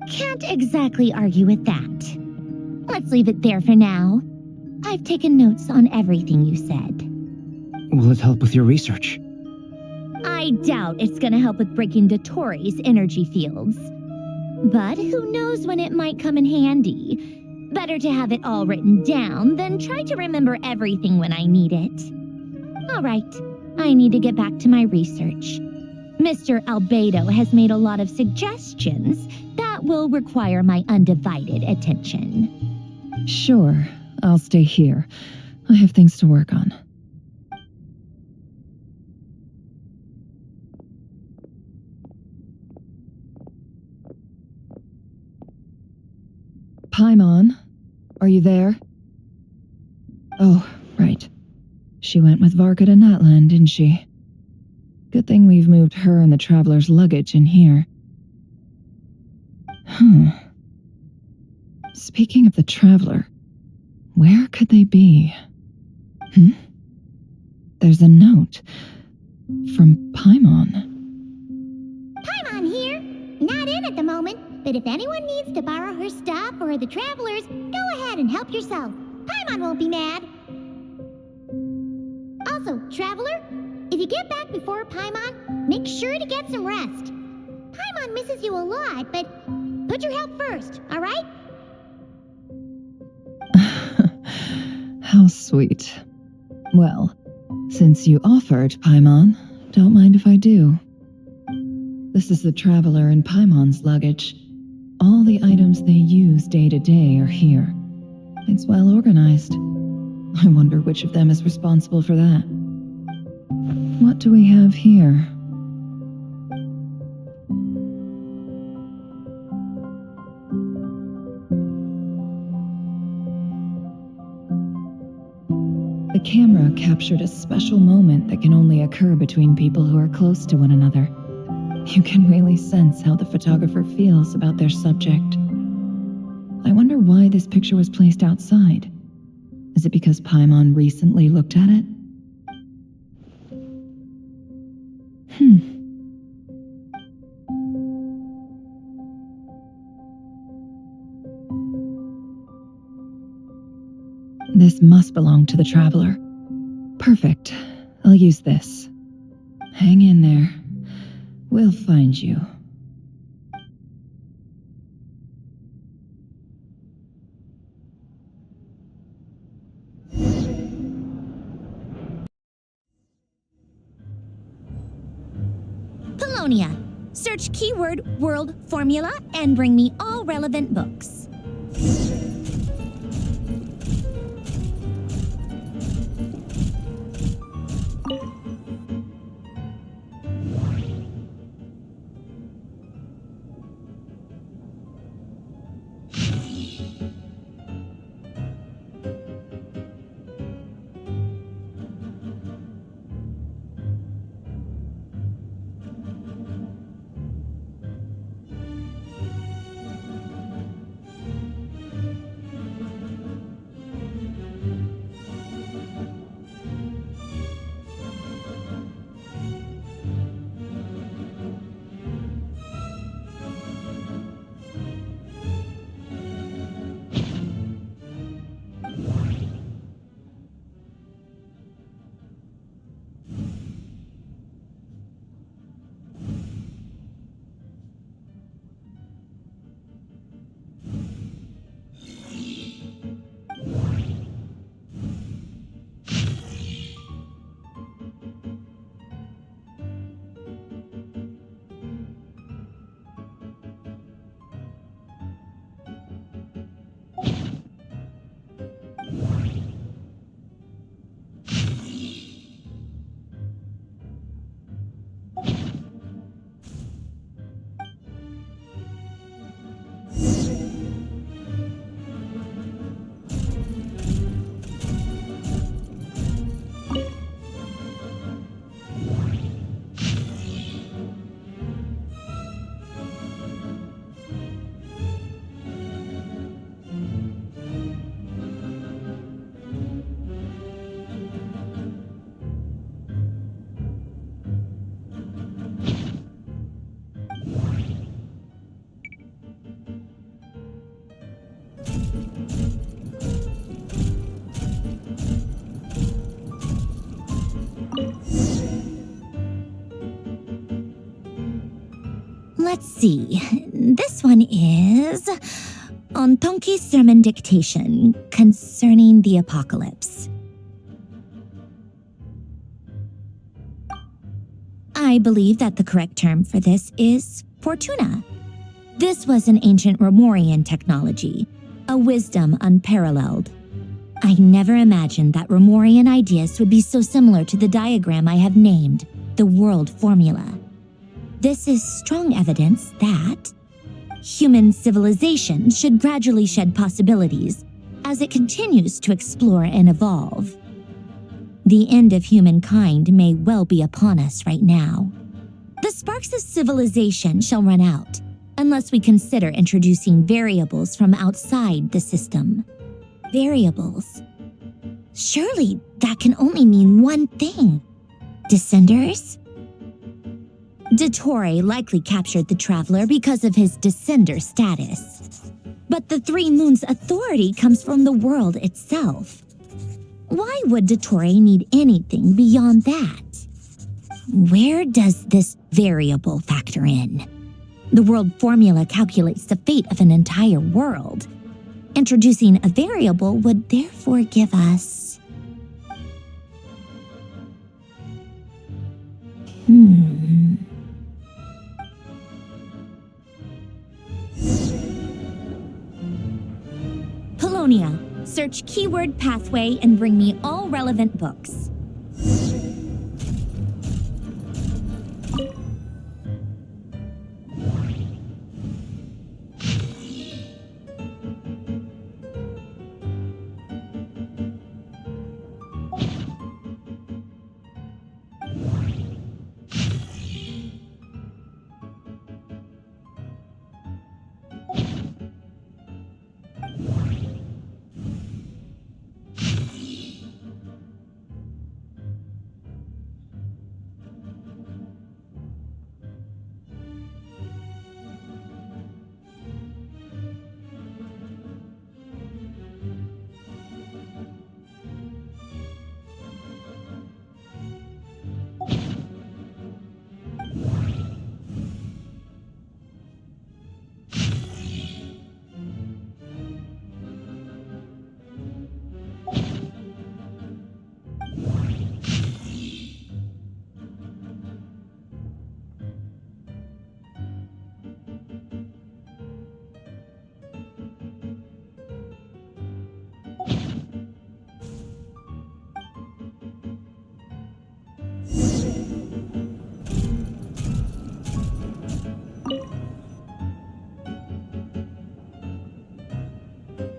Can't exactly argue with that. Let's leave it there for now. I've taken notes on everything you said. Will it help with your research? I doubt it's gonna help with breaking Dottore energy fields. But who knows when it might come in handy. Better to have it all written down than try to remember everything when I need it. All right, I need to get back to my research. Mr. Albedo has made a lot of suggestions that will require my undivided attention. Sure, I'll stay here. I have things to work on. Paimon, are you there? Oh, right. She went with Varka to Natlan, didn't she? Good thing we've moved her and the Traveler's luggage in here. Speaking of the Traveler, where could they be? There's a note from Paimon. Paimon here. Not in at the moment, but if anyone needs to borrow her stuff or the Travelers, go ahead and help yourself. Paimon won't be mad. Also, Traveler, if you get back before Paimon, make sure to get some rest. Paimon misses you a lot, but put your health first, all right? How sweet. Well, since you offered, Paimon, don't mind if I do. This is the Traveler and Paimon's luggage. All the items they use day to day are here. It's well organized. I wonder which of them is responsible for that. What do we have here? The camera captured a special moment that can only occur between people who are close to one another. You can really sense how the photographer feels about their subject. I wonder why this picture was placed outside. Is it because Paimon recently looked at it? This must belong to the Traveler. Perfect. I'll use this. Hang in there. We'll find you. Polonia. Search keyword world formula and bring me all relevant books. Let's see. This one is on Tonki's sermon dictation concerning the apocalypse. I believe that the correct term for this is Fortuna. This was an ancient Romorian technology, a wisdom unparalleled. I never imagined that Romorian ideas would be so similar to the diagram I have named, the world formula. This is strong evidence that human civilization should gradually shed possibilities as it continues to explore and evolve. The end of humankind may well be upon us right now. The sparks of civilization shall run out unless we consider introducing variables from outside the system. Variables. Surely that can only mean one thing. Descenders? Dottore likely captured the Traveler because of his descender status. But the Three Moons' authority comes from the world itself. Why would Dottore need anything beyond that? Where does this variable factor in? The world formula calculates the fate of an entire world. Introducing a variable would therefore give us... Polonia, search keyword pathway and bring me all relevant books.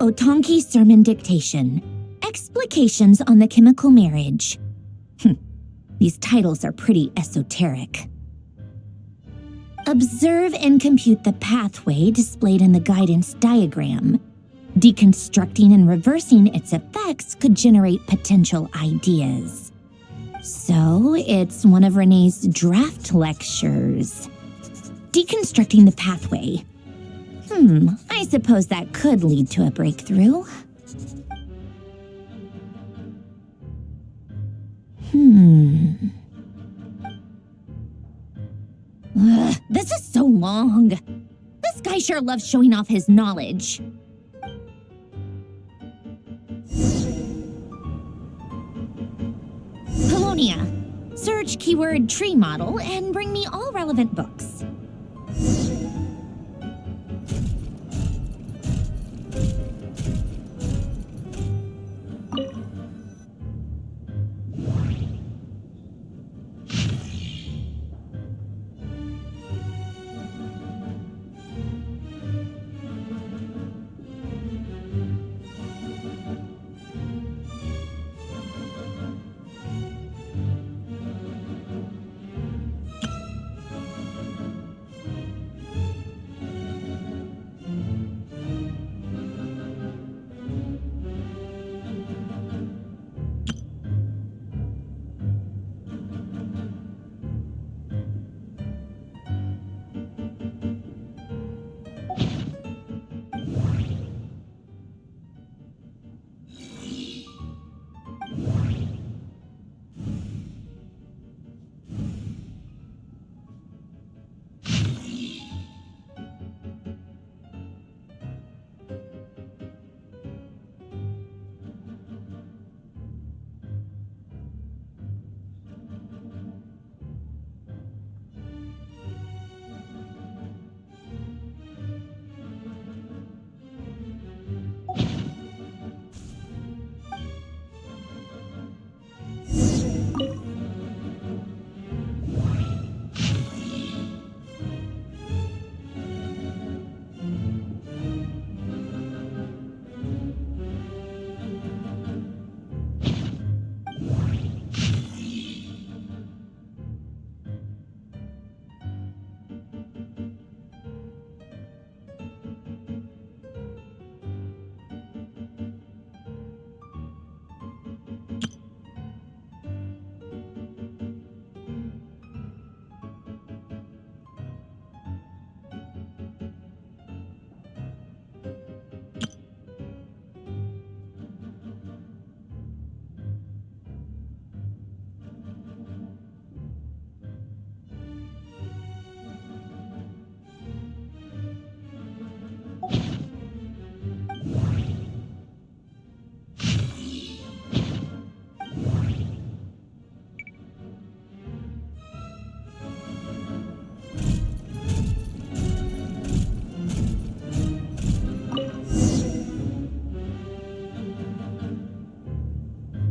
Otonki Sermon Dictation. Explications on the Chemical Marriage. These titles are pretty esoteric. Observe and compute the pathway displayed in the guidance diagram. Deconstructing and reversing its effects could generate potential ideas. So, it's one of Renee's draft lectures. Deconstructing the pathway. I suppose that could lead to a breakthrough. This is so long. This guy sure loves showing off his knowledge. Colonia, search keyword tree model and bring me all relevant books.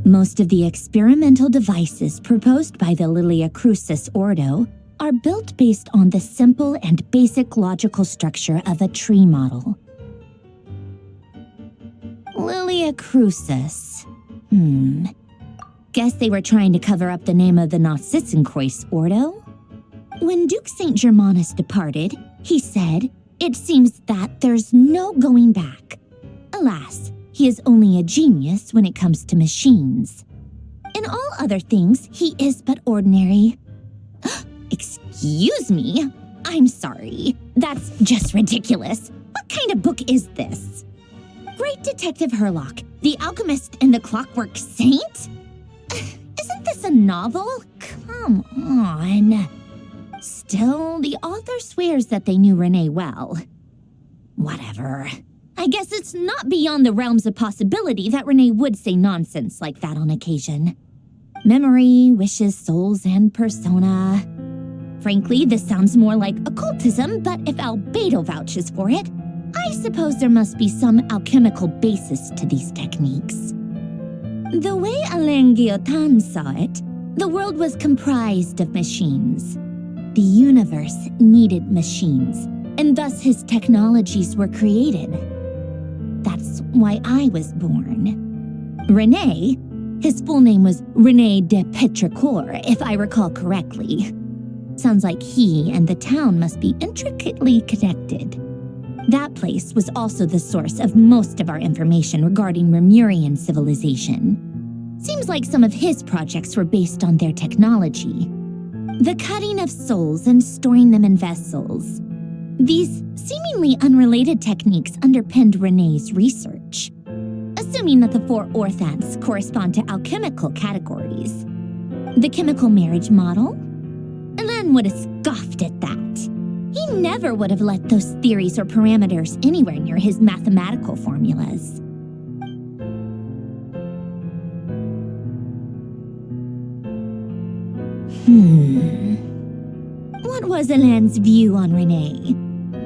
Most of the experimental devices proposed by the Lilia Crucis Ordo are built based on the simple and basic logical structure of a tree model. Lilia Crucis. Guess they were trying to cover up the name of the Narcissenkreuz Ordo? When Duke St. Germanus departed, he said, "It seems that there's no going back." Alas, he is only a genius when it comes to machines. In all other things, he is but ordinary. Excuse me? I'm sorry. That's just ridiculous. What kind of book is this? Great Detective Herlock, the Alchemist and the Clockwork Saint? Isn't this a novel? Come on. Still, the author swears that they knew Renee well. Whatever. I guess it's not beyond the realms of possibility that Renee would say nonsense like that on occasion. Memory, wishes, souls, and persona. Frankly, this sounds more like occultism, but if Albedo vouches for it, I suppose there must be some alchemical basis to these techniques. The way Alain Guillotin saw it, the world was comprised of machines. The universe needed machines, and thus his technologies were created. That's why I was born. Renee, his full name was Renee de Petrichor, if I recall correctly. Sounds like he and the town must be intricately connected. That place was also the source of most of our information regarding Remurian civilization. Seems like some of his projects were based on their technology. The cutting of souls and storing them in vessels. These seemingly unrelated techniques underpinned Renee's research. Assuming that the 4 orthants correspond to alchemical categories. The chemical marriage model? Elen would have scoffed at that. He never would have let those theories or parameters anywhere near his mathematical formulas. What was Elen's view on Renee?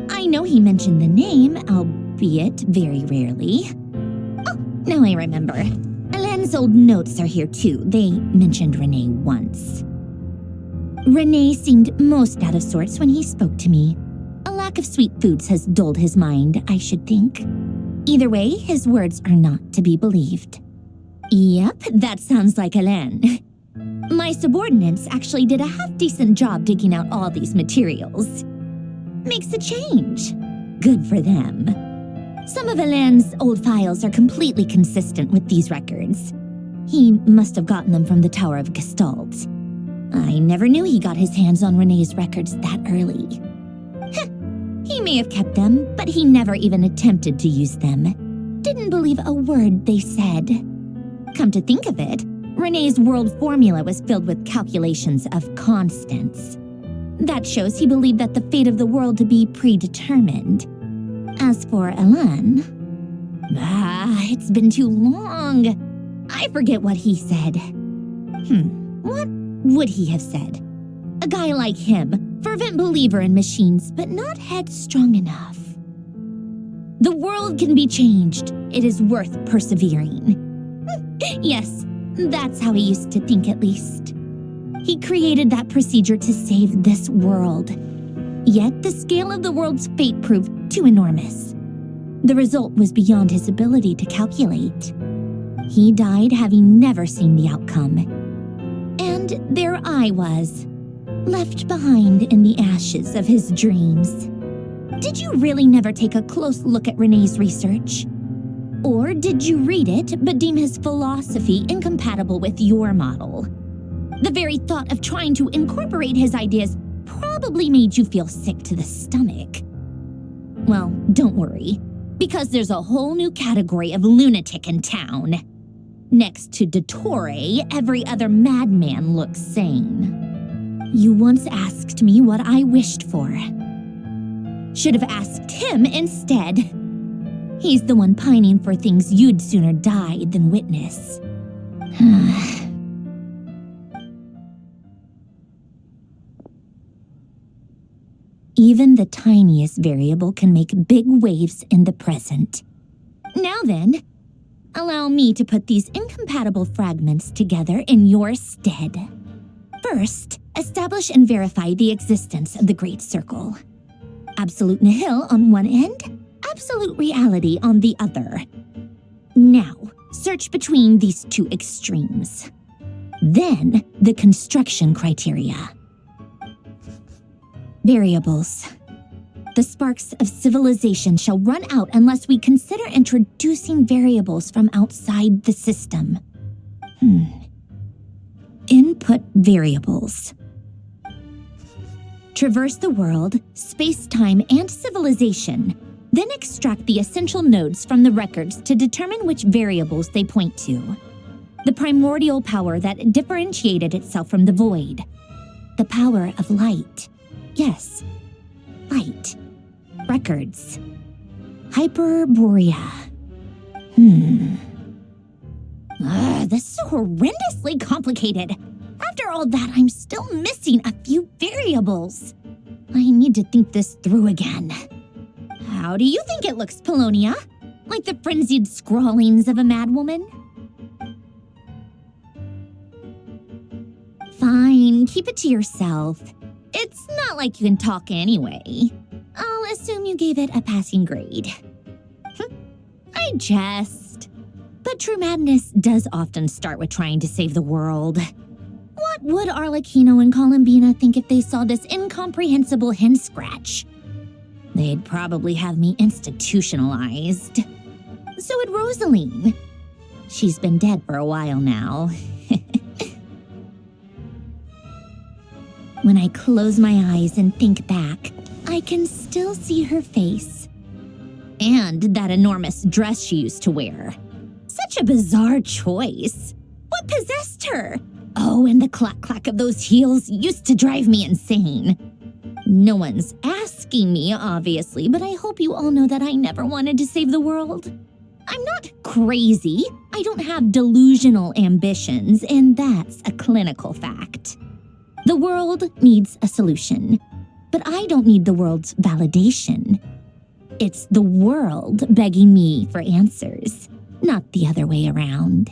I know he mentioned the name, albeit very rarely. Oh, now I remember. Elen's old notes are here too. They mentioned Renee once. Renee seemed most out of sorts when he spoke to me. A lack of sweet foods has dulled his mind, I should think. Either way, his words are not to be believed. Yep, that sounds like Elen. My subordinates actually did a half-decent job digging out all these materials. Makes a change. Good for them. Some of Elen's old files are completely consistent with these records. He must have gotten them from the Tower of Gestalt. I never knew he got his hands on Renee's records that early. He may have kept them, but he never even attempted to use them. Didn't believe a word they said. Come to think of it, Renee's world formula was filled with calculations of constants. That shows he believed that the fate of the world to be predetermined. As for Elen, it's been too long. I forget what he said. What would he have said? A guy like him, fervent believer in machines, but not headstrong enough. The world can be changed. It is worth persevering. Yes, that's how he used to think at least. He created that procedure to save this world. Yet the scale of the world's fate proved too enormous. The result was beyond his ability to calculate. He died having never seen the outcome. And there I was, left behind in the ashes of his dreams. Did you really never take a close look at Renee's research? Or did you read it but deem his philosophy incompatible with your model? The very thought of trying to incorporate his ideas probably made you feel sick to the stomach. Well, don't worry, because there's a whole new category of lunatic in town. Next to Dottore, every other madman looks sane. You once asked me what I wished for. Should have asked him instead. He's the one pining for things you'd sooner die than witness. Even the tiniest variable can make big waves in the present. Now then, allow me to put these incompatible fragments together in your stead. First, establish and verify the existence of the Great Circle. Absolute nihil on one end, absolute reality on the other. Now, search between these two extremes. Then, the construction criteria. Variables. The sparks of civilization shall run out unless we consider introducing variables from outside the system. Input variables. Traverse the world, space-time, and civilization, then extract the essential nodes from the records to determine which variables they point to. The primordial power that differentiated itself from the void. The power of light. Yes, light. Records. Hyperborea. This is horrendously complicated. After all that, I'm still missing a few variables. I need to think this through again. How do you think it looks, Polonia? Like the frenzied scrawlings of a madwoman? Fine, keep it to yourself. It's not like you can talk anyway. I'll assume you gave it a passing grade. I I jest. But true madness does often start with trying to save the world. What would Arlecchino and Columbina think if they saw this incomprehensible hen scratch? They'd probably have me institutionalized. So would Rosaline. She's been dead for a while now. When I close my eyes and think back, I can still see her face. And that enormous dress she used to wear. Such a bizarre choice. What possessed her? Oh, and the clack-clack of those heels used to drive me insane. No one's asking me, obviously, but I hope you all know that I never wanted to save the world. I'm not crazy. I don't have delusional ambitions, and that's a clinical fact. The world needs a solution, but I don't need the world's validation. It's the world begging me for answers, not the other way around.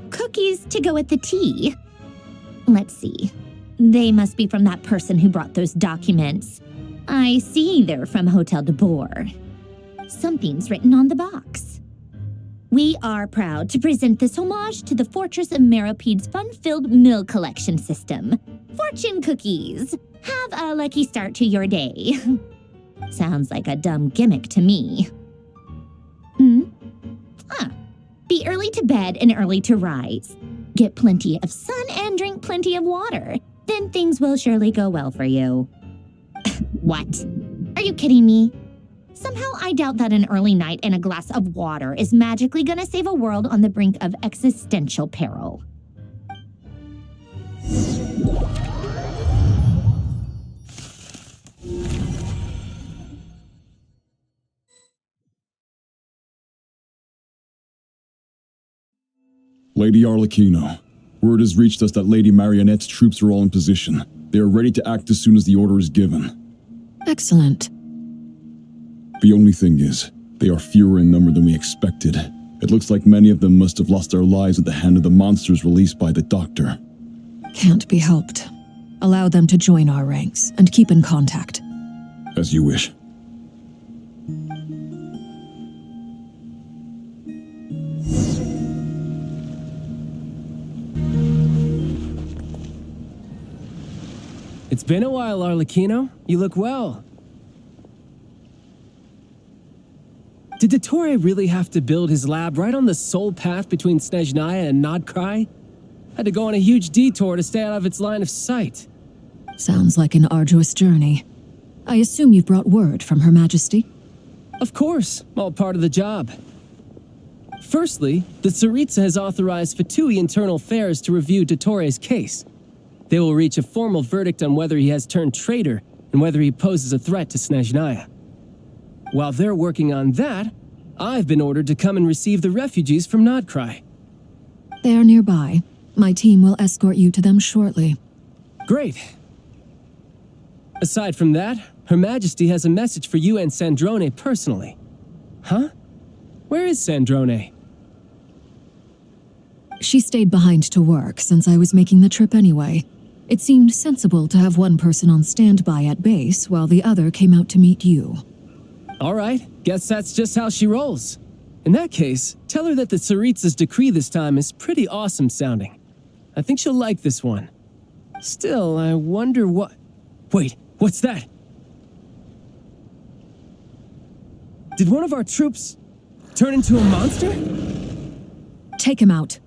Cookies to go with the tea. Let's see. They must be from that person who brought those documents. I see they're from Hotel de Boer. Something's written on the box. We are proud to present this homage to the Fortress of Meropede's fun-filled mill collection system. Fortune cookies. Have a lucky start to your day. Sounds like a dumb gimmick to me. Be early to bed and early to rise. Get plenty of sun and drink plenty of water. Then things will surely go well for you. What? Are you kidding me? Somehow I doubt that an early night and a glass of water is magically gonna save a world on the brink of existential peril. Lady Arlecchino, word has reached us that Lady Marionette's troops are all in position. They are ready to act as soon as the order is given. Excellent. The only thing is, they are fewer in number than we expected. It looks like many of them must have lost their lives at the hand of the monsters released by the Doctor. Can't be helped. Allow them to join our ranks and keep in contact. As you wish. It's been a while, Arlecchino. You look well. Did Dottore really have to build his lab right on the sole path between Snezhnaya and Nodkrai? Had to go on a huge detour to stay out of its line of sight. Sounds like an arduous journey. I assume you've brought word from Her Majesty? Of course, all part of the job. Firstly, the Tsaritsa has authorized Fatui Internal Affairs to review Dottore's case. They will reach a formal verdict on whether he has turned traitor and whether he poses a threat to Snezhnaya. While they're working on that, I've been ordered to come and receive the refugees from Nodkrai. They are nearby. My team will escort you to them shortly. Great. Aside from that, Her Majesty has a message for you and Sandrone personally. Huh? Where is Sandrone? She stayed behind to work since I was making the trip anyway. It seemed sensible to have one person on standby at base while the other came out to meet you. All right. Guess that's just how she rolls. In that case, tell her that the Tsaritsa's decree this time is pretty awesome sounding. I think she'll like this one. Still, I wonder what... Wait, what's that? Did one of our troops turn into a monster? Take him out.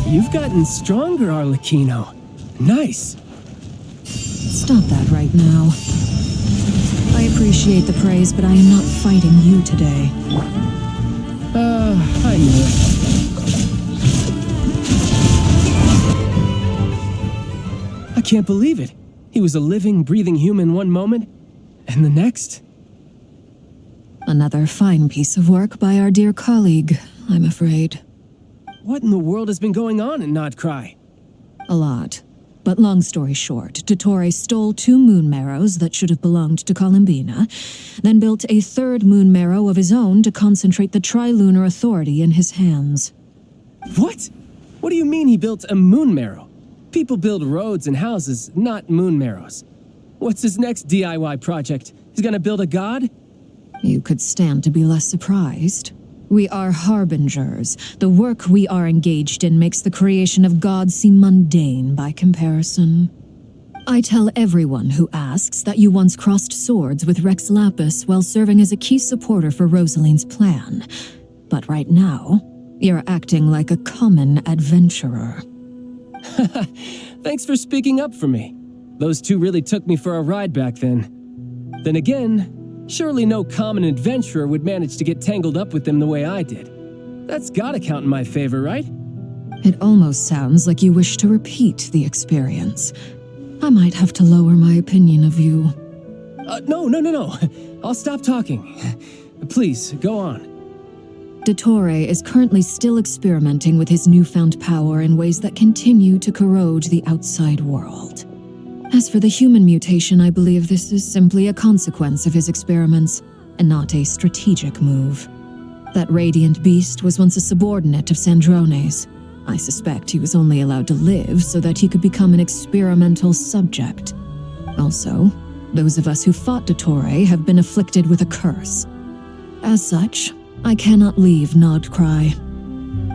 You've gotten stronger, Arlecchino. Nice. Stop that right now. I appreciate the praise, but I am not fighting you today. I knew it. I can't believe it. He was a living, breathing human one moment, and the next... Another fine piece of work by our dear colleague, I'm afraid. What in the world has been going on in Nodcry? A lot. But long story short, Dottore stole 2 moon marrows that should have belonged to Columbina, then built a 3rd moon marrow of his own to concentrate the Trilunar authority in his hands. What? What do you mean he built a moon marrow? People build roads and houses, not moon marrows. What's his next DIY project? He's gonna build a god? You could stand to be less surprised. We are harbingers. The work we are engaged in makes the creation of gods seem mundane by comparison. I tell everyone who asks that you once crossed swords with Rex Lapis while serving as a key supporter for Rosaline's plan. But right now, you're acting like a common adventurer. Thanks for speaking up for me. Those 2 really took me for a ride back then. Then again, surely no common adventurer would manage to get tangled up with them the way I did. That's gotta count in my favor, right? It almost sounds like you wish to repeat the experience. I might have to lower my opinion of you. No. I'll stop talking. Please, go on. Dottore is currently still experimenting with his newfound power in ways that continue to corrode the outside world. As for the human mutation, I believe this is simply a consequence of his experiments, and not a strategic move. That radiant beast was once a subordinate of Sandrone's. I suspect he was only allowed to live so that he could become an experimental subject. Also, those of us who fought Dottore have been afflicted with a curse. As such, I cannot leave Nodcry.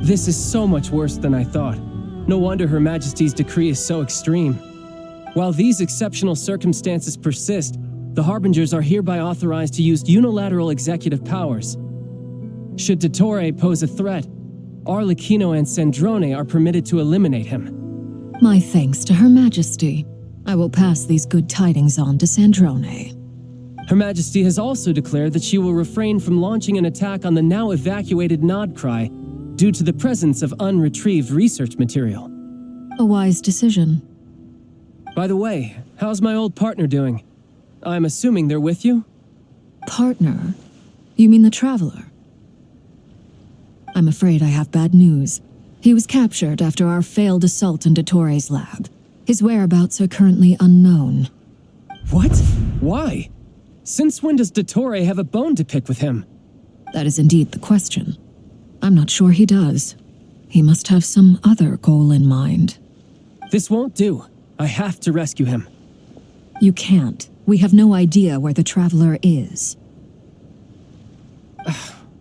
This is so much worse than I thought. No wonder Her Majesty's decree is so extreme. While these exceptional circumstances persist, the Harbingers are hereby authorized to use unilateral executive powers. Should Dottore pose a threat, Arlecchino and Sandrone are permitted to eliminate him. My thanks to Her Majesty. I will pass these good tidings on to Sandrone. Her Majesty has also declared that she will refrain from launching an attack on the now evacuated Nodcry due to the presence of unretrieved research material. A wise decision. By the way, how's my old partner doing? I'm assuming they're with you? Partner? You mean the Traveler? I'm afraid I have bad news. He was captured after our failed assault on Dottore's lab. His whereabouts are currently unknown. What? Why? Since when does Dottore have a bone to pick with him? That is indeed the question. I'm not sure he does. He must have some other goal in mind. This won't do. I have to rescue him. You can't. We have no idea where the Traveler is.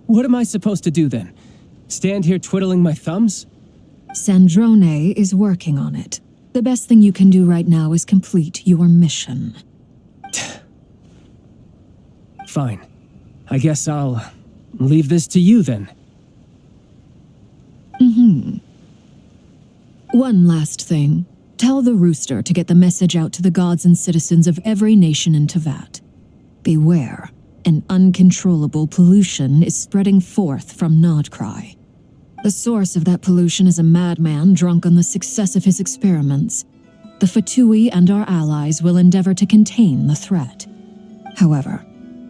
What am I supposed to do then? Stand here twiddling my thumbs? Sandrone is working on it. The best thing you can do right now is complete your mission. Fine. I guess I'll leave this to you then. One last thing. Tell the Rooster to get the message out to the gods and citizens of every nation in Tevat. Beware. An uncontrollable pollution is spreading forth from Nodcry. The source of that pollution is a madman drunk on the success of his experiments. The Fatui and our allies will endeavor to contain the threat. However,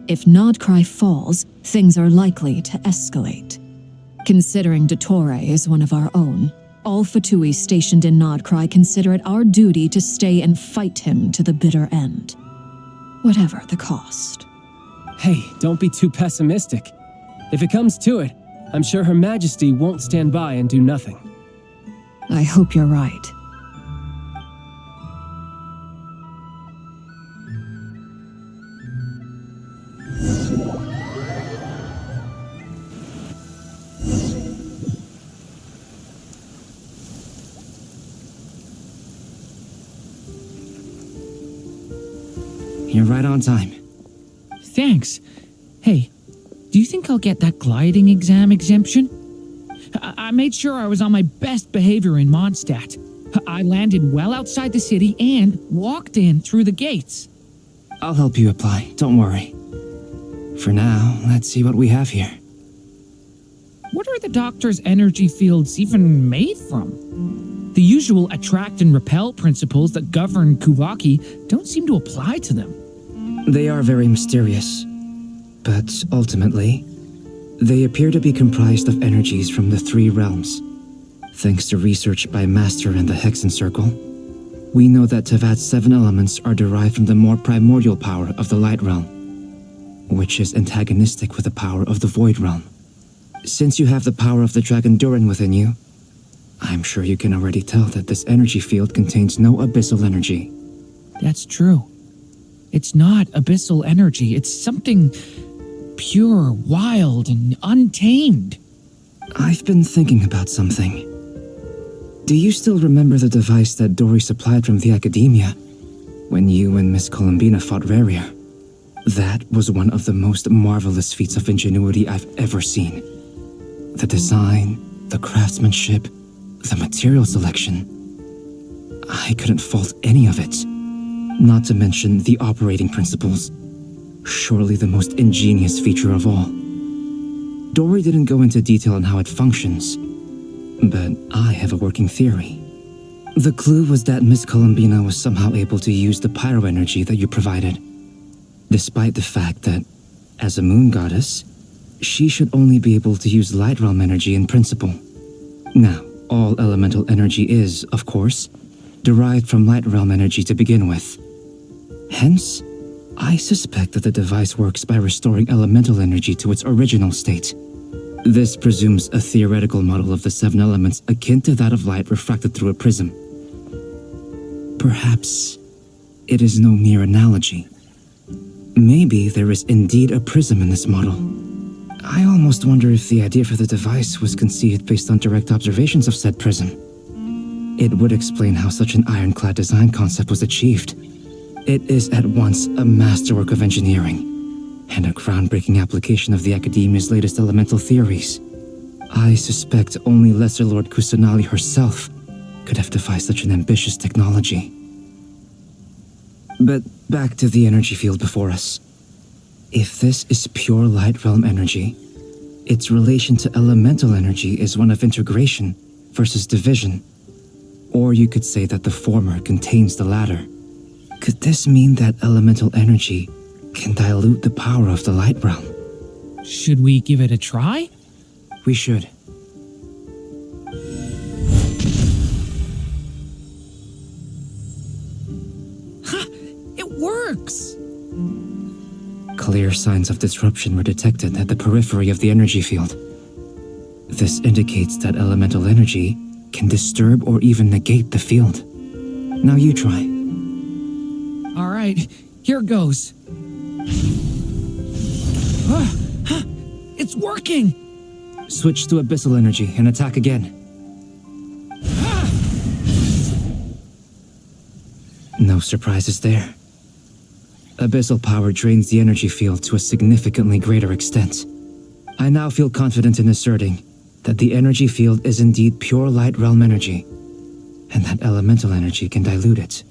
if Nodcry falls, things are likely to escalate. Considering Dottore is one of our own, all Fatui stationed in Nodcry consider it our duty to stay and fight him to the bitter end. Whatever the cost. Hey, don't be too pessimistic. If it comes to it, I'm sure Her Majesty won't stand by and do nothing. I hope you're right. You're right on time. Thanks. Hey, do you think I'll get that gliding exam exemption? I made sure I was on my best behavior in Mondstadt. I landed well outside the city and walked in through the gates. I'll help you apply, don't worry. For now, let's see what we have here. What are the doctor's energy fields even made from? The usual attract and repel principles that govern Kuvaki don't seem to apply to them. They are very mysterious, but ultimately, they appear to be comprised of energies from the three realms. Thanks to research by Master and the Hexen Circle, we know that Tevat's 7 elements are derived from the more primordial power of the Light Realm, which is antagonistic with the power of the Void Realm. Since you have the power of the Dragon Durin within you, I'm sure you can already tell that this energy field contains no abyssal energy. That's true. It's not abyssal energy, it's something pure, wild, and untamed. I've been thinking about something. Do you still remember the device that Dory supplied from the Academia when you and Miss Columbina fought Rarier? That was one of the most marvelous feats of ingenuity I've ever seen. The design, the craftsmanship, the material selection. I couldn't fault any of it. Not to mention the operating principles. Surely the most ingenious feature of all. Dory didn't go into detail on how it functions, but I have a working theory. The clue was that Miss Columbina was somehow able to use the pyro energy that you provided, despite the fact that, as a moon goddess, she should only be able to use light realm energy in principle. Now, all elemental energy is, of course, derived from light realm energy to begin with. Hence, I suspect that the device works by restoring elemental energy to its original state. This presumes a theoretical model of the 7 elements akin to that of light refracted through a prism. Perhaps it is no mere analogy. Maybe there is indeed a prism in this model. I almost wonder if the idea for the device was conceived based on direct observations of said prism. It would explain how such an ironclad design concept was achieved. It is at once a masterwork of engineering and a groundbreaking application of the Academia's latest elemental theories. I suspect only Lesser Lord Kusanali herself could have devised such an ambitious technology. But back to the energy field before us. If this is pure light realm energy, its relation to elemental energy is one of integration versus division. Or you could say that the former contains the latter. Could this mean that elemental energy can dilute the power of the light realm? Should we give it a try? We should. Ha! It works! Clear signs of disruption were detected at the periphery of the energy field. This indicates that elemental energy can disturb or even negate the field. Now you try. All right, here goes. It's working! Switch to abyssal energy and attack again. No surprises there. Abyssal power drains the energy field to a significantly greater extent. I now feel confident in asserting that the energy field is indeed pure light realm energy, and that elemental energy can dilute it.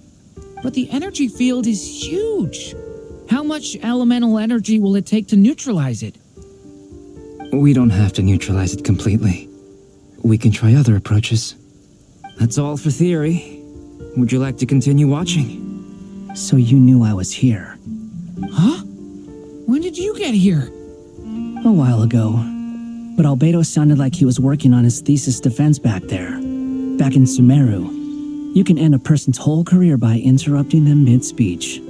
But the energy field is huge. How much elemental energy will it take to neutralize it? We don't have to neutralize it completely. We can try other approaches. That's all for theory. Would you like to continue watching? So you knew I was here. Huh? When did you get here? A while ago. But Albedo sounded like he was working on his thesis defense back there. Back in Sumeru. You can end a person's whole career by interrupting them mid-speech.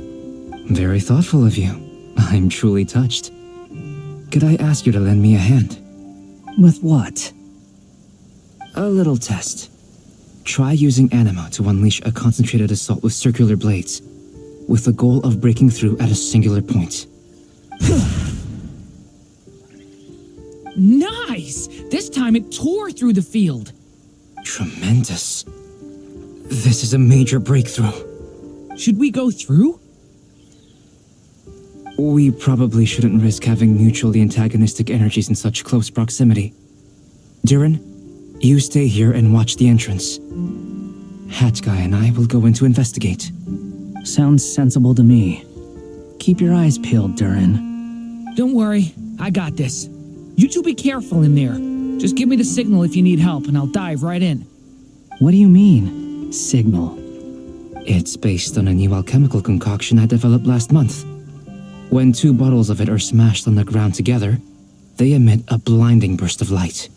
Very thoughtful of you. I'm truly touched. Could I ask you to lend me a hand? With what? A little test. Try using Animo to unleash a concentrated assault with circular blades, with the goal of breaking through at a singular point. Nice! This time it tore through the field. Tremendous. This is a major breakthrough. Should we go through? We probably shouldn't risk having mutually antagonistic energies in such close proximity. Durin, you stay here and watch the entrance. Hat Guy and I will go in to investigate. Sounds sensible to me. Keep your eyes peeled, Durin. Don't worry, I got this. You two be careful in there. Just give me the signal if you need help, and I'll dive right in. What do you mean, signal? It's based on a new alchemical concoction I developed last month. When 2 bottles of it are smashed on the ground together, they emit a blinding burst of light.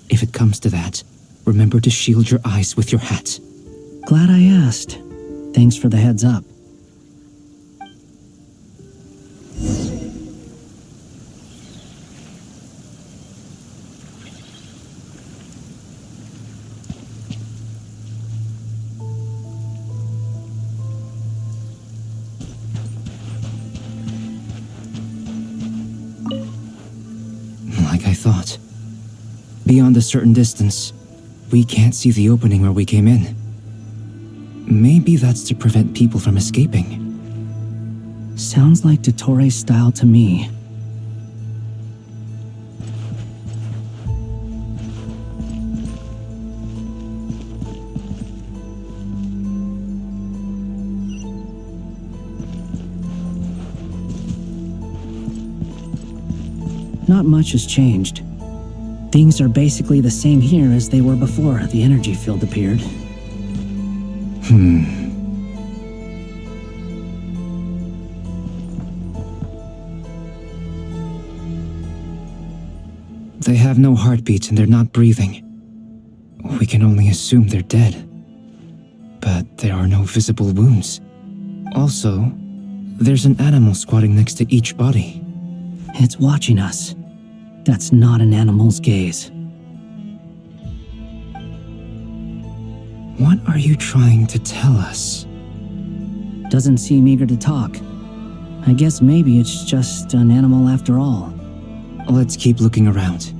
If it comes to that, remember to shield your eyes with your hat. Glad I asked. Thanks for the heads up. Like I thought. Beyond a certain distance, we can't see the opening where we came in. Maybe that's to prevent people from escaping. Sounds like Dottore style to me. Not much has changed. Things are basically the same here as they were before the energy field appeared. They have no heartbeats and they're not breathing. We can only assume they're dead. But there are no visible wounds. Also, there's an animal squatting next to each body. It's watching us. That's not an animal's gaze. What are you trying to tell us? Doesn't seem eager to talk. I guess maybe it's just an animal after all. Let's keep looking around.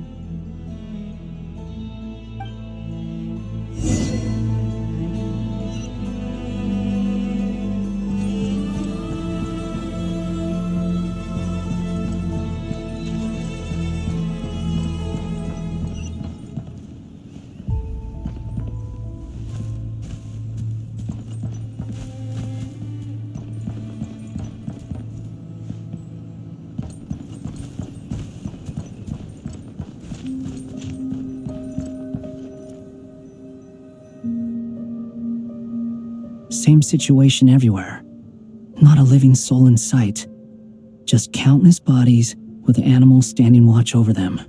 Same situation everywhere. Not a living soul in sight. Just countless bodies with animals standing watch over them.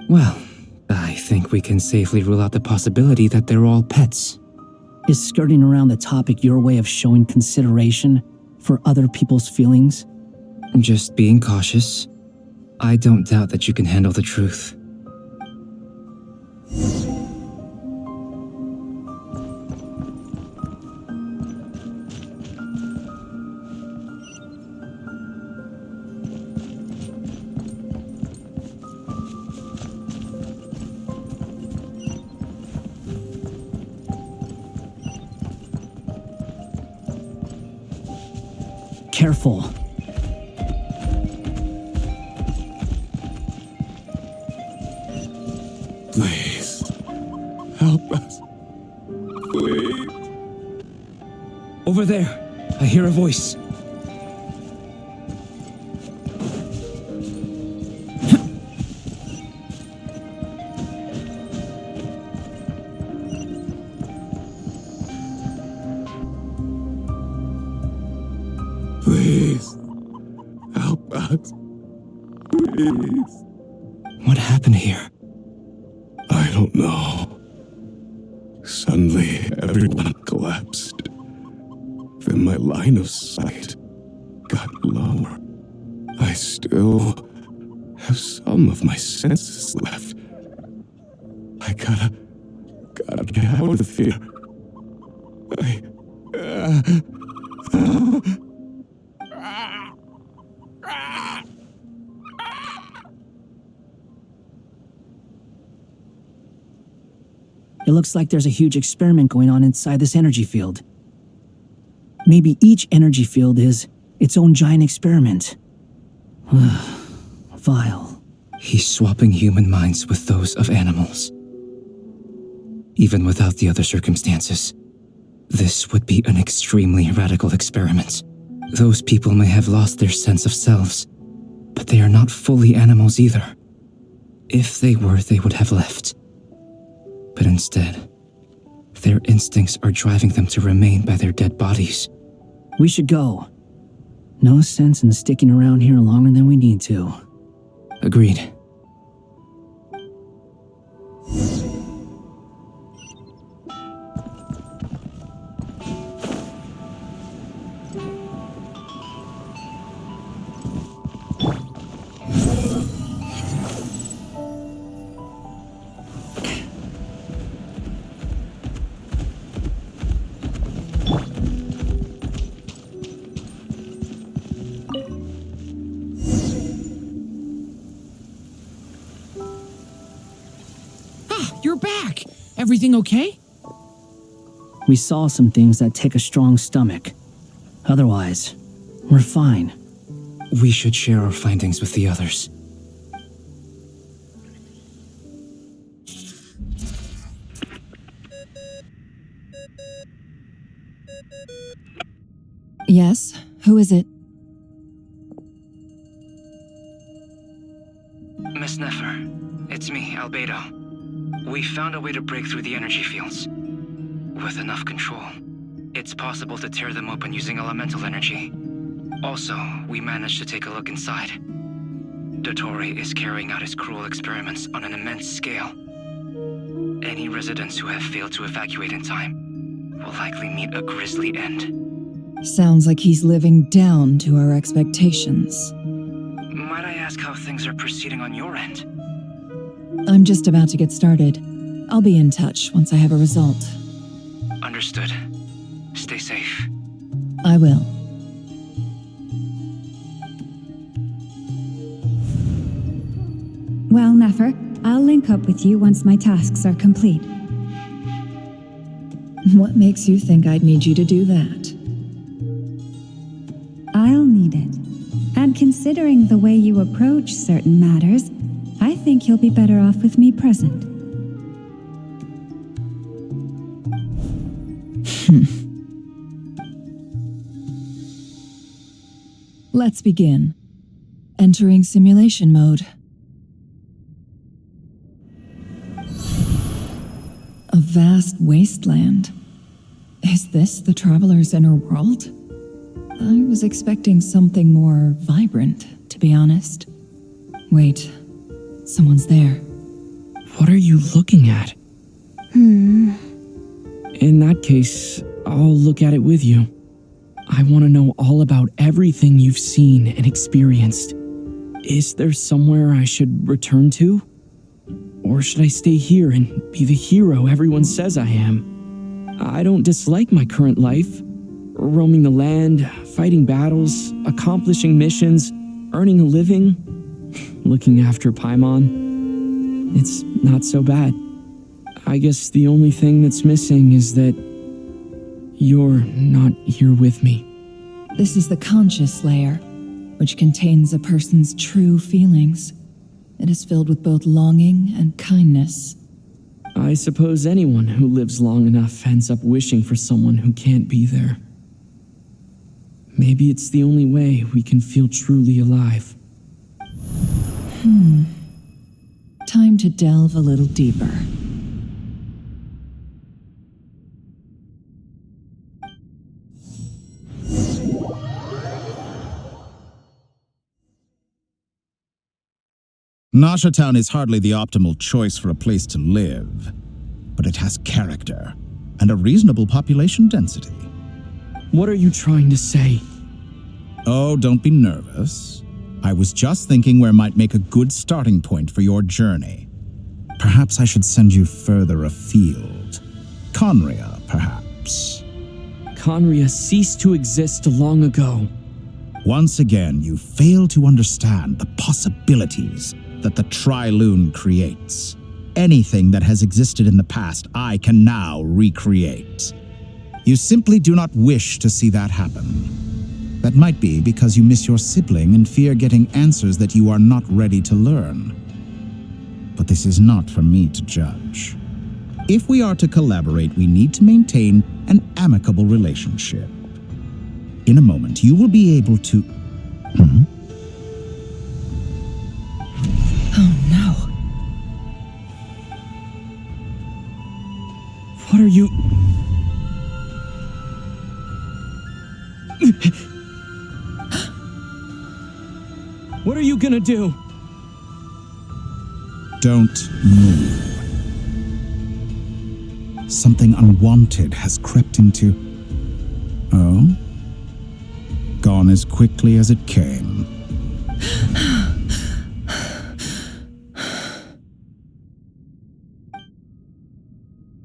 Well, I think we can safely rule out the possibility that they're all pets. Is skirting around the topic your way of showing consideration for other people's feelings? Just being cautious. I don't doubt that you can handle the truth. Careful. Please, help us. Please. Over there, I hear a voice. Please, help us. Please. What happened here? I don't know. Suddenly, everyone collapsed. Then my line of sight got lower. I still have some of my senses left. I gotta get out of here. It looks like there's a huge experiment going on inside this energy field. Maybe each energy field is its own giant experiment. Vile. He's swapping human minds with those of animals. Even without the other circumstances, this would be an extremely radical experiment. Those people may have lost their sense of selves, but they are not fully animals either. If they were, they would have left. But instead, their instincts are driving them to remain by their dead bodies. We should go. No sense in sticking around here longer than we need to. Agreed. You're back! Everything okay? We saw some things that take a strong stomach. Otherwise, we're fine. We should share our findings with the others. Yes? Who is it? Miss Nefer, it's me, Albedo. We found a way to break through the energy fields. With enough control, it's possible to tear them open using elemental energy. Also, we managed to take a look inside. Dottore is carrying out his cruel experiments on an immense scale. Any residents who have failed to evacuate in time will likely meet a grisly end. Sounds like he's living down to our expectations. Might I ask how things are proceeding on your end? I'm just about to get started. I'll be in touch once I have a result. Understood. Stay safe. I will. Well, Nefer, I'll link up with you once my tasks are complete. What makes you think I'd need you to do that? I'll need it. And considering the way you approach certain matters, I think you'll be better off with me present. Let's begin. Entering simulation mode. A vast wasteland. Is this the traveler's inner world? I was expecting something more vibrant, to be honest. Wait, someone's there. What are you looking at? In that case, I'll look at it with you. I want to know all about everything you've seen and experienced. Is there somewhere I should return to? Or should I stay here and be the hero everyone says I am? I don't dislike my current life. Roaming the land, fighting battles, accomplishing missions, earning a living, looking after Paimon. It's not so bad. I guess the only thing that's missing is that you're not here with me. This is the conscious layer, which contains a person's true feelings. It is filled with both longing and kindness. I suppose anyone who lives long enough ends up wishing for someone who can't be there. Maybe it's the only way we can feel truly alive. Time to delve a little deeper. Nasha Town is hardly the optimal choice for a place to live, but it has character and a reasonable population density. What are you trying to say? Oh, don't be nervous. I was just thinking where might make a good starting point for your journey. Perhaps I should send you further afield. Conria, perhaps. Conria ceased to exist long ago. Once again, you fail to understand the possibilities that the Tri-Lune creates. Anything that has existed in the past, I can now recreate. You simply do not wish to see that happen. That might be because you miss your sibling and fear getting answers that you are not ready to learn. But this is not for me to judge. If we are to collaborate, we need to maintain an amicable relationship. In a moment, you will be able to... Oh no. What are you... What are you gonna do? Don't move. Something unwanted has crept into... Oh? Gone as quickly as it came.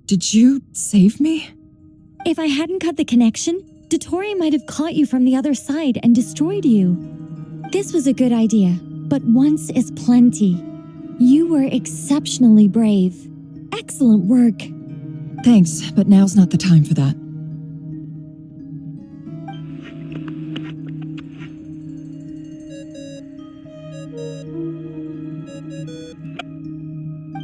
Did you save me? If I hadn't cut the connection, Dottore might have caught you from the other side and destroyed you. This was a good idea, but once is plenty. You were exceptionally brave. Excellent work. Thanks, but now's not the time for that.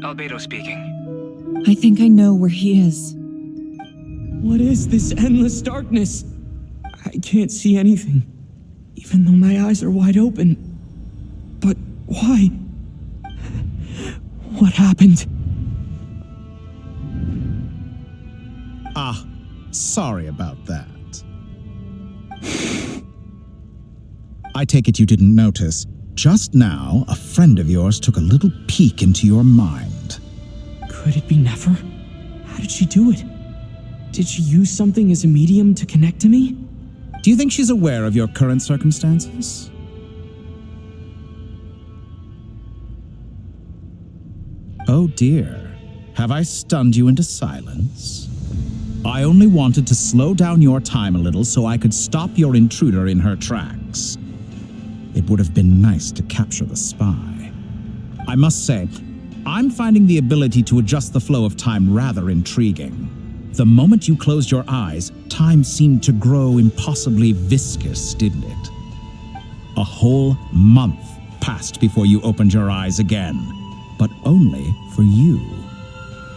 Albedo speaking. I think I know where he is. What is this endless darkness? I can't see anything, even though my eyes are wide open. But why? What happened? Ah, sorry about that. I take it you didn't notice. Just now, a friend of yours took a little peek into your mind. Could it be Nefer? How did she do it? Did she use something as a medium to connect to me? Do you think she's aware of your current circumstances? Oh dear, have I stunned you into silence? I only wanted to slow down your time a little so I could stop your intruder in her tracks. It would have been nice to capture the spy. I must say, I'm finding the ability to adjust the flow of time rather intriguing. The moment you closed your eyes, time seemed to grow impossibly viscous, didn't it? A whole month passed before you opened your eyes again, but only for you.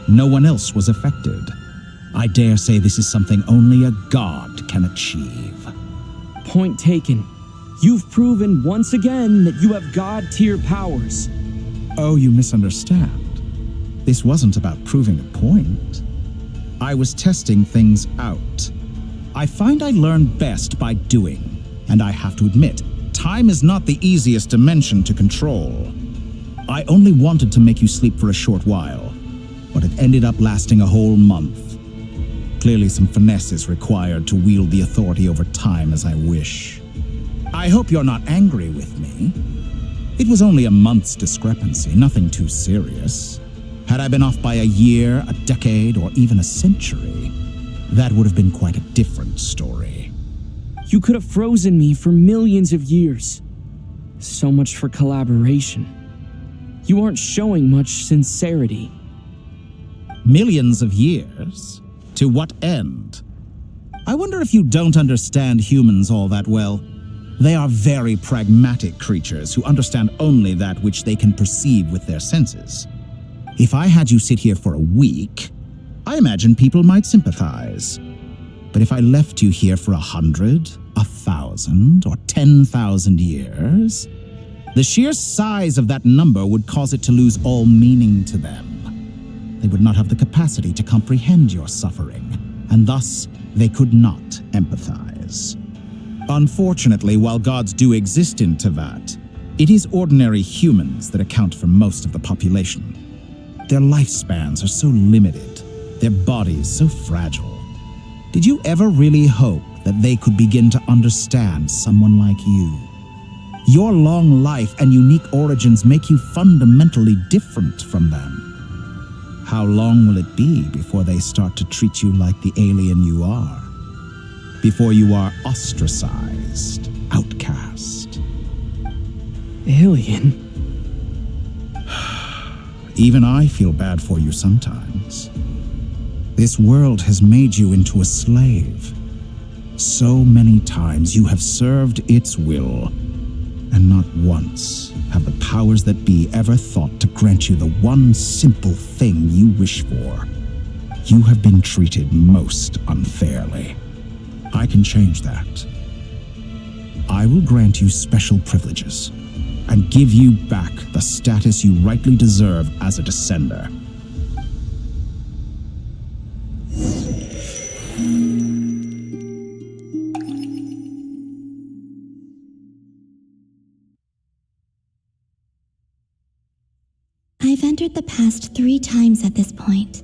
No one else was affected. I dare say this is something only a god can achieve. Point taken. You've proven once again that you have god-tier powers. Oh, you misunderstand. This wasn't about proving a point. I was testing things out. I find I learn best by doing, and I have to admit, time is not the easiest dimension to control. I only wanted to make you sleep for a short while, but it ended up lasting a whole month. Clearly some finesse is required to wield the authority over time as I wish. I hope you're not angry with me. It was only a month's discrepancy, nothing too serious. Had I been off by a year, a decade, or even a century, that would have been quite a different story. You could have frozen me for millions of years. So much for collaboration. You aren't showing much sincerity. Millions of years? To what end? I wonder if you don't understand humans all that well. They are very pragmatic creatures who understand only that which they can perceive with their senses. If I had you sit here for a week, I imagine people might sympathize. But if I left you here for 100, 1,000, or 10,000 years, the sheer size of that number would cause it to lose all meaning to them. They would not have the capacity to comprehend your suffering, and thus they could not empathize. Unfortunately, while gods do exist in Tevat, it is ordinary humans that account for most of the population. Their lifespans are so limited, their bodies so fragile. Did you ever really hope that they could begin to understand someone like you? Your long life and unique origins make you fundamentally different from them. How long will it be before they start to treat you like the alien you are? Before you are ostracized, outcast? Alien? Even I feel bad for you sometimes. This world has made you into a slave. So many times you have served its will, and not once have the powers that be ever thought to grant you the one simple thing you wish for. You have been treated most unfairly. I can change that. I will grant you special privileges and give you back the status you rightly deserve as a descender. I've entered the past 3 times at this point,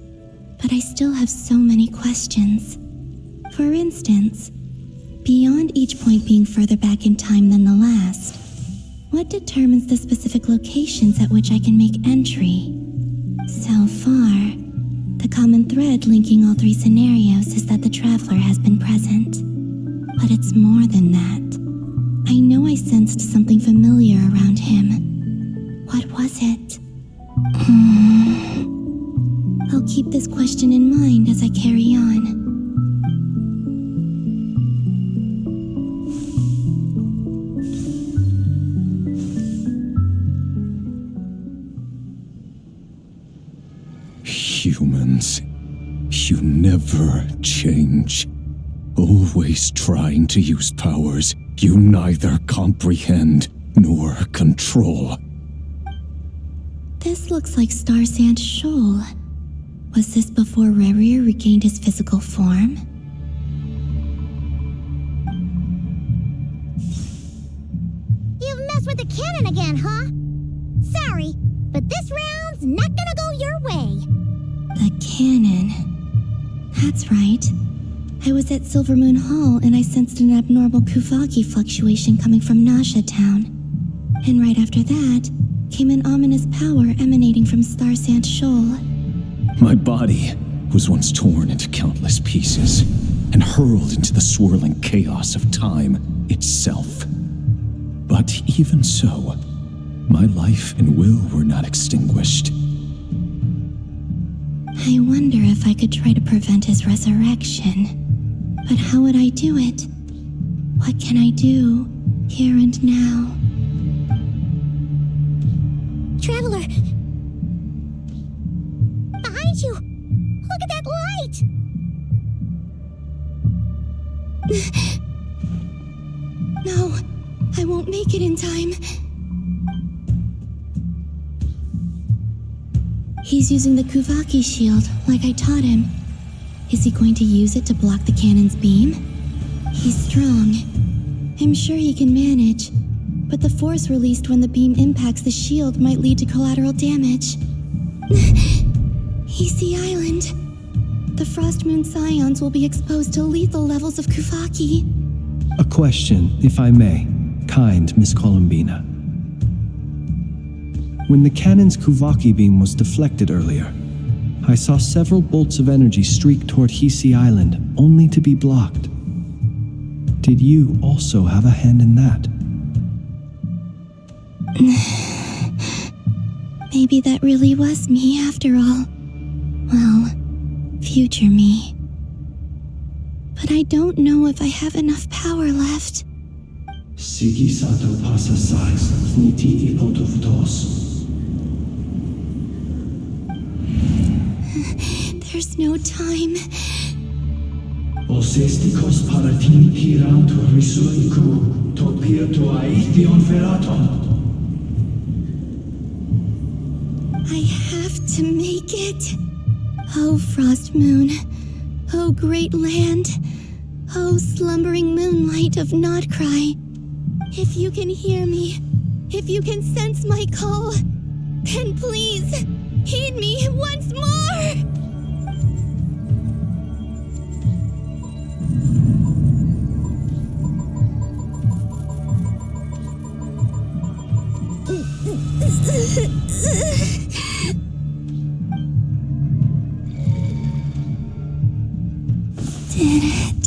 but I still have so many questions. For instance, beyond each point being further back in time than the last, what determines the specific locations at which I can make entry? So far, the common thread linking all 3 scenarios is that the traveler has been present. But it's more than that. I know I sensed something familiar around him. What was it? I'll keep this question in mind as I carry on. Humans, you never change. Always trying to use powers you neither comprehend nor control. This looks like Star Sand Shoal. Was this before Rerier regained his physical form? You've messed with the cannon again, huh? Sorry, but this round's not gonna go your way. The cannon. That's right. I was at Silvermoon Hall and I sensed an abnormal Kuvaki fluctuation coming from Nasha Town. And right after that, came an ominous power emanating from Star Sand Shoal. My body was once torn into countless pieces and hurled into the swirling chaos of time itself. But even so, my life and will were not extinguished. I wonder if I could try to prevent his resurrection. But how would I do it? What can I do, here and now? Traveler! Behind you! Look at that light! No, I won't make it in time. He's using the Kuvaki shield, like I taught him. Is he going to use it to block the cannon's beam? He's strong. I'm sure he can manage. But the force released when the beam impacts the shield might lead to collateral damage. Easy Island. The Frost Moon Scions will be exposed to lethal levels of Kuvaki. A question, if I may, kind Miss Columbina. When the cannon's Kuvaki beam was deflected earlier, I saw several bolts of energy streak toward Hisi Island, only to be blocked. Did you also have a hand in that? Maybe that really was me after all. Well, future me. But I don't know if I have enough power left. Sigi sato pasa sais, niti ipotuftos. There's no time. Osestikos paratini tiranto risuiku, topirto aithion feraton. I have to make it. Oh, Frost Moon. Oh, great land. Oh, slumbering moonlight of Nodcry. If you can hear me, if you can sense my call, then please, heed me once more! Did it.